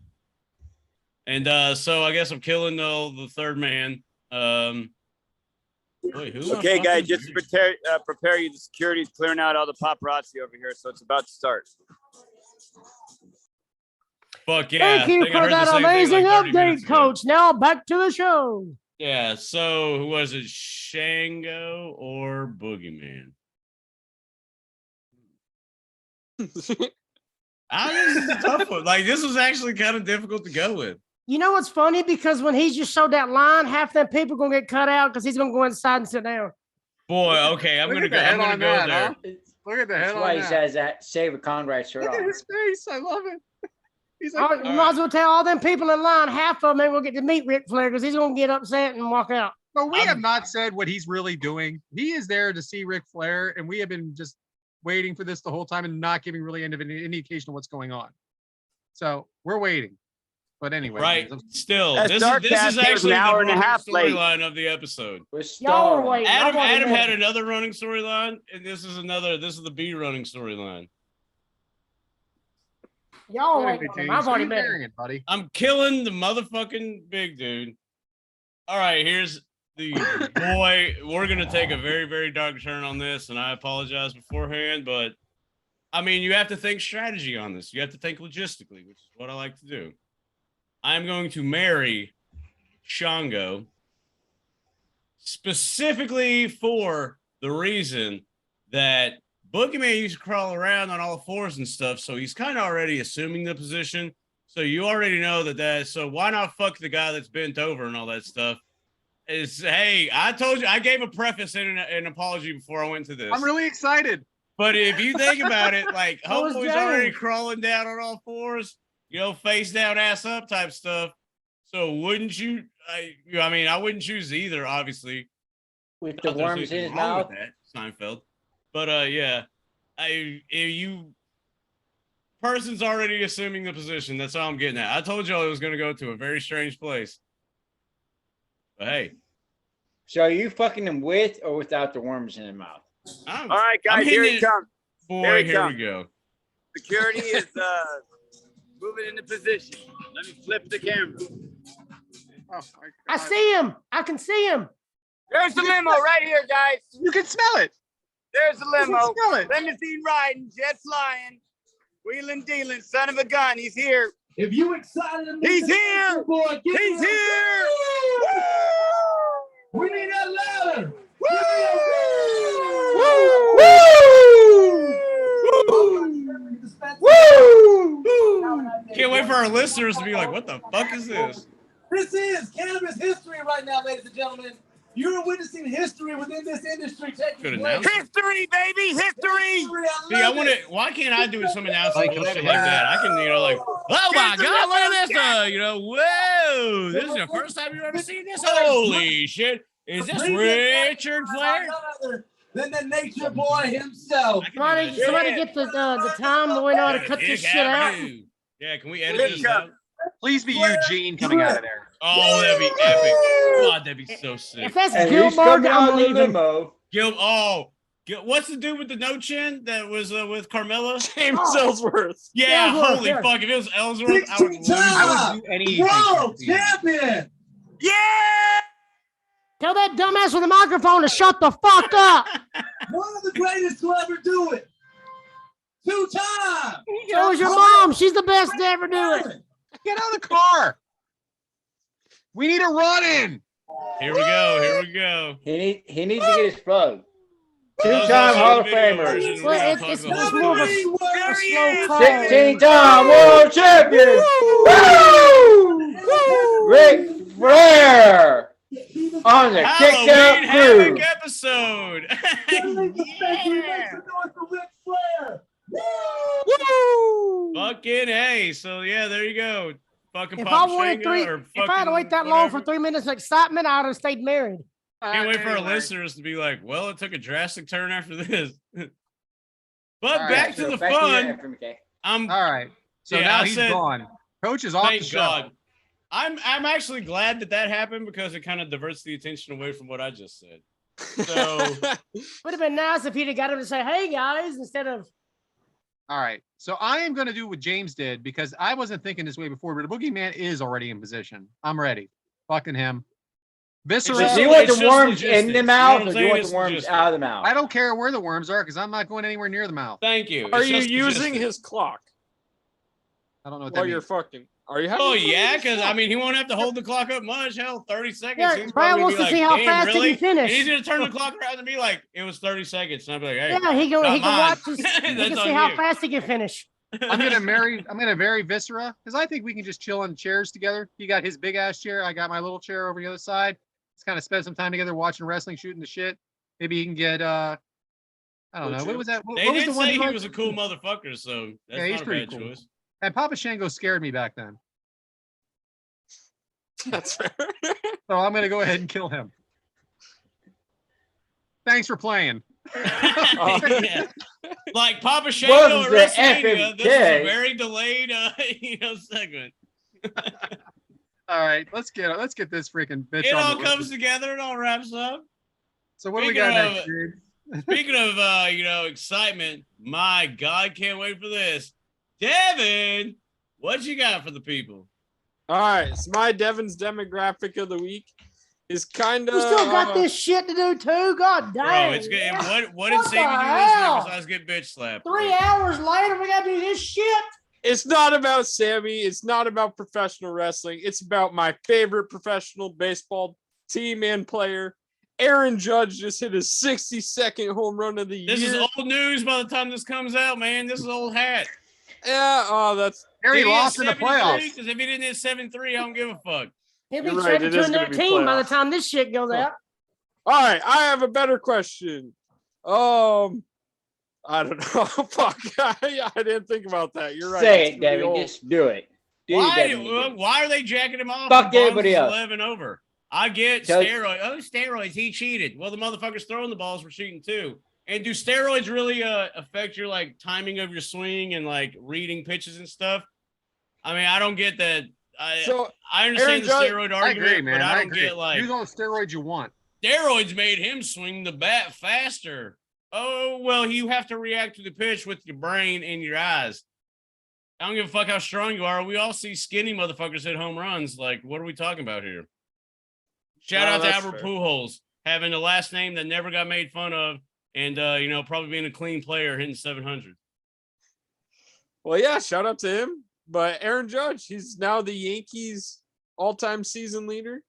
And so I guess I'm killing the third man. Wait, who am I Okay, guys, fucking just marrying? prepare you. The security's clearing out all the paparazzi over here, so it's about to start. Fuck yeah. Thank you I think I for heard the that same thing amazing like 30 update, minutes ago. Coach. Now back to the show. Yeah, so who was it? Shango or Boogeyman? This is a tough one. Like, this was actually kind of difficult to go with. You know what's funny? Because when he just showed that line, half them people gonna get cut out because he's gonna go inside and sit down. Boy, okay, I'm Look gonna at go. the head I'm gonna on go that, there. huh? Look at the head That's on why he that. says that Save a Conrad shirt Look at on. his face. I love it. He's I like, might as well tell all them people in line, half of them ain't gonna get to meet Ric Flair because he's gonna get upset and walk out. but we I'm- have not said what he's really doing. He is there to see Ric Flair, and we have been just waiting for this the whole time and not giving really any indication of what's going on. So we're waiting. But anyway, Right. guys, Still, That's this Dark is Cast. He was actually an hour the and a running half late. storyline of the episode. We're Y'all are stalling. waiting. I've Adam already had met. another running storyline, and this is the B running storyline. Y'all are anyway, waiting. on him. James, I've who are already you met him. carrying it, buddy? I'm killing the motherfucking big dude. All right, here's the boy. We're gonna take a very, very dark turn on this, and I apologize beforehand, but I mean, you have to think strategy on this. You have to think logistically, which is what I like to do. I'm going to marry Shango specifically for the reason that Boogeyman used to crawl around on all fours and stuff, so he's kind of already assuming the position. So you already know that. So why not fuck the guy that's bent over and all that stuff? Hey, I told you, I gave a preface and an apology before I went to this. I'm really excited. But if you think about it, like That was Homeboy's already James. crawling down on all fours, face down, ass up type stuff. So wouldn't you? I mean, I wouldn't choose either, obviously. With the Not there's worms in anything his wrong mouth. with that, Seinfeld. But yeah, person's already assuming the position. That's all I'm getting at. I told y'all it was going to go to a very strange place. But hey, So are you fucking him with or without the worms in his mouth? I'm, All right, I'm guys, here hitting he it. comes. Boy, Here he here we comes. go. Security is moving into position. Let me flip the camera. Oh, my I God. see him. I can see him. There's the limo right here, guys. You can smell it. There's the You can limo. smell it. Limousine riding, jet flying, wheeling dealing, son of a gun. He's here. If you excited, He's here. boy, give He's me a- here. We need that louder. Can't wait for our listeners to be like, what the fuck is this? This is cannabis history right now, ladies and gentlemen. You're witnessing history within this industry taking Good place. announcement. History, baby, history. See, I want to. Why can't I do some announcement Like, bullshit can like I- that? I can, like, oh my god, look at this, whoa, this is the first time you've ever seen this. Holy shit, is this Richard Flair? None other than the nature boy himself. I can do that Somebody shit. get the time so we know how to cut this Kick shit out. dude. Yeah, can we edit this out? Please be Eugene coming out of there. Oh, that'd be epic. God, that'd be so sick. If that's And Gil he's coming Bard, out I'm of the leaving. limo. What's the dude with the no chin that was with Carmella? James Ellsworth. Yeah, Ellsworth, holy yeah. fuck! If it was Ellsworth, I would lose. 16 I would do anything. World to see him. champion. Yeah. Tell that dumbass with the microphone to shut the fuck up. One of the greatest to ever do it. 2-time. So is your mom. She's the best to ever do it. Get out of the car. We need a run in. Here we go. Here we go. He needs to get his plug. Those Two-time also Hall of video Famer. version, Well, we're it's gonna talk the it's whole more of a, thing. a slow call. 16-time world champion. Woo! Ric Flair on the Kick Out Halloween Havoc Crew. episode. Fucking hey. So yeah, there you go. Fucking If I Papa wanted Shango three, or if I had to wait that long for 3 minutes of excitement, I'd have stayed married. Can't wait for our Anyway. listeners to be like, well, it took a drastic turn after this. But All right, back to So the back to your fun. anthem, okay? I'm All right. So Yeah, now I he's said- gone. Coach is off the thank show. God. I'm actually glad that happened because it kind of diverts the attention away from what I just said. So Would have been nice if he'd have got him to say, "Hey guys," instead of. All right. So I am going to do what James did because I wasn't thinking this way before, but the boogeyman is already in position. I'm ready. Fucking him. Viscera. just Do you so- want it's the just worms in logistics. the You know mouth what I'm or do you saying? want It's the worms logistics. out of the mouth? I don't care where the worms are because I'm not going anywhere near the mouth. thank you. Are It's you just using logistics. his clock I don't know what while that you're means. fucking? Are you having? Oh fun with yeah, his because I clock? mean he won't have to hold the clock up much. Hell, 30 seconds. Yeah, He's Brian probably wants be to see like, how "Damn, fast he really?" can finish. And he's gonna turn the clock around and be like, "It was 30 seconds." And I'll be like, "Hey, Yeah, he can not mine. watch. He can That's see on how you. fast he can finish. I'm gonna marry Viscera because I think we can just chill on chairs together. He got his big ass chair. I got my little chair over the other side. Let's kind of spend some time together watching wrestling, shooting the shit. Maybe he can get I don't know. What was that? What They what was did the one say he liked? was a cool motherfucker, so that's Yeah, he's not a pretty bad cool. choice. And Papa Shango scared me back then. That's fair. So I'm gonna go ahead and kill him. Thanks for playing. Yeah. Like Papa Shango Welcome at to WrestleMania, this is a FMK. very delayed, segment. All right, let's get this freaking bitch It on all the comes road. together. It all wraps up. So what do we Speaking got of- next, dude? Speaking of, excitement, my God, can't wait for this. Devin, what you got for the people? All right, so my Devin's demographic of the week is kind of. You still got this shit to do too. God Bro, damn. it's good. man. What did What Sammy the do this week hell? besides get bitch slapped? 3 hours later, we gotta do this shit. It's not about Sammy. It's not about professional wrestling. It's about my favorite professional baseball team and player. Aaron Judge just hit his 62nd home run of the This year. is old news by the time this comes out, man. This is old hat. Yeah, oh, that's Harry Did he hit lost in the 73? playoffs. Because if he didn't hit 7-3, I don't give a fuck. He'll be You're right, traded it to is a gonna new be team by the playoffs. time this shit goes out. all right. I have a better question. I don't know. Fuck. I didn't think about that. You're right. Say It's it, gonna be Devin. old. Just do it. Do it, Devin. Why are they jacking him off? Fuck if Bonds everybody is else. 11 over. I get Tell- steroids. Oh, steroids. He cheated. Well, the motherfuckers throwing the balls were cheating too. And do steroids really affect your like timing of your swing and like reading pitches and stuff? I mean, I don't get that. So I understand the Aaron Judge- steroid I argument, agree, man. but I I don't agree. get like Use all the steroids you want. steroids made him swing the bat faster. Oh, well, you have to react to the pitch with your brain and your eyes. I don't give a fuck how strong you are. We all see skinny motherfuckers hit home runs. Like, what are we talking about here? Shout No, out to that's Albert fair. Pujols having the last name that never got made fun of and, probably being a clean player hitting 700. Well, yeah, shout out to him. But Aaron Judge, he's now the Yankees all-time season leader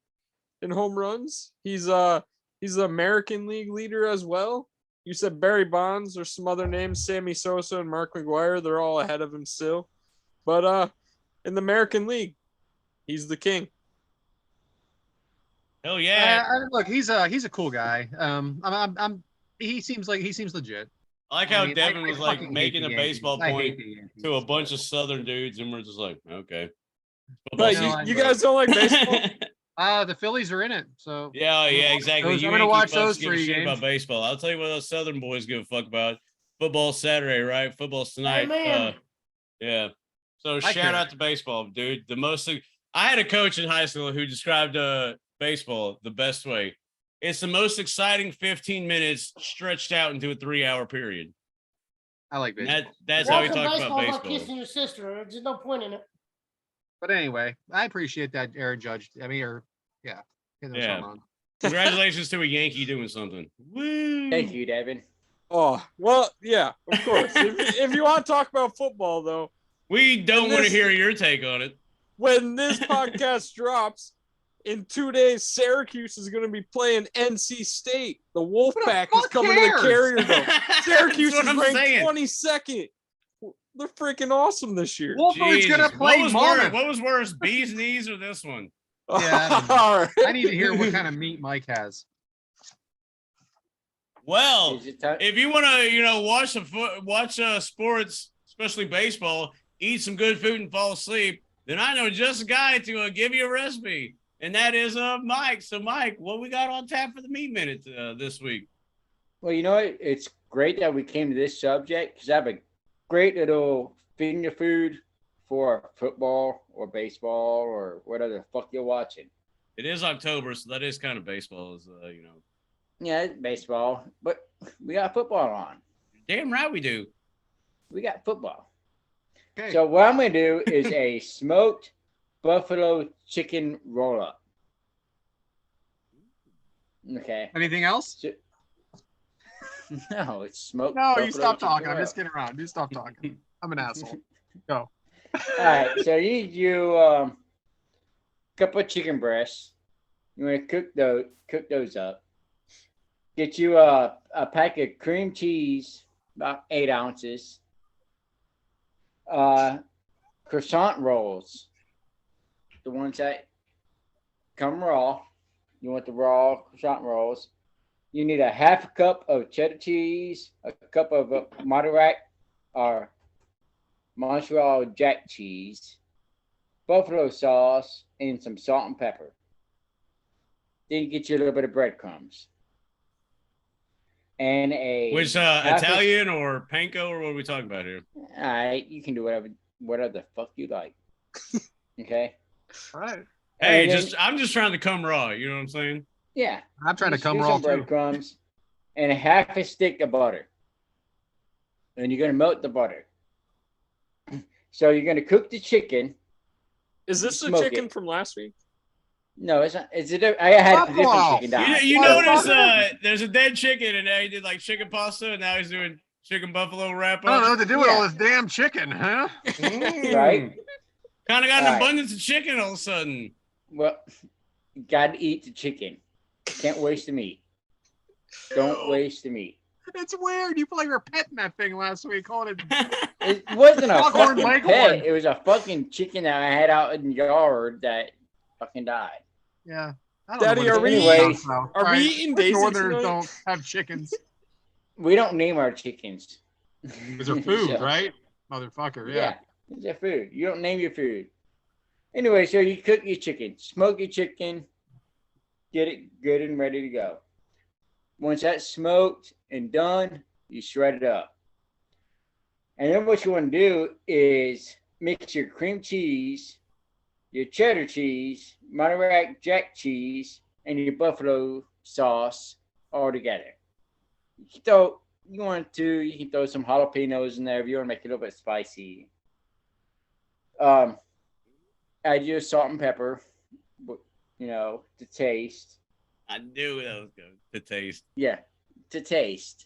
in home runs. He's the American League leader as well. You said Barry Bonds or some other names, Sammy Sosa and Mark McGwire. They're all ahead of him still. But in the American League, he's the king. Hell yeah. Look, he's a cool guy. He seems legit. I like how I mean, Devin I was like fucking hate making the a Yankees. baseball I hate point the Yankees. to a bunch of Southern dudes, and we're just like, okay. But No, I you know. guys don't like baseball? The Phillies are in it, so Yeah, exactly. I'm You gonna Yankee watch fucks those give a 3 shit games. about baseball. I'll tell you what those Southern boys give a fuck about. Football's Saturday, right? Football's tonight. Amen. Yeah. So I shout care. out to baseball, dude. I had a coach in high school who described baseball the best way. It's the most exciting 15 minutes stretched out into a 3-hour period. I like baseball. That's how we Watching talk about baseball is like baseball. kissing your sister. There's no point in it. But anyway, I appreciate that, Aaron Judge. I mean, yeah. Yeah. Congratulations to a Yankee doing something. Woo! Thank you, Devin. Oh, well, yeah, of course. if you want to talk about football, though, we don't want to hear your take on it. When this podcast drops, in 2 days, Syracuse is going to be playing NC State. The Wolfpack is coming to the Carrier Dome. Syracuse is ranked 22nd. They're freaking awesome this year. Wolford's going to play What was worse, bee's knees or this one? Yeah, All right. I need to hear what kind of meat Mike has. Well, if you want to, watch sports, especially baseball, eat some good food and fall asleep, then I know just a guy to give you a recipe, and that is Mike. So, Mike, what we got on tap for the Meat Minute this week? Well, you know what? It's great that we came to this subject because I have a great little finger food for football or baseball or whatever the fuck you're watching. It is October, so that is kind of baseball, Yeah, it's baseball, but we got football on. Damn right we do. We got football. Okay. So what I'm going to do is a smoked buffalo chicken roll-up. Okay. Anything else? No, it's smoked. No, you buffalo stop chicken talking. I'm roll-up. just kidding around. You stop talking. I'm an asshole. Go. All right, so you do couple of chicken breasts. You want to cook those up. Get you a pack of cream cheese, about 8 ounces. Croissant rolls, the ones that come raw. You want the raw croissant rolls. You need a half a cup of cheddar cheese, a cup of Montreal or Montreal Jack cheese, buffalo sauce, and some salt and pepper. Then you get you a little bit of breadcrumbs. And Which Italian or panko, or what are we talking about here? All right, you can do whatever the fuck you like. Okay. All right. Hey, I'm just trying to come raw. You know what I'm saying? Yeah. I'm trying to Just come do raw some too. breadcrumbs and a half a stick of butter. And you're gonna melt the butter. So you're gonna cook the chicken. Is this the Smoke chicken it. from last week? No, it's not. I had a different Buffalo. chicken diet. You notice there's a dead chicken, and now he did like chicken pasta, and now he's doing chicken buffalo wrap I don't know up. what to do with all this damn chicken, huh? Right? Kind of got an Right. abundance of chicken all of a sudden. Well, you gotta eat the chicken. Can't waste the meat. Don't waste the meat. It's weird. You feel like we were petting that thing last week. Calling it. It wasn't a Foghorn fucking Leghorn. pet. It was a fucking chicken that I had out in the yard that fucking died. Yeah. I don't Daddy, know are what we it's eating- about, though. are we Right? eating Us Daisy Northerners tonight? don't have chickens. We don't name our chickens. These are food, So, right? Motherfucker. Yeah, it's a food. You don't name your food. Anyway, so you cook your chicken, smoke your chicken, get it good and ready to go. Once that's smoked and done, you shred it up. And then what you want to do is mix your cream cheese, your cheddar cheese, Montreal Jack cheese, and your buffalo sauce all together. You can throw some jalapenos in there if you want to make it a little bit spicy. Add your salt and pepper, to taste. I knew that was good to taste. Yeah, to taste.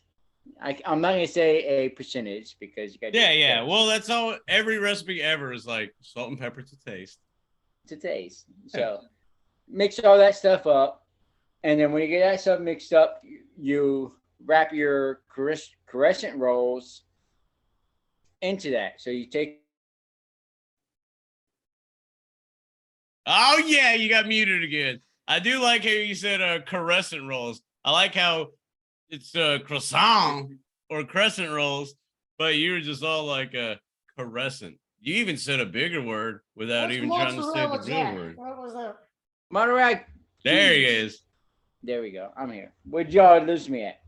I'm not gonna say a percentage because you got Yeah. Well, that's all. Every recipe ever is like salt and pepper to taste. to taste. So mix all that stuff up, and then when you get that stuff mixed up, you wrap your crescent rolls into that. So you take. Oh yeah, you got muted again. I do like how you said crescent rolls. I like how it's croissant or crescent rolls, but you were just all like crescent. You even said a bigger word without What's even trying to say the mozzarella real jack? word. What was that? Montreal. There he is. There we go. I'm here. Where'd y'all lose me at?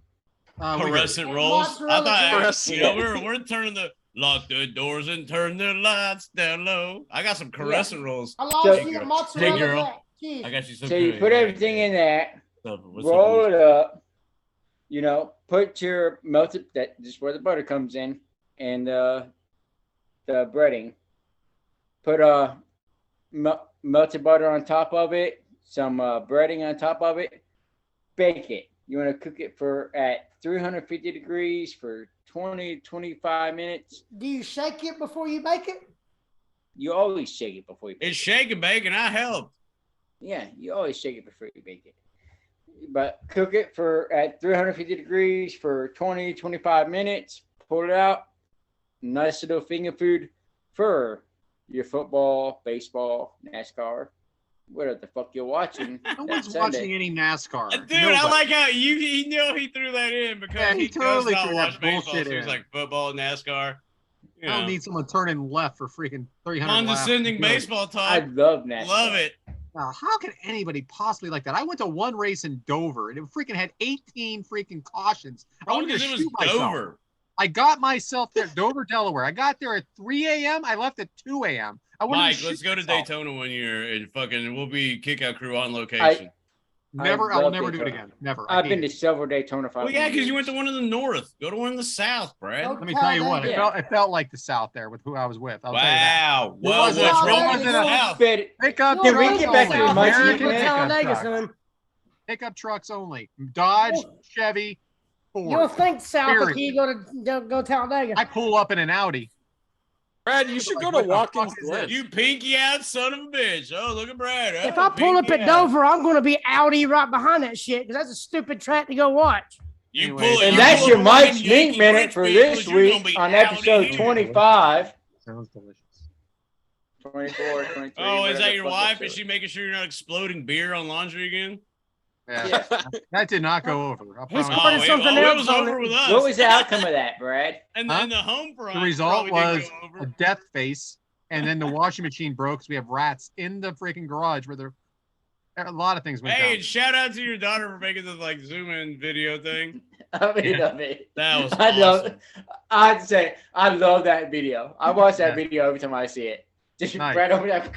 Crescent Yeah, rolls. I mozzarella thought we're turning the lock the doors and turn the lights down low. I got some crescent rolls. I lost So- you at mozzarella Hey, girl. jack cheese. I got you some. So you put everything in that, roll it up. You know, put your melted, that just where the butter comes in, and the breading. Put melted butter on top of it, some breading on top of it. Bake it. You want to cook it at 350 degrees for 20-25 minutes. Do you shake it before you bake it? You always shake it before you bake It's shake and bake, and I helped. Yeah, you always shake it before you bake it. But cook it at 350 degrees for 20-25 minutes. Pull it out. Nice little finger food for your football, baseball, NASCAR, whatever the fuck you're watching. No one's watching any NASCAR. Dude, Nobody. I like how he knew he threw that in because he totally does not threw watch that baseball. bullshit So he's in. like football, NASCAR. I don't need someone turning left for freaking 300 condescending laps. baseball talk. I love NASCAR. Love it. Now, how can anybody possibly like that? I went to one race in Dover and it freaking had 18 freaking cautions. I Probably wanted to because it shoot was myself. Dover. I got myself there, Dover, Delaware. I got there at 3 a.m. I left at 2 a.m. I wanted Mike, to let's shoot go to myself. Daytona one year and fucking we'll be kick out crew on location. I will love never do it Daytona. again. Never. I've been to several Daytona 500. Well, yeah, because you went to one in the north. Go to one in the south, Brad. Let me tell you what, Yeah. it felt like the South there with who I was with. I'll tell you Wow. that. Well, It wasn't- what's it wrong wasn't with a- the south? Pickup Can we trucks get back to only. the Mike's American Meat pickup Talladega, trucks. son. Pickup trucks only. Dodge, Chevy, Ford. You'll think south Period. if you go Talladega. I pull up in an Audi. Brad, you should go to What the Watkins fuck is Glen. this? You pinky out son of a bitch. Oh, look at Brad. If Oh, I pull up pinky at out. Dover, I'm going to be Audi right behind that shit because that's a stupid track to go watch. You Anyway, pull it. And you that's pull your up behind Mike's Yankee Meat Minute French for people, this you're gonna week be on Audi episode here. 25. Sounds delicious. 24, 23. Oh, is whatever that the your fuck wife? episode. Is she making sure you're not exploding beer on laundry again? Yeah. That did not go over. I'll He's promise putting you. something it else was on over it. with us. What was the outcome of that, Brad? And Huh? then the home front. The result probably was didn't go a over. death face, and then the washing machine broke because we have rats in the freaking garage where a lot of things went Hey, down. and shout out to your daughter for making the like zoom in video thing. I mean, love it. That was I love. awesome. I'd say I love that video. I watch that Yeah. video every time I see it. Just Nice. Brad over there.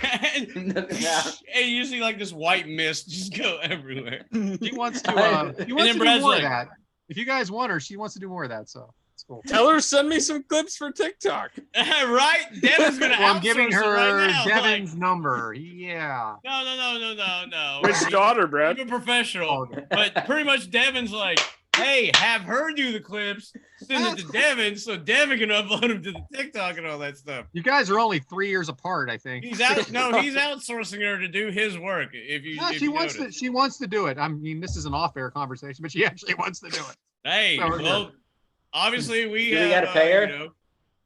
and you see like this white mist just go everywhere. She wants to. She then wants to do Brad's more like- of that. If you guys want her, she wants to do more of that. So it's cool. Tell her send me some clips for TikTok. Right? Devin's gonna Well, I'm giving outsource it her right now. Devin's number. Yeah. Like, no. Which daughter, Brad? I'm a professional. Okay. But pretty much Devin's like, hey, have her do the clips, send it to Devin, so Devin can upload them to the TikTok and all that stuff. You guys are only 3 years apart, I think. He's outsourcing her to do his work. No, she wants to. She wants to do it. I mean, this is an off-air conversation, but she actually wants to do it. Hey, No, we're well, obviously we Do we have, gotta pay her?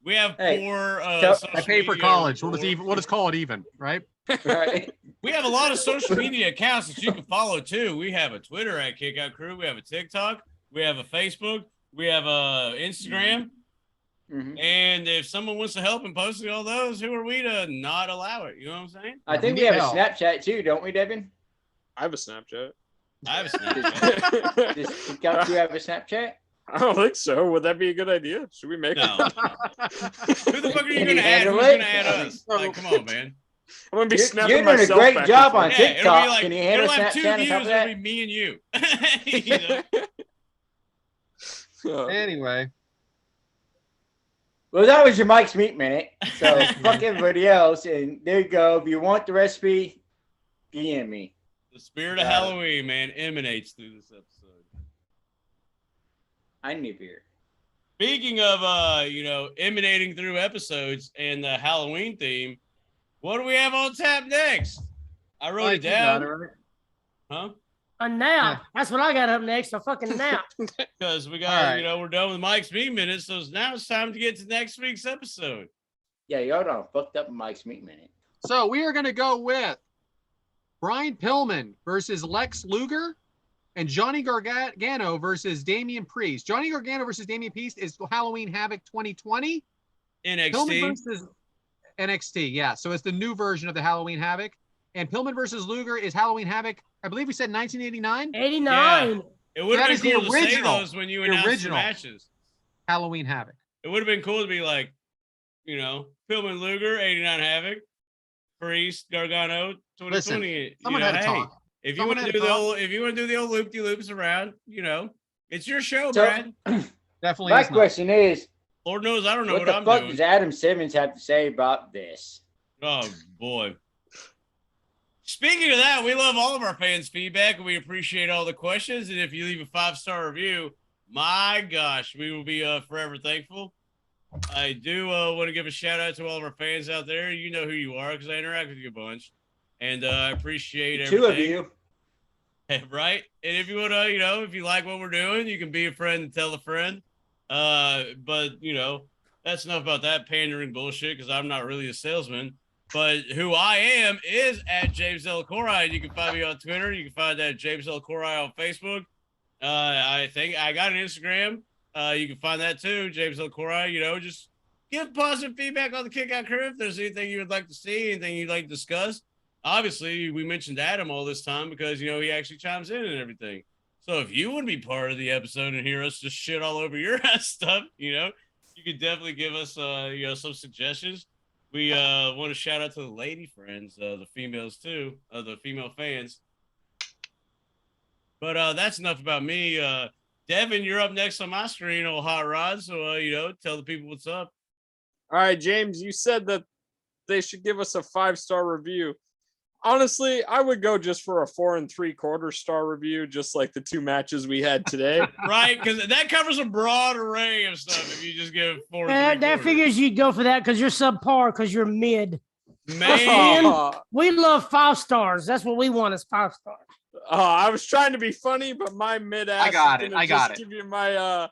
we have Hey, 4 tell- social I pay for media- college. We'll just call it even, right? Right. We have a lot of social media accounts that you can follow too. We have a Twitter at Kickout Crew. We have a TikTok. We have a Facebook. We have a Instagram. Mhm. And if someone wants to help in posting all those, who are we to not allow it? You know what I'm saying? I think we need have a help. Snapchat too, don't we, Devin? I have a Snapchat. I have a Snapchat. Does Kickout Crew have a Snapchat? I don't think so. Would that be a good idea? Should we make No. it? Who the fuck are you Can going you to add? handle Who's it? going to add us? Like, come on, man. I'm gonna be You're snapping doing a myself great back job and on forth. Yeah, it'll TikTok. be like, Can you handle it'll have 2 Snapchat on views. top of It'll that? be me and you. You know? Anyway, Well, that was your Mike's Meat Minute. So fuck everybody else. And there you go. If you want the recipe, DM me. The spirit of Got it. Halloween, man, emanates through this episode. I need beer. Speaking of, emanating through episodes and the Halloween theme, what do we have on tap next? I wrote it down. Huh? A nap. That's what I got up next. A fucking nap. Because we got, All right. we're done with Mike's Meat Minute, so now it's time to get to next week's episode. Yeah, y'all done fucked up Mike's Meat Minute. So we are going to go with Brian Pillman versus Lex Luger and Johnny Gargano versus Damian Priest. Johnny Gargano versus Damian Priest is Halloween Havoc 2020. Pillman NXT. versus NXT, yeah. So it's the new version of the Halloween Havoc. And Pillman versus Luger is Halloween Havoc. I believe we said 1989. 89. It would That have is been the cool to say original. those when you The announced the original. matches. Halloween Havoc. It would have been cool to be like, Pillman Luger, 89 Havoc, Priest, Gargano, 2020. Someone had to talk. If you want to do the old loop de loops around, it's your show, So, Brad. Definitely. My question is, Lord knows I don't know what what the I'm fuck doing. does Adam Simmons have to say about this? Oh boy. Speaking of that, we love all of our fans' feedback and we appreciate all the questions. And if you leave a 5-star review, my gosh, we will be forever thankful. I do want to give a shout out to all of our fans out there. You know who you are because I interact with you a bunch. And I appreciate everything. 2 of you. Right? And if you want to, if you like what we're doing, you can be a friend and tell a friend. But, that's enough about that pandering bullshit because I'm not really a salesman. But who I am is at James L. Corai. You can find me on Twitter. You can find that at James L. Corai on Facebook. I think I got an Instagram. You can find that too, James L. Corai. Just give positive feedback on the Kickout Crew. If there's anything you would like to see, anything you'd like to discuss. Obviously, we mentioned Adam all this time because, he actually chimes in and everything. So if you want to be part of the episode and hear us just shit all over your stuff, you could definitely give us, some suggestions. We want to shout out to the lady friends, the females too, the female fans. But that's enough about me. Devin, you're up next on my screen, old hot rod. So, tell the people what's up. All right, James, you said that they should give us a 5-star review. Honestly, I would go just for a 4 3/4 star review, just like the 2 matches we had today. Right, because that covers a broad array of stuff. If you just give 4 That figures you'd go for that because you're subpar because you're mid. Man, we love 5 stars. That's what we want is 5 stars. I was trying to be funny, but my mid-ass I got it. Give you my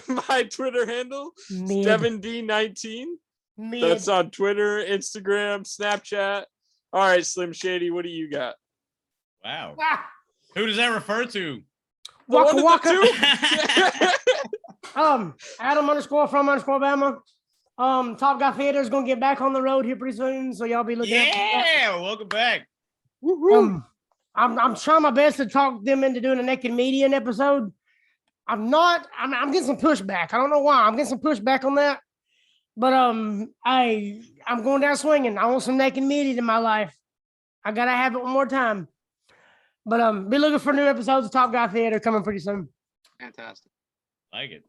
my Twitter handle, DevinD19. Mid. That's on Twitter, Instagram, Snapchat. All right, Slim Shady, what do you got? Wow. Ah, Who does that refer to? Waka Waka. Adam _from _Bama. Top Guy Theater is gonna get back on the road here pretty soon, so y'all be looking. Yeah, welcome back. I'm trying my best to talk them into doing a Naked Median episode. I'm getting some pushback. I don't know why. I'm getting some pushback on that. But I'm going down swinging. I want some Naked Median in my life. I gotta have it one more time. But be looking for new episodes of Top Guy Theater coming pretty soon. Fantastic. Like it.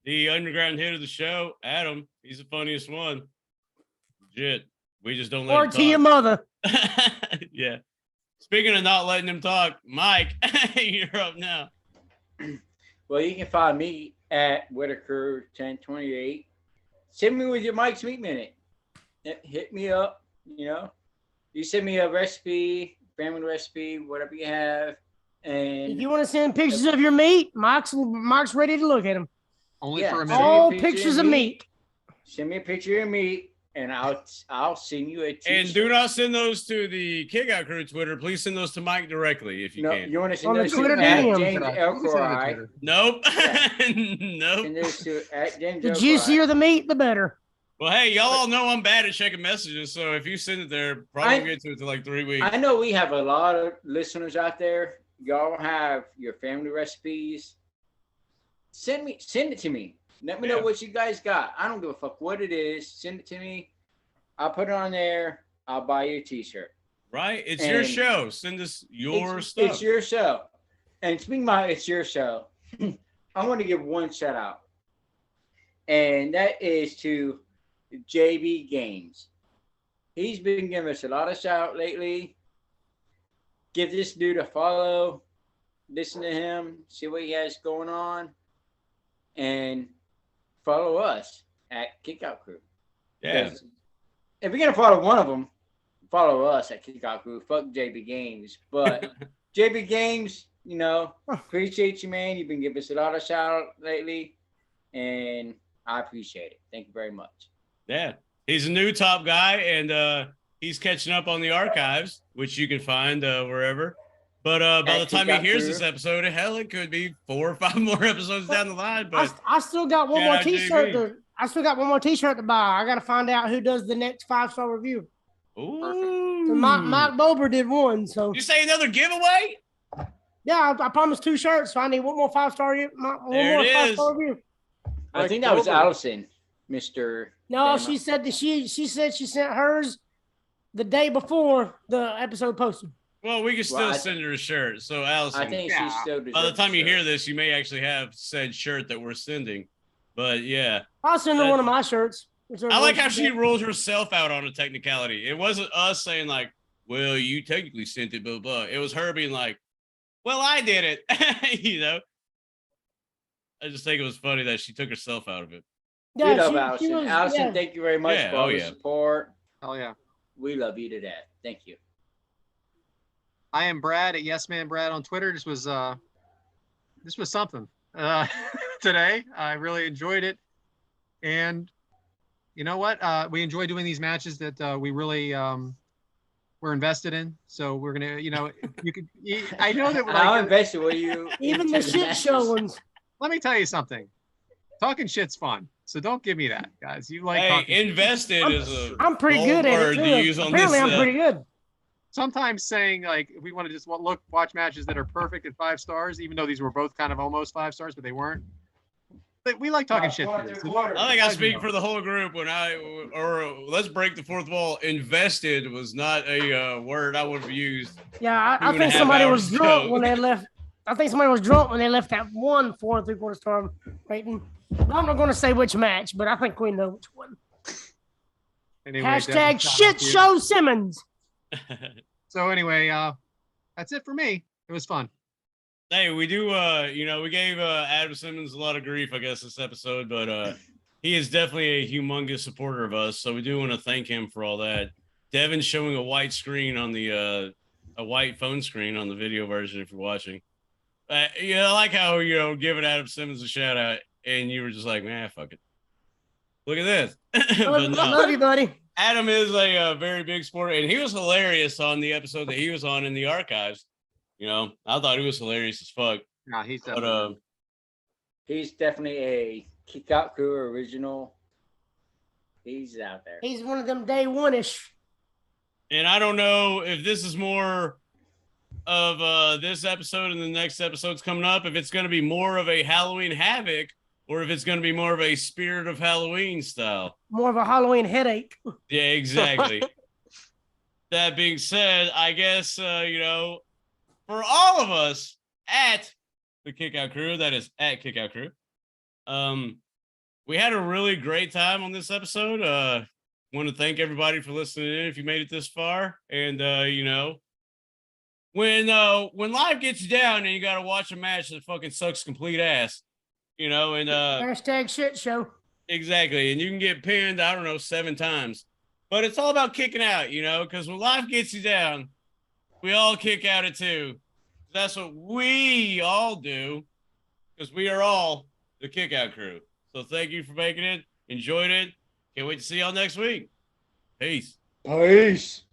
The underground hit of the show, Adam. He's the funniest one. Legit. We just don't let him Or to your mother. Yeah. Speaking of not letting him talk, Mike, you're up now. Well, you can find me at Whitaker1028. Send me with your Mike's Meat Minute. Hit me up, You send me a recipe, family recipe, whatever you have. And if you want to send pictures of your meat, Mike's ready to look at them. Only for a minute. All pictures of meat. Send me a picture of your meat, and I'll send you a t-shirt. And do not send those to the Kickout Crew Twitter. Please send those to Mike directly if you can. You want to send On the those Twitter to at DM. James L. Corai. Nope. Nope. Send those to at James The L. juicier Corai. the meat, the better. Well, hey, y'all all know I'm bad at checking messages, so if you send it there, probably get to it to like 3 weeks. I know we have a lot of listeners out there. Y'all have your family recipes. Send it to me. Let me know what you guys got. I don't give a fuck what it is. Send it to me. I'll put it on there. I'll buy you a t-shirt. Right? It's your show. Send us your stuff. It's your show. And speaking about it's your show, I want to give one shout out. And that is to JB Games. He's been giving us a lot of shout out lately. Give this dude a follow. Listen to him. See what he has going on. And follow us at Kickout Crew. Yeah. If you're going to follow one of them, follow us at Kickout Crew. Fuck JB Games. But JB Games, appreciate you, man. You've been giving us a lot of shout out lately. And I appreciate it. Thank you very much. Yeah. He's a new top guy, and he's catching up on the archives, which you can find wherever. But by the time he hears this episode, hell, it could be 4 or 5 more episodes down the line. But I still got one more t-shirt. I still got one more t-shirt to buy. I got to find out who does the next 5-star review. Ooh. Mike Bober did one. So you say another giveaway? Yeah, I promised 2 shirts, so I need one more 5-star review. Review. I think that was Allison, Mr. No, Bama. She said she sent hers the day before the episode posted. Well, we can still Well, send her a shirt. So, Allison, I think she still deserves by the time you a hear shirt. this, you may actually have said shirt that we're sending. But yeah, I'll send her one of my shirts. I like how she rolled herself out on a technicality. It wasn't us saying like, "Well, you technically sent it," blah blah. It was her being like, "Well, I did it." You know. I just think it was funny that she took herself out of it. We love Allison. Allison, thank you very much Yeah, for all oh, the yeah. support. Oh yeah. We love you to death. Thank you. I am Brad at Yes Man Brad on Twitter. This was something today. I really enjoyed it, and you know what? We enjoy doing these matches that we really we're invested in. So we're gonna, you know, you could. I know that. How invested were you? Even the shit show ones. Let me tell you something. Talking shit's fun. So don't give me that, guys. You like Hey, talking shit. invested is a I'm pretty bold good at word it to too. use on Apparently, this, I'm pretty good. Sometimes saying like if we want to just watch matches that are perfect at 5 stars, even though these were both kind of almost 5 stars, but they weren't. But we like talking shit. Here, so I think I speak for the whole group when let's break the fourth wall. Invested was not a word I would have used. Yeah, I think somebody was drunk when they left. I think somebody was drunk when they left that 1 4 3/4 star rating. I'm not going to say which match, but I think we know which one. Anyway, Hashtag shit show Simmons. So anyway, that's it for me. It was fun. Hey, we do we gave Adam Simmons a lot of grief, I guess, this episode, but he is definitely a humongous supporter of us, so we do want to thank him for all that. Devin's showing a white screen on the a white phone screen on the video version if you're watching. I like how giving Adam Simmons a shout out, and you were just like, man, fuck it. Look at this. But no. Love you, buddy. Adam is a very big supporter, and he was hilarious on the episode that he was on in the archives. I thought he was hilarious as fuck. No, he's definitely a Kick Out Crew original. He's out there. He's one of them day one-ish. And I don't know if this is more of this episode and the next episode's coming up, if it's going to be more of a Halloween Havoc or if it's going to be more of a Spirit of Halloween style. More of a Halloween headache. Yeah, exactly. That being said, I guess, for all of us at the Kickout Crew, that is at Kickout Crew, we had a really great time on this episode. Want to thank everybody for listening in if you made it this far. And, when life gets you down and you got to watch a match that fucking sucks complete ass, and hashtag shit show. Exactly. And you can get pinned, I don't know, 7 times. But it's all about kicking out, because when life gets you down, we all kick out it too. That's what we all do, because we are all the Kick Out Crew. So thank you for making it. Enjoyed it. Can't wait to see y'all next week. Peace. Peace.